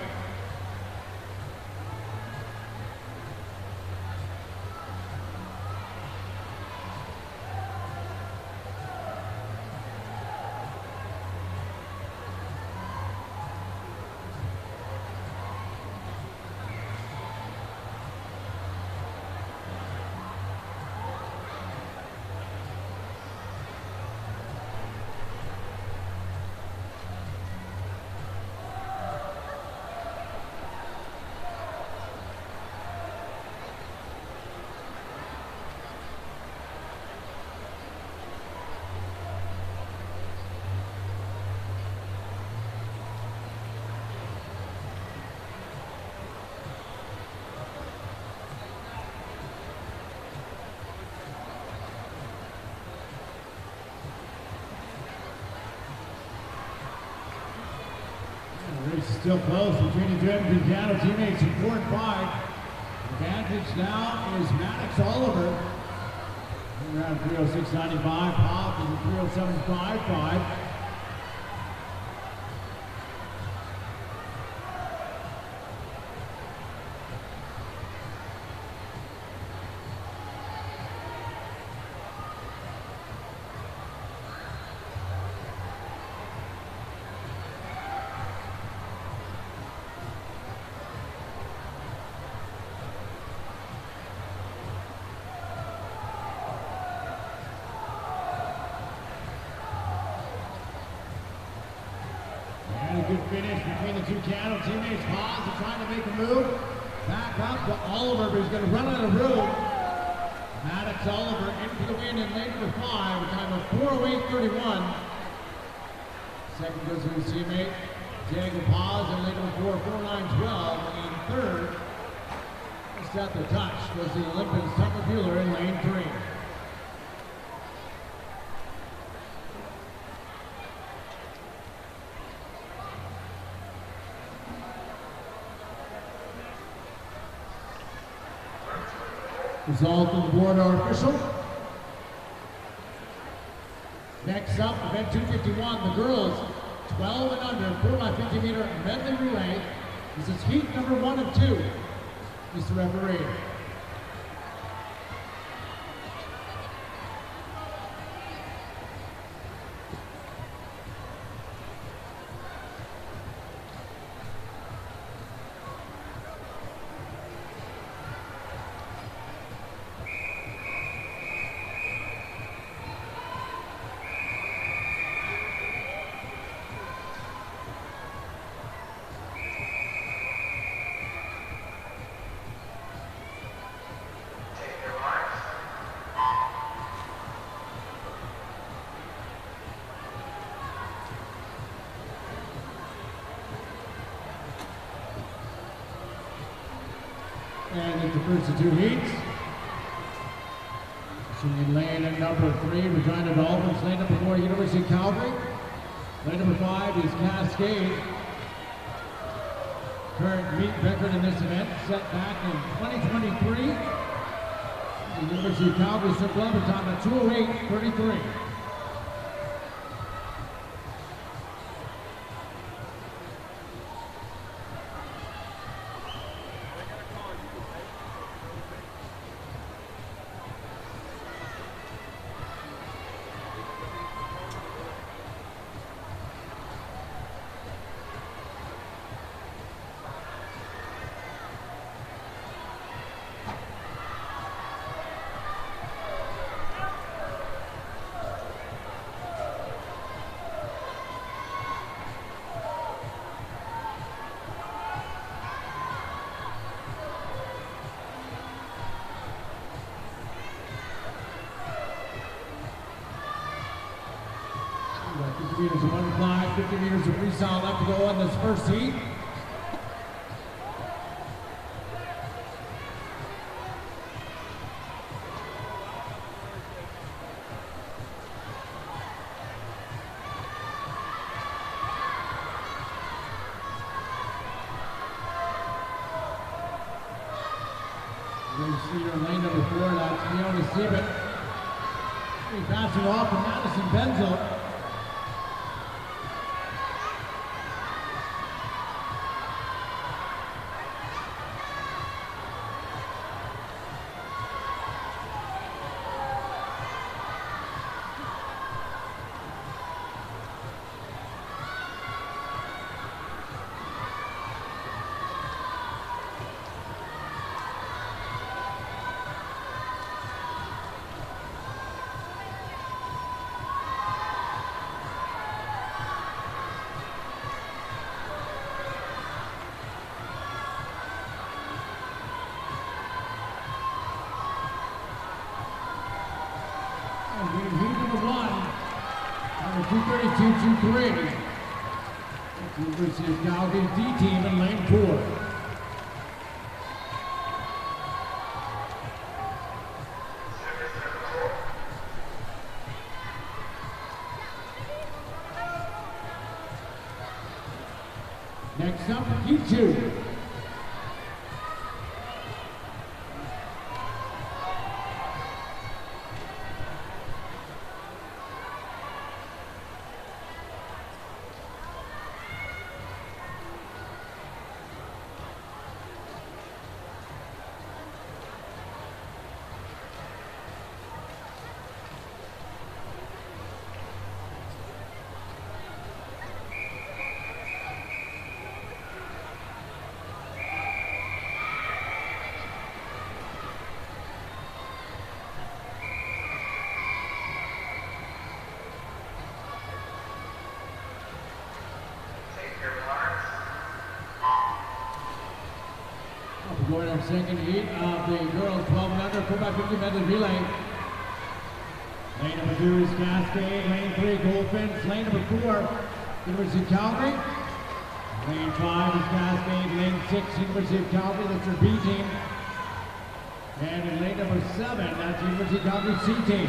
still close between the two Piano teammates in 4 and 5. Advantage now is Maddox Oliver. Around 306.95. Pop is at 307.55. Good finish between the two Piano teammates. Pause and trying to make a move. Back up to Oliver, but he's going to run out of room. Maddox Oliver in for the win in lane number 5, a time of 4:08.31. Second goes to his teammate, Diego Paz in lane number 4, 4:09.12. And third, just at the touch, goes the Olympians Tucker Bueller in lane 3. Result on the board are official. Next up, event 251, the girls 12 and under 4x50 meter medley relay. This is heat number 1 and 2. Mr. Referee. And it's the first of 2 heats. Swinging lane at number 3, Regina Dolphins. Lane number 4, University of Calgary. Lane number 5 is Cascade. Current meet record in this event set back in 2023. The University of Calgary took club a time of 2:08.33. Got 50 meters of one fly, 50 meters of freestyle left to go on this first heat. Leader in lane number 4, that's Fiona Siebert. Passing off from Madison Benzo. Number 232-23. University of Calgary D team in lane 4. Next up, heat 2. Going our second heat of the girls 12 and under 4x50 medley relay. Lane number 2 is Cascade. Lane 3, Goldfinch. Lane number 4, University of Calgary. Lane 5 is Cascade. Lane 6, University of Calgary. That's their B team. And in lane number 7, that's University of Calgary C team.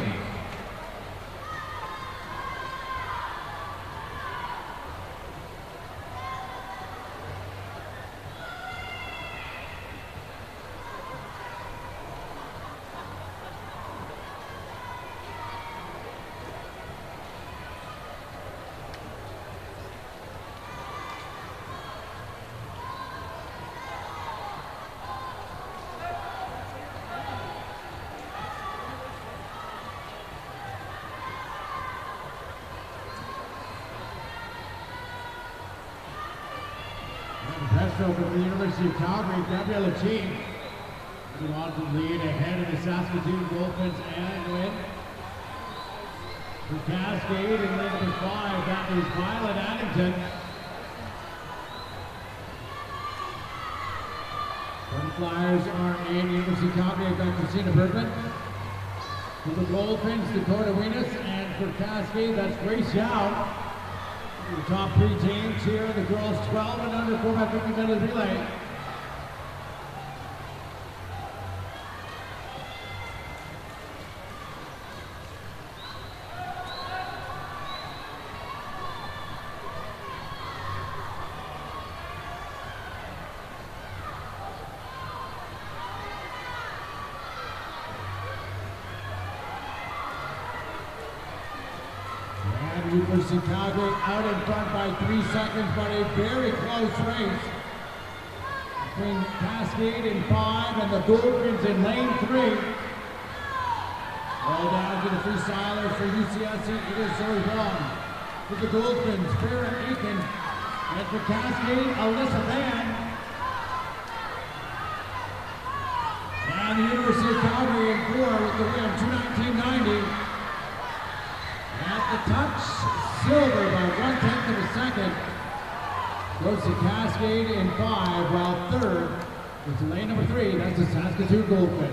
Over for the University of Calgary, Gabriella Chee. She wants to lead ahead of the Saskatoon Goldfinch and Lynn. For Cascade in lane number 5, that is Violet Addington. Front flyers are in University of Calgary. I've got Christina Bergman. For the Goldfinch, Dakota Weenus, and for Cascade, that's Grace Yao. The top 3 teams here, the girls 12 and under 4x50 medley relay. University of Calgary out in front by 3 seconds, but a very close race between Cascade in 5 and the Goldfinch in lane 3. All down to the freestylers for UCSC. It is Zoe Wong. For the Goldfinch, Farrah Aiken. And for Cascade, Alyssa Van. And the University of Calgary in 4 with the win, 2:19.90. At the touch, silver by 1/10 of a second. Goes to Cascade in 5, while third is lane number 3. That's the Saskatoon Goldfinch.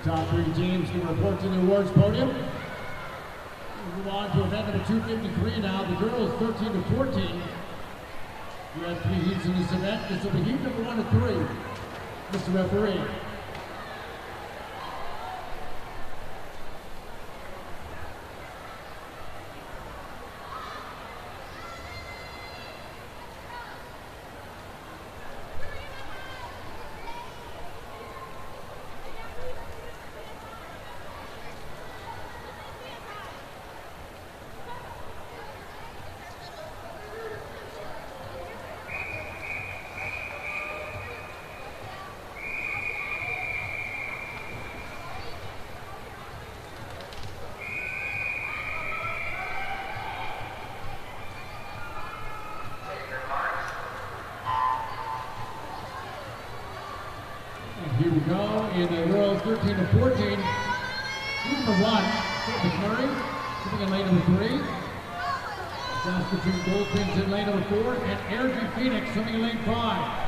The top 3 teams can report to the awards podium. We'll move on to event number 253 now. The girls 13 to 14. We have 3 heats in this event. This will be heat number 1 and 3. Mr. Referee. Here we go in the girls 13 to 14. Number 1, McMurray, sitting in lane number 3. Saskatoon Goldfinch in lane number 4, and Airdrie Phoenix swimming in lane 5.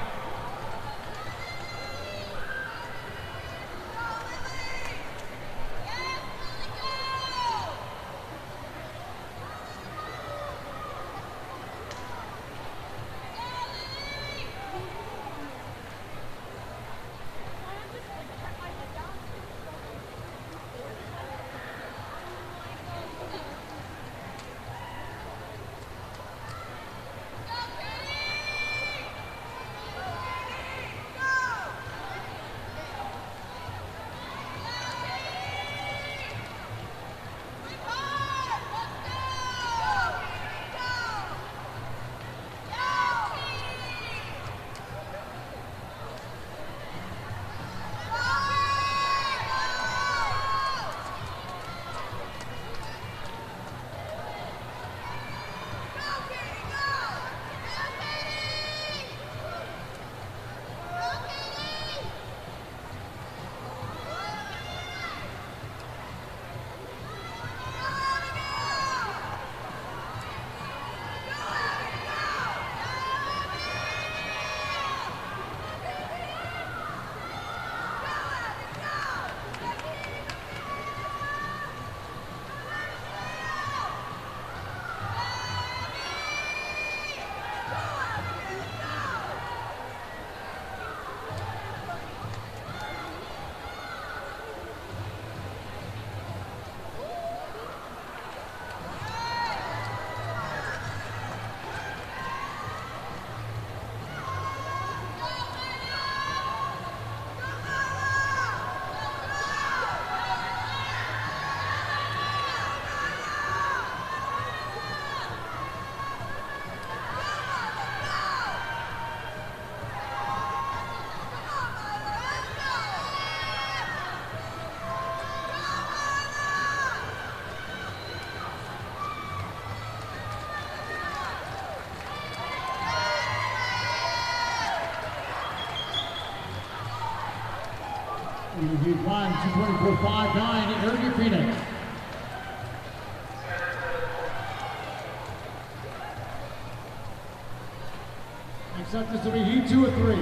Heat 1, 224.59, Eric Phoenix. Next up, this will be Heat 2 of 3.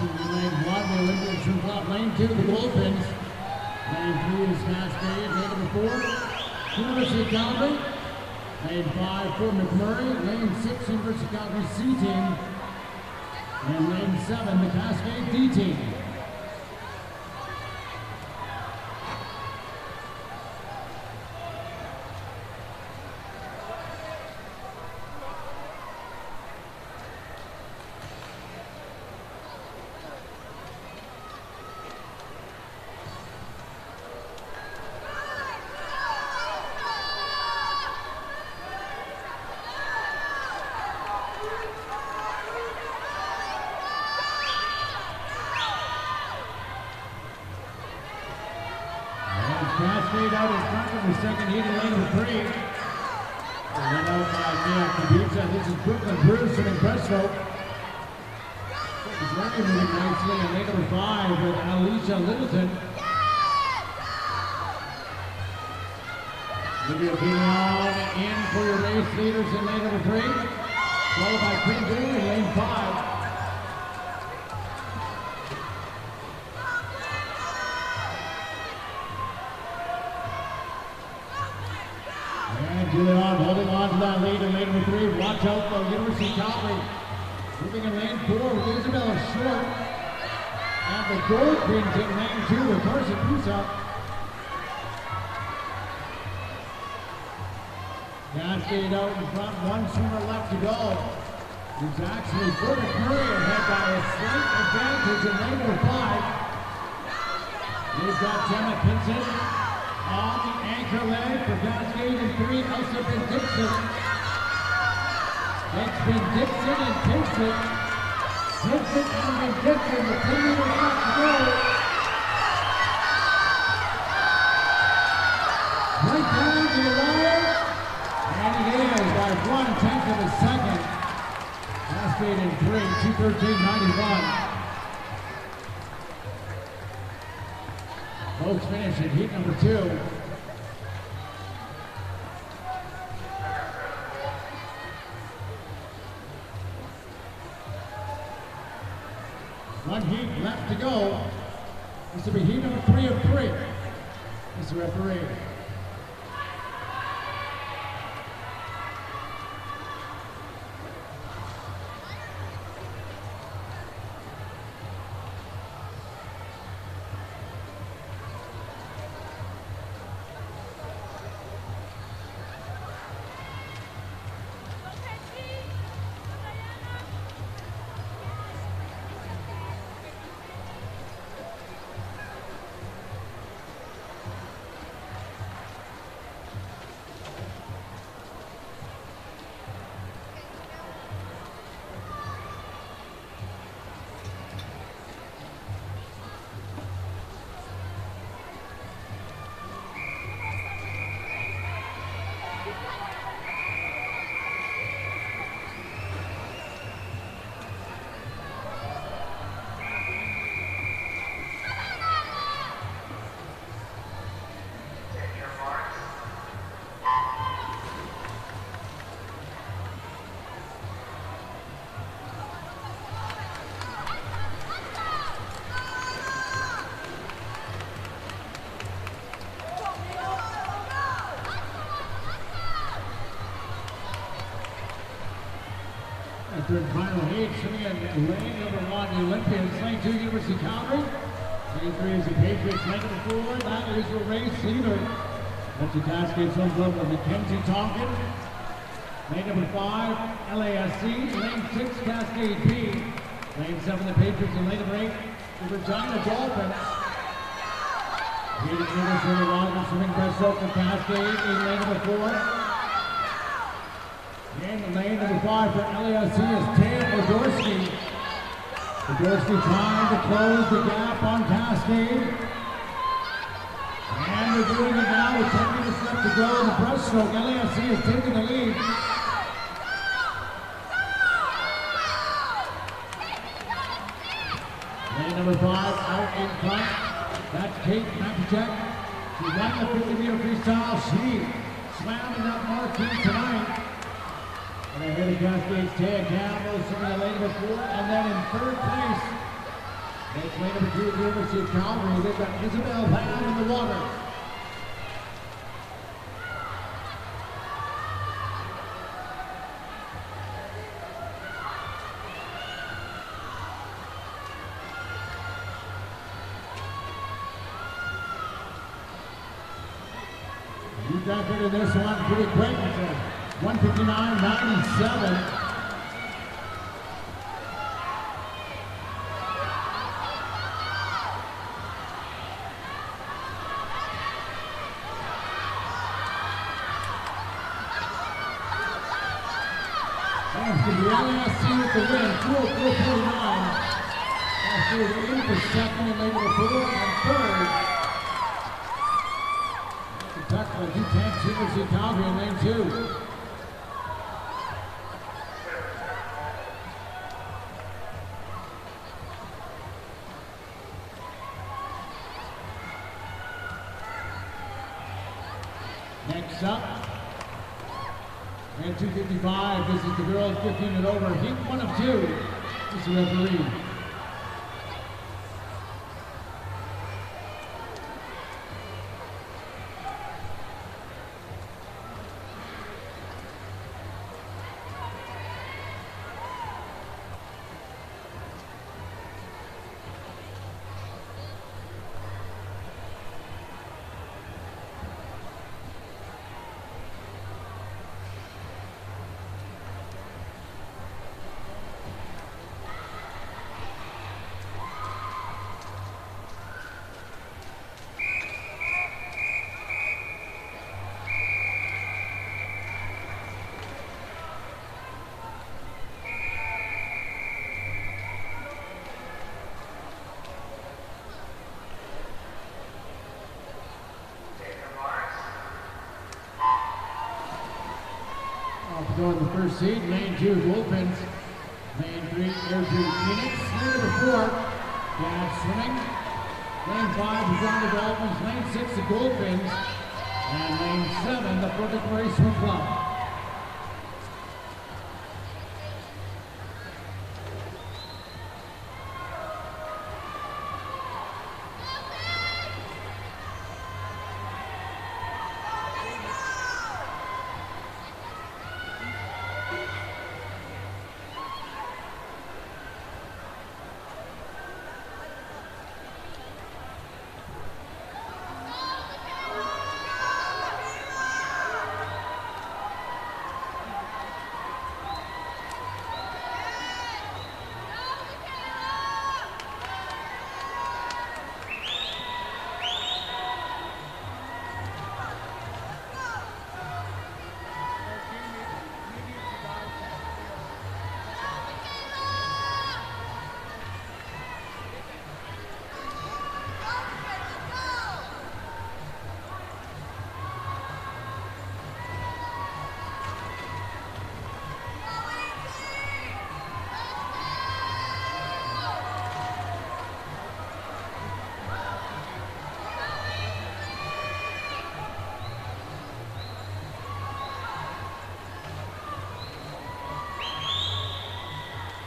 Lane 1, the Olympians from top. Lane 2, the Dolphins. Lane 3 is Cascade. Lane number 4, University of Calgary. Lane 5, Fort McMurray. Lane 6, University of Calgary C team. And lane 7, the Cascade D team. Cascade out in front of the second heat in lane number 3. Run out by Mia Kabucha. This is Brooklyn Bruce from Impresso. It's very moving nicely in lane number 5 with Alicia Littleton. Olivia Pinion in for your race leaders in lane number 3. Followed by Queen Blue in lane 5. Julian holding on to that lead in lane number 3. Watch out for University of Calgary. Moving in lane 4 with Isabella Short. And the Gold Queens in lane 2 with Carson Pusa. Cascade out in front, one swimmer left to go. It's actually Fort McMurray ahead by a slight advantage in lane number 5. We've got Gemma Pinson on the anchor leg for Cascade in 3, Elsa Dixon. It's been Dixon and Pinson. Dixon and Dixon, the 10 meters left to go. Right down to the wire. And it is by 1/10 of a second. Cascade in 3, 2:13.91. Folks finish in heat number 2. One heat left to go. This will be heat number 3 of 3. Mr. Referee. After the final heat, swimming in lane number 1, the Olympians. Lane 2, University of Calgary. Lane 3 is the Patriots. Lane number 4, that is your race leader. That's the Cascade Swim Club of Mackenzie Tonkin. Lane number 5, LASC. Lane 6, Cascade B. Lane 7, the Patriots. And lane number 8, the Regina Dolphins. Peter Peters from the Rogers swimming breaststroke for Cascade in lane number 4. In lane number 5 for LASC is Tam Odorsky. Odorsky trying to close the gap on Cascade. And they're doing it now with 10 minutes left to go in the breaststroke. LASC is taking the lead. Lane number 5 out in front. That's Kate Matichek. She won the 50-meter freestyle. She swam in that marquee tonight. And ahead of Cascade's Taya Campbell, swimming in lane number 4. And then in third place, that's lane number 2 at the University of Calgary. They've got Isabel Lam in the water. You got rid of this one pretty quick. It's a 1:59.97. Thanks to the LASC with the win, 4:49. Cascade in for second and lane number 4 and third. Tucker, he tanks University of Calgary in lane 2. Next up, and 2:55, this is the girls 15 and over, heat 1 of 2. This is the referee. Going the first seed, lane 2, Wolfens. Lane 3, Airdrie Phoenix. Lane number 4, Dad Swimming. Lane 5, Uganda Dolphins. Lane 6, the Goldfins. And lane 7, the Perfect Race Swim Club. Begins the freestyle here in Heat 1. Dad Swimming, crushing it lane number 4. It's Caitlin Moss. Lane number 5, Uganda Dolphins. Lane 6, the Goldfins. And lane 7, the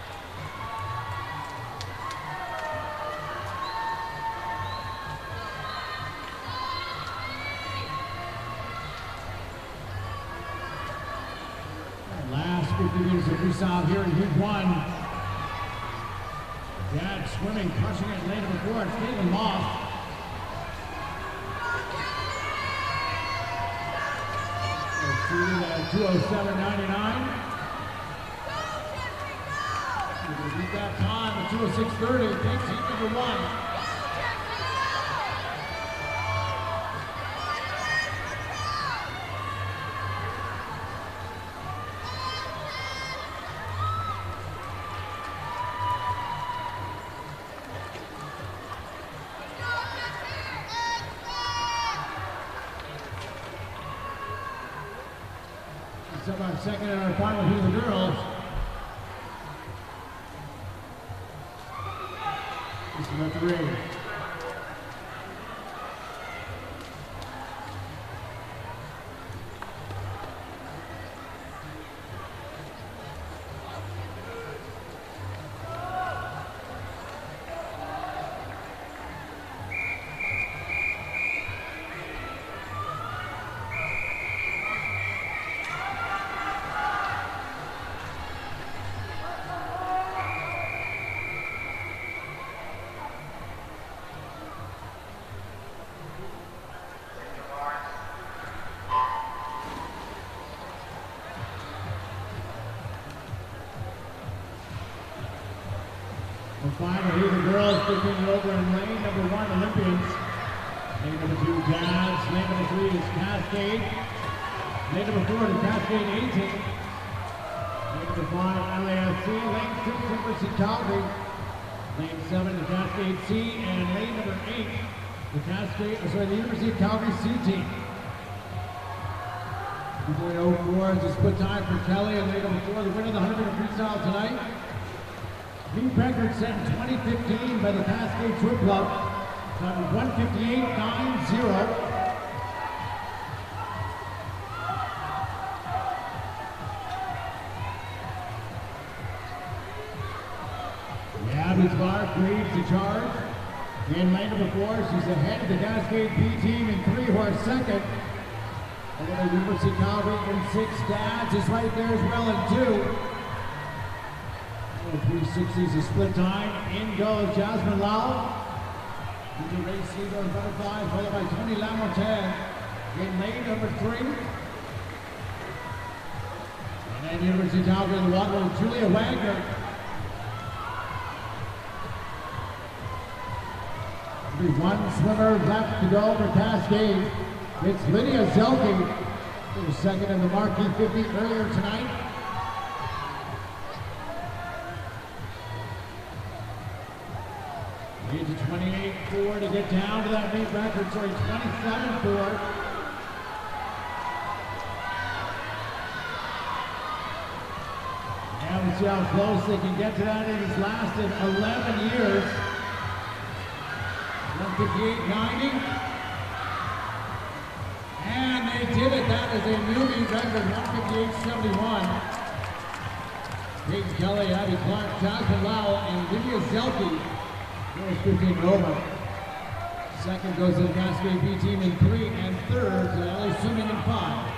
Perfect Race Swim Club. Last 50 meters of freestyle here in Heat 1. Dad Swimming, crushing it lane number 4. It's Caitlin Moss. Seated at 207.99. We're going to beat that time at 206.30. Takes heat number 1. Second in our final heat of the girls. This is the referee. Finally, the girls picking it over in lane number 1, Olympians. Lane number 2, Jazz. Lane number 3 is Cascade. Lane number 4 is Cascade 18. Lane number 5, LAFC. Lane 6, University Calgary. Lane 7, the Cascade C. And lane number 8, the University of Calgary C team. 2.04 is the split time for Kelly and lane number 4, the winner of the 100 meter freestyle tonight. New record set in 2015 by the Cascade Swim Club, time 1:58.90. Abby's Bark leads the charge. In lane number 4, she's ahead of the Cascade B team in 3-horse second. And then the University of Calgary in 6, Dads is right there as well in 2. 360 is a split time. In goes Jasmine Lau. Into race leader in butterfly, followed by Tony Lamontagne in lane number 3. And then University of Calgary in the water with Julia Wagner. There'll be 1 swimmer left to go for Cascade. It's Lydia Zelke, who was second in the Marquee 50 earlier tonight. Age of 28.4 to get down to that meet record, sorry, 27.4. And we see how close they can get to that. It has lasted 11 years. 1:58.90. And they did it. That is a new meet record, 1:58.71. Paige Kelly, Abby Clark, Jasmine Lau, and Lydia Zelke. Goes 15 over. Second goes to the Cascade B team in 3, and third to LA Swimming in 5.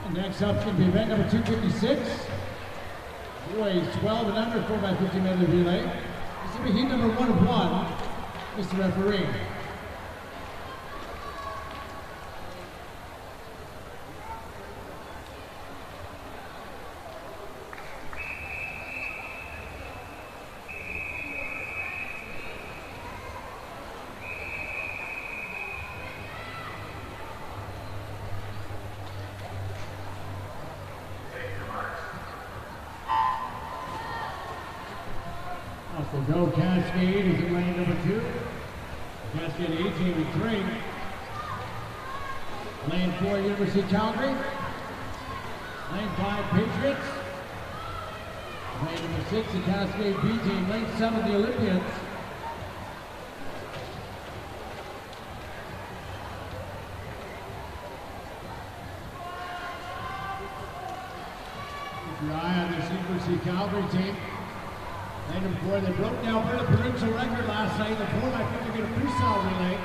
And next up is going to be event number 256. Boys 12 and under 4x50 medley relay. This will be heat number 1 of 1. Mr. Referee. So go Cascade is in lane number 2. Cascade 18 with 3. Lane 4, University of Calgary. Lane 5, Patriots. Lane number 6, the Cascade B team. Lane 7, the Olympians. Keep your eye on this University of Calgary team. Lane number 4, they broke the Alberta provincial record last night in the 4x50 meter freestyle relay.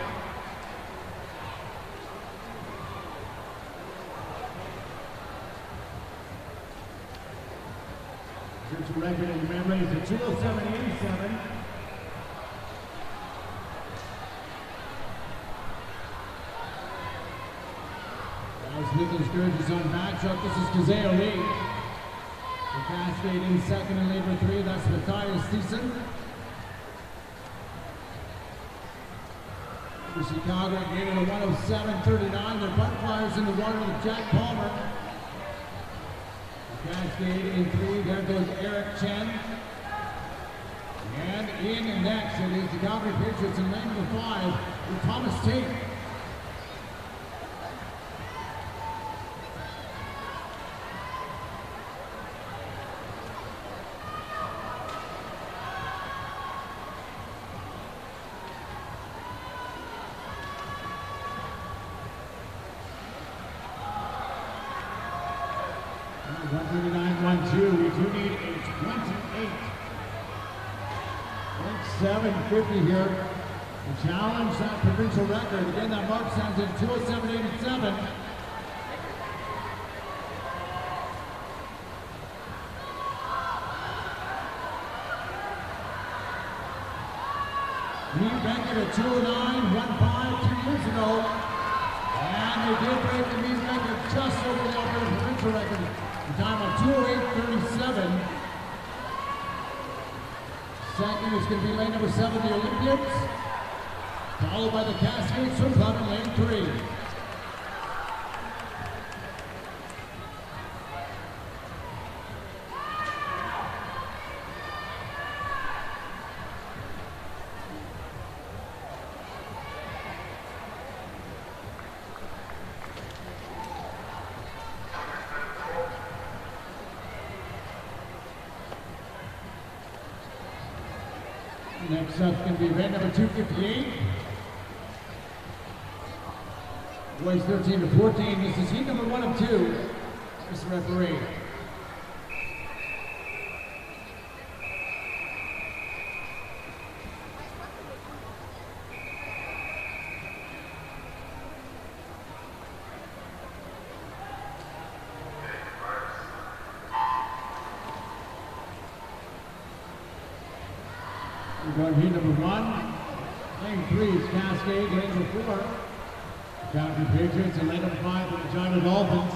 Provincial record in memory is a 207.87. Nicholas Sturgis on backdrop. This is Kazeo Lee. The Cascade in second and labor 3. That's Matthias Thiessen. For Chicago, gave it a 107.39. Their butt flyers in the water with Jack Palmer. The Cascade in 3. There goes Eric Chen. And in next, it is the Calgary Patriots in lane number 5 with Thomas Tate. We do need a 28.750 here to challenge that provincial record. Again, that mark stands at 207.87. Lee Beckett at 209.15 2 years ago. And they did break the Lee Beckett just over the Alberta provincial record. The time of 208.37. Second is going to be lane number 7, the Olympians. Followed by the Cascade Swim Club in lane 3. Next up is going to be event number 258. Boys 13 to 14. This is heat number 1 of 2. Mr. Referee. We're going heat number 1. Lane 3 is Cascade. Lane number 4, Calgary Patriots. And lane number 5, the Regina Dolphins.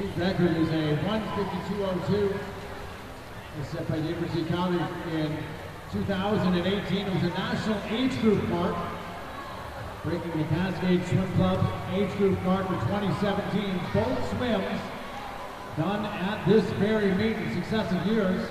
His record is a 152.02. It's set by the University of Calgary in 2018. It was a national age group mark, breaking the Cascade Swim Club age group mark for 2017. Both swims done at this very meet in successive years.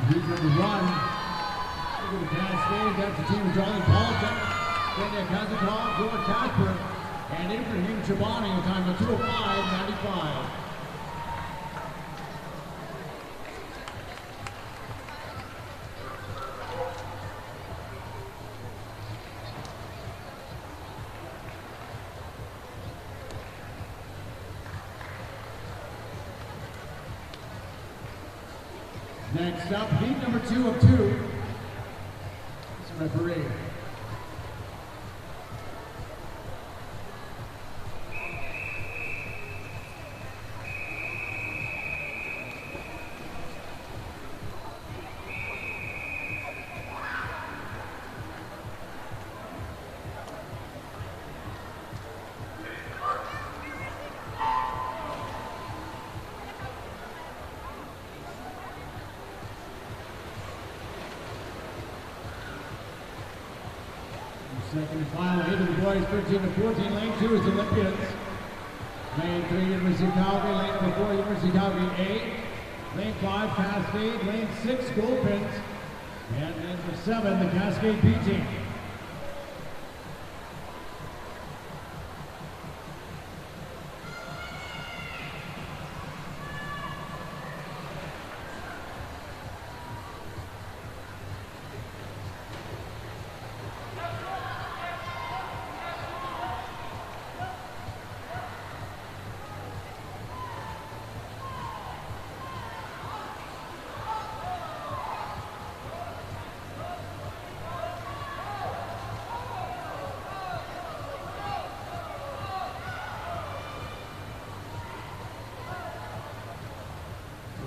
Heat number 1. Look at the Cascade. That's the team of Charlie Paulson, Kenya Kazakov, George Casper, and Ibrahim Chabani, a time of 205.95. Next up, heat number 2 of 2. referee. Second and final, 8 of the boys, 13 to 14. Lane 2 is Olympians. Lane 3, University of Calgary. Lane number 4, University of Calgary A. Lane 5, Cascade. Lane 6, Goldpins. And lane number 7, the Cascade B team.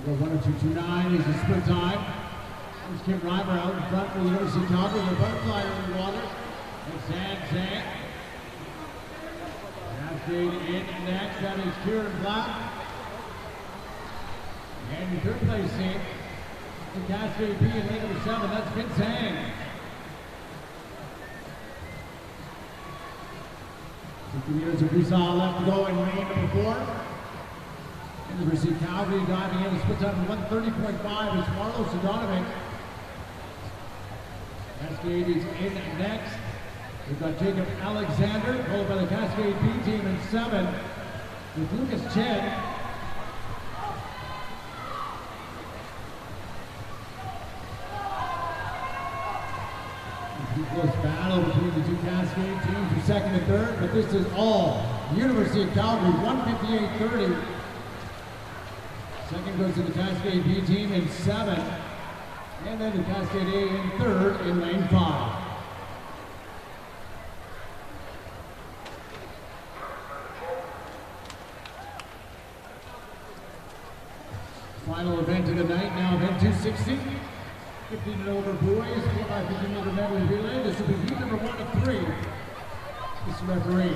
Go 1-2-2-9 is a split time. Here's Kim Reimer out in front for the University of Calgary. The butterfly in the water. And Zang. Cascade in next. That is Kieran Black. And your third place team, the Cascade B in lane number 7. That's Vince Zang. 50 meters of freestyle left to go in lane number 4. University of Calgary diving in, split time of 130.5 is Marlo Sadanovic. Cascade is in next. We've got Jacob Alexander, followed by the Cascade B team in 7 with Lucas Chen. Close battle between the two Cascade teams for second and third, but this is all University of Calgary, 158.30. Second goes to the Cascade B team in 7. And then the Cascade A in 3rd in lane 5. Final event of the night, now event 260. 15 and over boys, 4x50 meter medley relay. This will be heat number 1 of 3. Mr. Referee.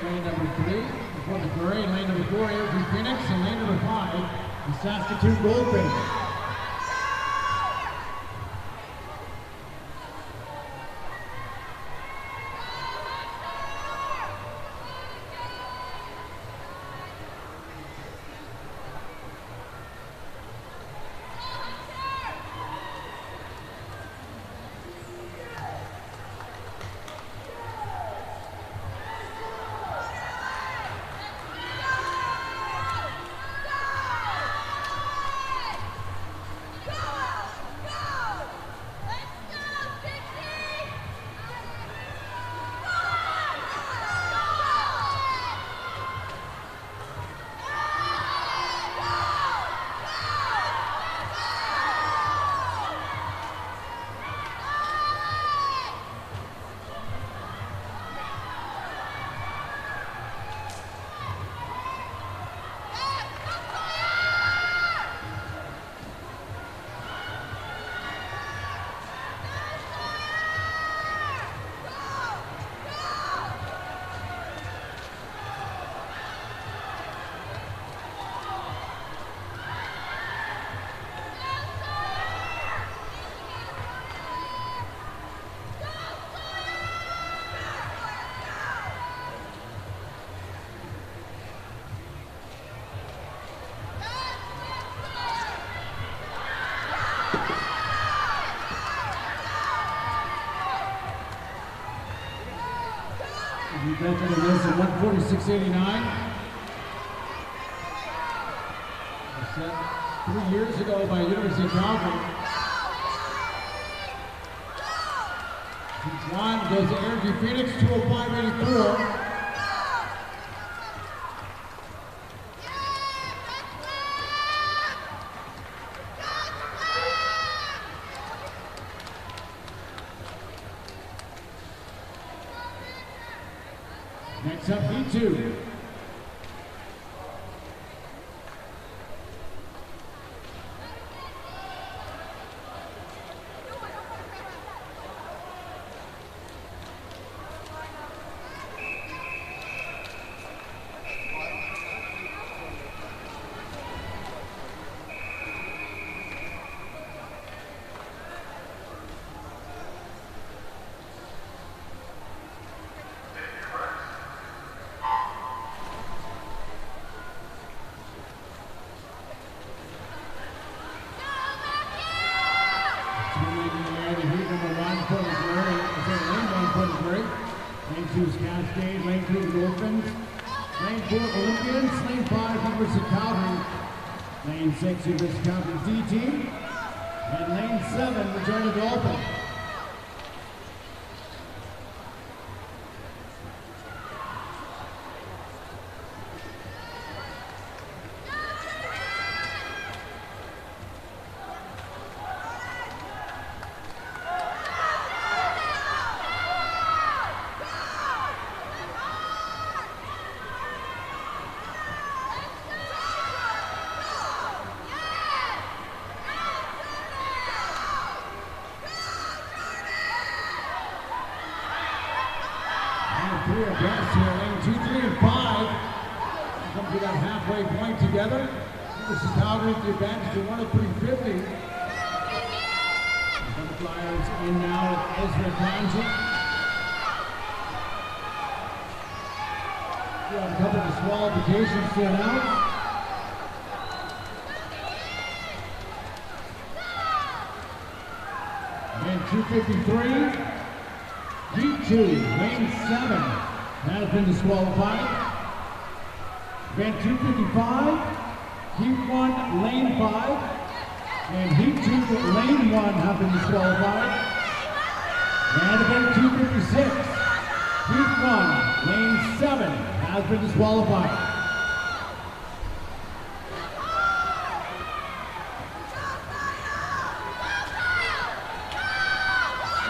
Lane number 3, before the Curry, lane number 4, Arizona Phoenix, and lane number 5, the Saskatoon Goldfinch. He ventured in this at 146.89. Set 3 years ago by University of Calgary. One goes to Energy Phoenix, 205.84. Next up, E2. Cascade, lane 2 Dolphins, lane 4 Olympians, lane 5 University of Calgary, lane 6 University of Calgary D team, and lane 7 Regina Dolphins. Three abreast here, lane 2, 3, and 5. Come to that halfway point together. This is Calgary with the advantage to 103.50. The Flyers in now with Ezra Kanji. We have a couple of disqualifications to announce. And 253. Heat 2, lane 7, has been disqualified. Event 255, Heat 1, lane 5, and Heat 2, lane 1 have been disqualified. And event 256, Heat 1, lane 7 has been disqualified.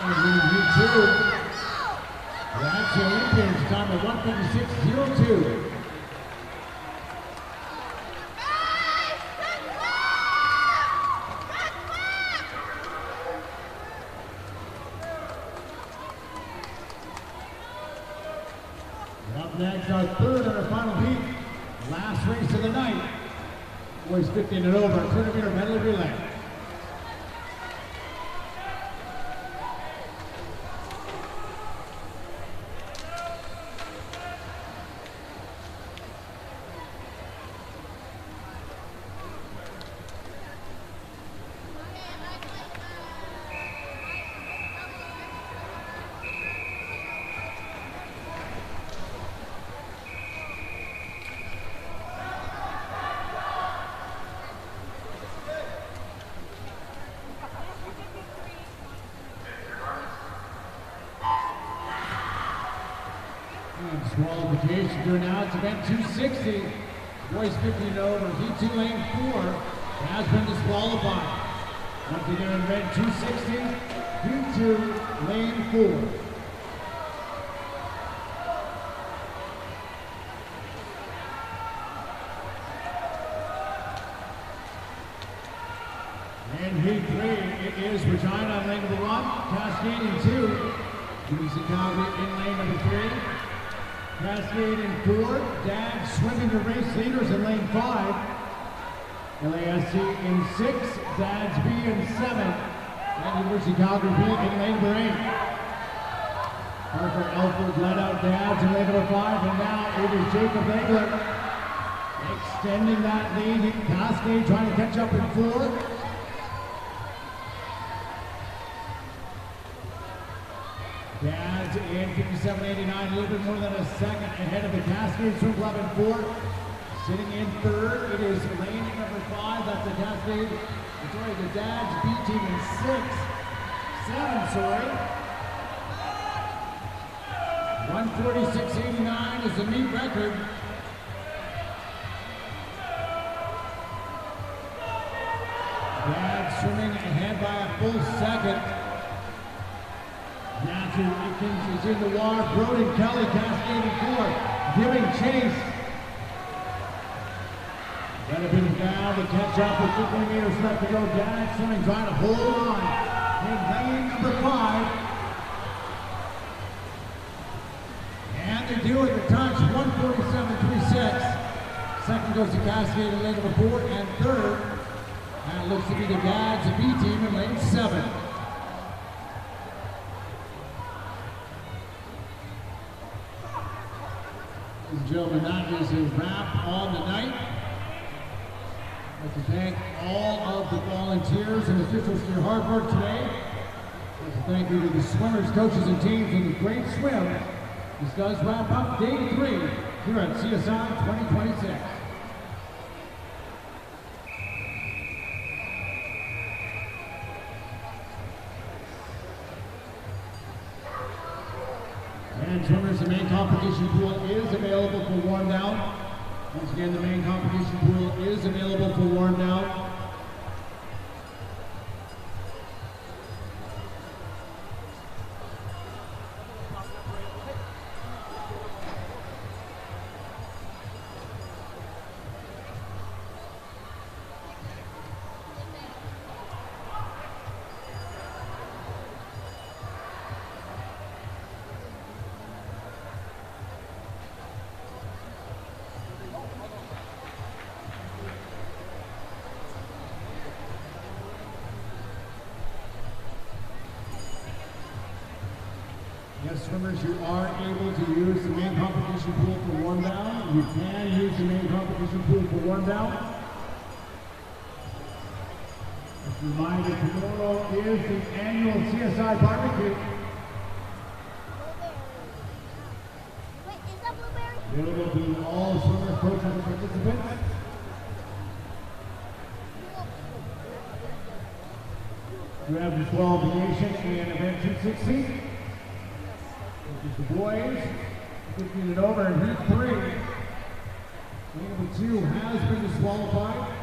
And Heat 2, that's the Olympians, time of 156.02. Up next, our third and our final heat. Last race of the night. Boys 15 and over, 200-meter medley relay. Disqualification to announce event 260. Boys 50 and over, Heat 2 lane 4 has been disqualified. Once again, event 260, Heat 2 lane 4. And Heat 3, it is Regina on lane number 1, Cascade in 2, University of Calgary in lane number 3. Cascade in 4, DAG swimming the race leaders in lane 5. LASC in 6, DAG's B in 7, and University of Calgary B in lane number 8. Parker Elford led out DAG's in lane number 5, and now it is Jacob Engler extending that lead. Cascade trying to catch up in 4. Dads in 57.89, a little bit more than a second ahead of the Cascade Swim Club in fourth. Sitting in third, it is lane number 5. That's the Cascade. Sorry, the Dads B team in 7, sorry. 146.89 is the meet record. Dads swimming ahead by a full second. Matthew Aikens is in the water. Broden Kelly cascading forward, giving chase. Got a bit of down to catch up with 15 meters left to go. Dads swimming, trying to hold on in lane number 5. And they do it, the touch, 147.36. Second goes to Cascade in lane number 4, and third, that looks to be the Dads B team in lane 7. Ladies and gentlemen, that is a wrap on the night. I'd like to thank all of the volunteers and officials for your hard work today. I'd like to thank you to the swimmers, coaches, and teams for the great swim. This does wrap up day 3 here at CSI 2026. And swimmers, the main competition pool is available for warm down. Once again, the main competition pool is available for warm down. Yes, swimmers, you are able to use the main competition pool for warm down. You can use the main competition pool for warm down. Just a reminder, tomorrow is the annual CSI barbecue. Wait, is that blueberry? Available to all swimmer coaches and participants. You have the 12 nation and event 260. The boys, 15 and over in heat 3. Lane number 2 has been disqualified.